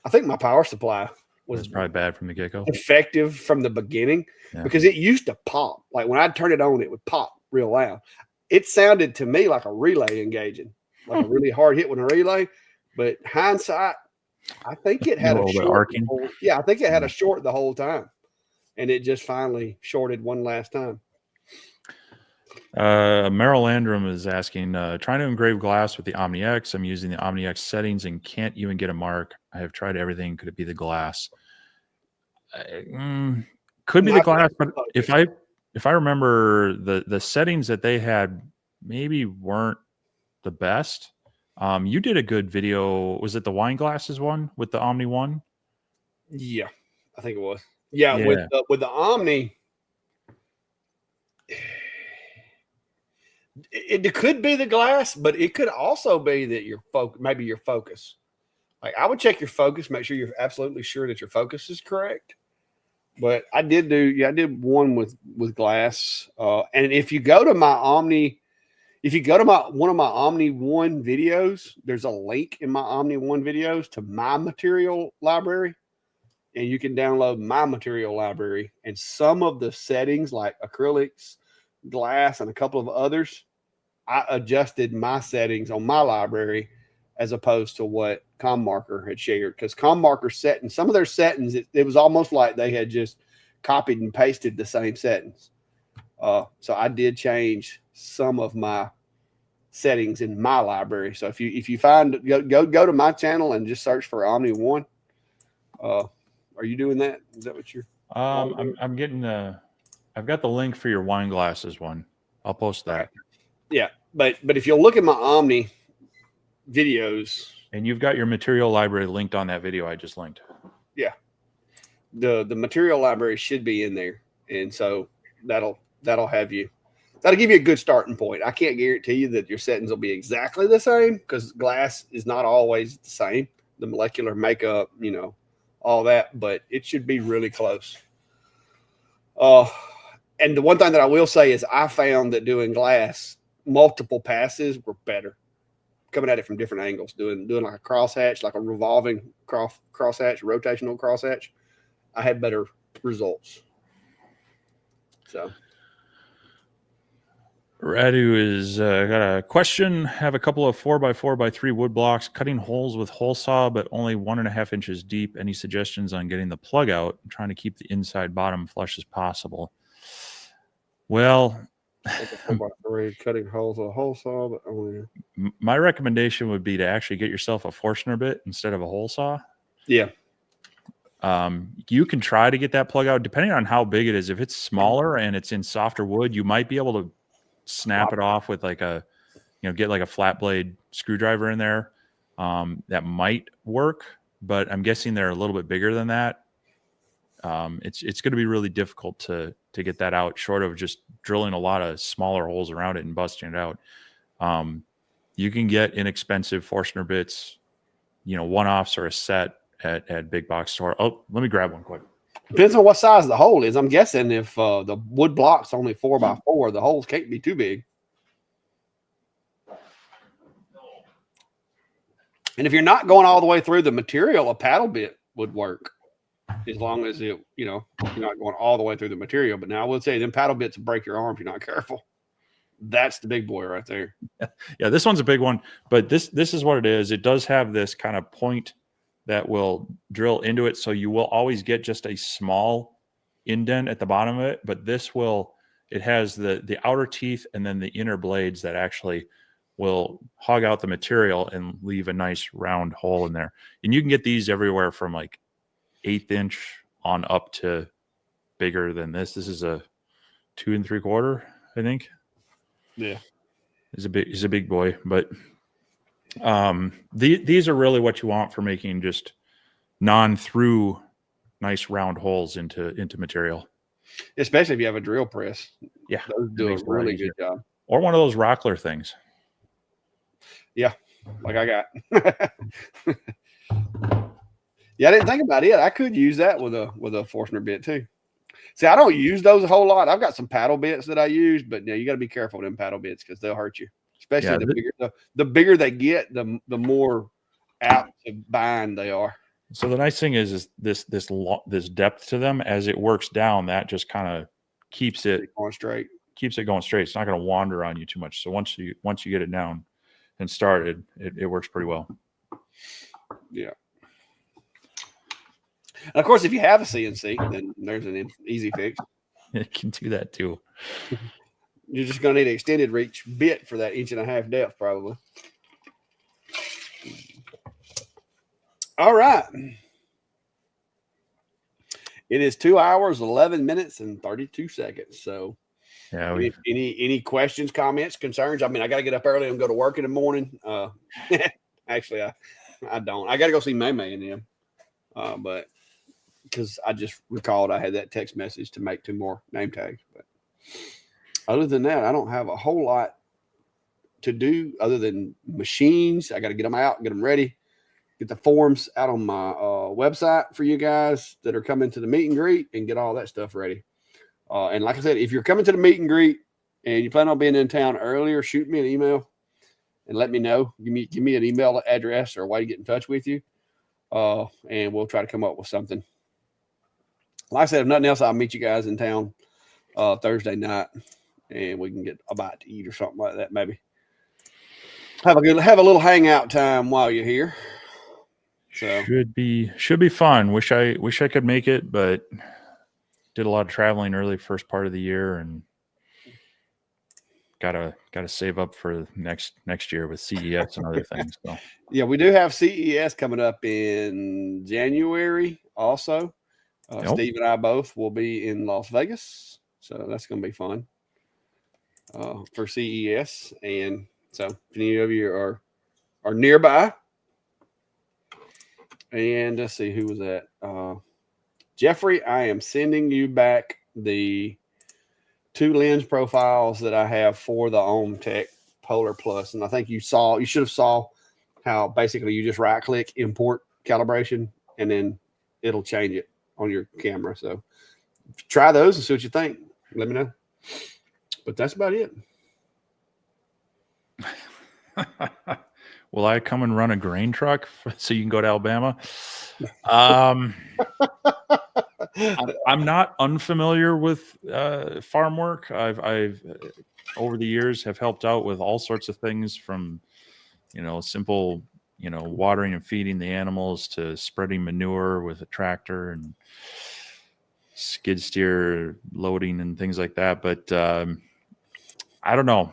I think my power supply was probably bad from the get-go. Effective from the beginning because it used to pop. Like when I'd turn it on, it would pop real loud. It sounded to me like a relay engaging, like a really hard hit with a relay. But hindsight, I think it had a short. I think it had a short the whole time, and it just finally shorted one last time. Merrill Landrum is asking, trying to engrave glass with the OmniX. I'm using the OmniX settings and can't even get a mark. I have tried everything. Could it be the glass? Could be the glass, but if I remember, the settings that they had maybe weren't the best. You did a good video. Was it the wine glasses one with the Omni one? Yeah, I think it was. Yeah. With the Omni, it could be the glass, but it could also be that maybe your focus. Like I would check your focus, make sure you're absolutely sure that your focus is correct. But I did one with glass. And if you go to my Omni, one of my Omni One videos, there's a link in my Omni One videos to my material library. And you can download my material library. And some of the settings like acrylics, glass, and a couple of others, I adjusted my settings on my library as opposed to what ComMarker had shared, because ComMarker set in some of their settings, it was almost like they had just copied and pasted the same settings. So I did change some of my settings in my library. So if you find go to my channel and just search for Omni One. Are you doing that? Is that what you're? I'm getting I've got the link for your wine glasses one. I'll post that. Yeah, but if you'll look at my Omni videos, and you've got your material library linked on that video I just linked. Yeah, the material library should be in there, and so that'll give you a good starting point. I can't guarantee you that your settings will be exactly the same because glass is not always the same. The molecular makeup, all that, but it should be really close. And the one thing that I will say is I found that doing glass, multiple passes were better. Coming at it from different angles, doing like a crosshatch, like a revolving crosshatch, rotational crosshatch, I had better results. So, Radu is got a question. Have a couple of 4x4x3 wood blocks, cutting holes with hole saw, but only 1.5 inches deep. Any suggestions on getting the plug out? I'm trying to keep the inside bottom flush as possible. Well, cutting holes with a hole saw, but only. My recommendation would be to actually get yourself a Forstner bit instead of a hole saw. Yeah. You can try to get that plug out depending on how big it is. If it's smaller and it's in softer wood, you might be able to snap it off with like get like a flat blade screwdriver in there. That might work, but I'm guessing they're a little bit bigger than that. It's going to be really difficult to get that out, short of just drilling a lot of smaller holes around it and busting it out. You can get inexpensive Forstner bits, one-offs or a set at big box store. Oh, let me grab one quick. Depends on what size the hole is. I'm guessing if the wood block's only 4x4, the holes can't be too big. And if you're not going all the way through the material, a paddle bit would work, as long as you're not going all the way through the material. But now I would say them paddle bits will break your arm if you're not careful. That's the big boy right there. Yeah, this one's a big one, but this is what it is. It does have this kind of point that will drill into it, so you will always get just a small indent at the bottom of it, but it has the outer teeth and then the inner blades that actually will hog out the material and leave a nice round hole in there. And you can get these everywhere from like 1/8 inch on up to bigger than this. This is a 2 3/4, I think. Yeah. He's a big boy, but these are really what you want for making just non-through nice round holes into material. Especially if you have a drill press. Yeah. Those do a really good job. Or one of those Rockler things. Yeah, like I got. Yeah, I didn't think about it. I could use that with a Forstner bit too. See, I don't use those a whole lot. I've got some paddle bits that I use, but you got to be careful with them paddle bits because they'll hurt you. Especially the bigger they get, the more apt to bind they are. So the nice thing is this depth to them. As it works down, that just kind of keeps it going straight. Keeps it going straight. It's not going to wander on you too much. So once you get it down and started, it works pretty well. Yeah. And of course, if you have a CNC, then there's an easy fix. It can do that too. You're just going to need an extended reach bit for that 1.5 inch depth, probably. All right. It is 2 hours, 11 minutes, and 32 seconds. So, yeah. Any questions, comments, concerns? I mean, I got to get up early and go to work in the morning. Actually, I don't. I got to go see May and them. But because I just recalled I had that text message to make 2 more name tags. But other than that, I don't have a whole lot to do other than machines. I got to get them out, get them ready, get the forms out on my website for you guys that are coming to the meet and greet, and get all that stuff ready. And like I said, if you're coming to the meet and greet and you plan on being in town earlier, shoot me an email and let me know. Give me an email address or a way to get in touch with you. And we'll try to come up with something. Like I said, if nothing else, I'll meet you guys in town Thursday night, and we can get a bite to eat or something like that. Maybe have a little hangout time while you're here. So should be fun. Wish I could make it, but did a lot of traveling early first part of the year, and gotta save up for next year with CES and other things. So yeah, we do have CES coming up in January also. Yep. Steve and I both will be in Las Vegas, so that's going to be fun for CES. And so, if any of you are nearby, and let's see who was that. Jeffrey, I am sending you back the 2 lens profiles that I have for the OhmTech Polar Plus, and I think you should have saw how basically you just right click import calibration, and then it'll change it on your camera. So try those and see what you think. Let me know. But that's about it. Will I come and run a grain truck so you can go to Alabama? I'm not unfamiliar with farm work. I've over the years have helped out with all sorts of things from, simple, watering and feeding the animals to spreading manure with a tractor and skid steer loading and things like that. But I don't know.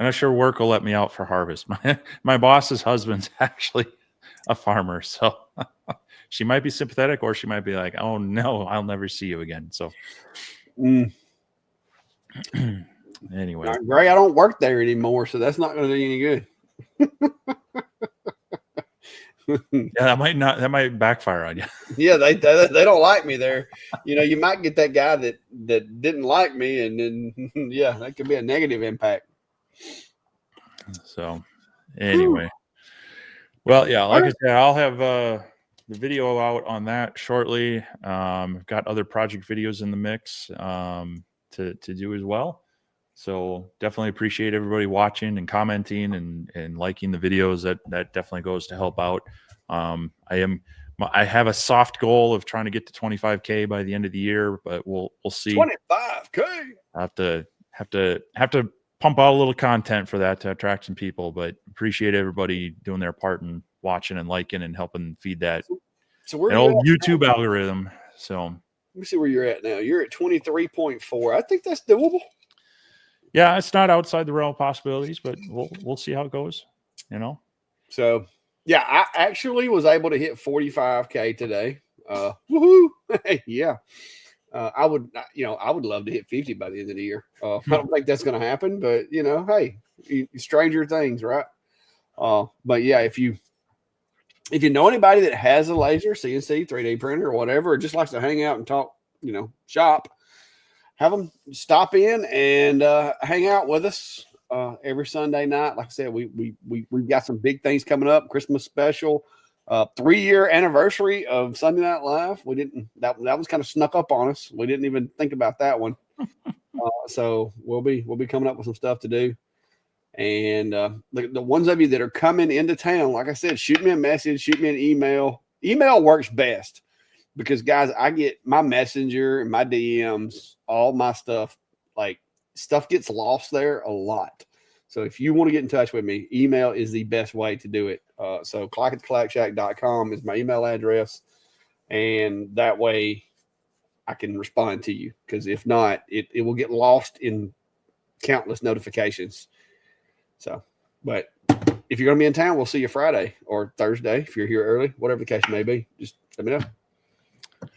I'm not sure work will let me out for harvest. My boss's husband's actually a farmer, so she might be sympathetic, or she might be like, "Oh no, I'll never see you again." So, anyway, Gray, I don't work there anymore, so that's not going to do any good. Yeah, that might backfire on you. Yeah, they don't like me there. You might get that guy that didn't like me, and then yeah, that could be a negative impact. So anyway, well, yeah, like I said, I'll have the video out on that shortly. I've got other project videos in the mix to do as well. So definitely appreciate everybody watching and commenting and liking the videos. That definitely goes to help out. I have a soft goal of trying to get to 25K by the end of the year, but we'll see. 25K. I have to pump out a little content for that to attract some people, but appreciate everybody doing their part and watching and liking and helping feed that So where An you at old YouTube now? algorithm. So Let me see where you're at now. You're at 23.4. I think that's doable. yeah, it's not outside the realm of possibilities, but we'll see how it goes. You know. So yeah, I actually was able to hit 45K today. Woohoo! Yeah. I would, I would love to hit 50 by the end of the year. I don't think that's going to happen, but hey, stranger things, right? But yeah, if you know anybody that has a laser, CNC, 3D printer, or whatever, or just likes to hang out and talk, shop, have them stop in and hang out with us every Sunday night. Like I said, we've got some big things coming up. Christmas special, 3-year anniversary of Sunday Night Live. We didn't that was kind of snuck up on us. We didn't even think about that one. So we'll be coming up with some stuff to do. And the ones of you that are coming into town, like I said, shoot me a message, shoot me an email. Email works best because, guys, I get my messenger and my DMs, all my stuff, like stuff gets lost there a lot. So if you want to get in touch with me, email is the best way to do it. So clackatsclackshack.com is my email address. And that way I can respond to you, because if not, it will get lost in countless notifications. So, but if you're going to be in town, we'll see you Friday or Thursday. If you're here early, whatever the case may be, just let me know.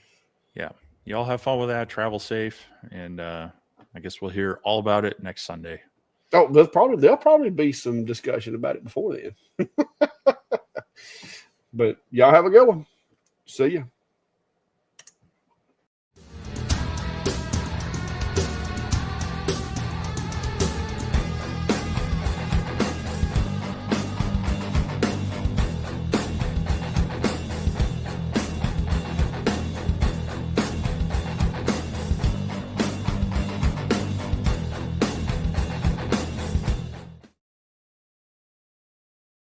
Yeah. Y'all have fun with that. Travel safe. And I guess we'll hear all about it next Sunday. Oh, there'll probably be some discussion about it before then. But y'all have a good one. See ya.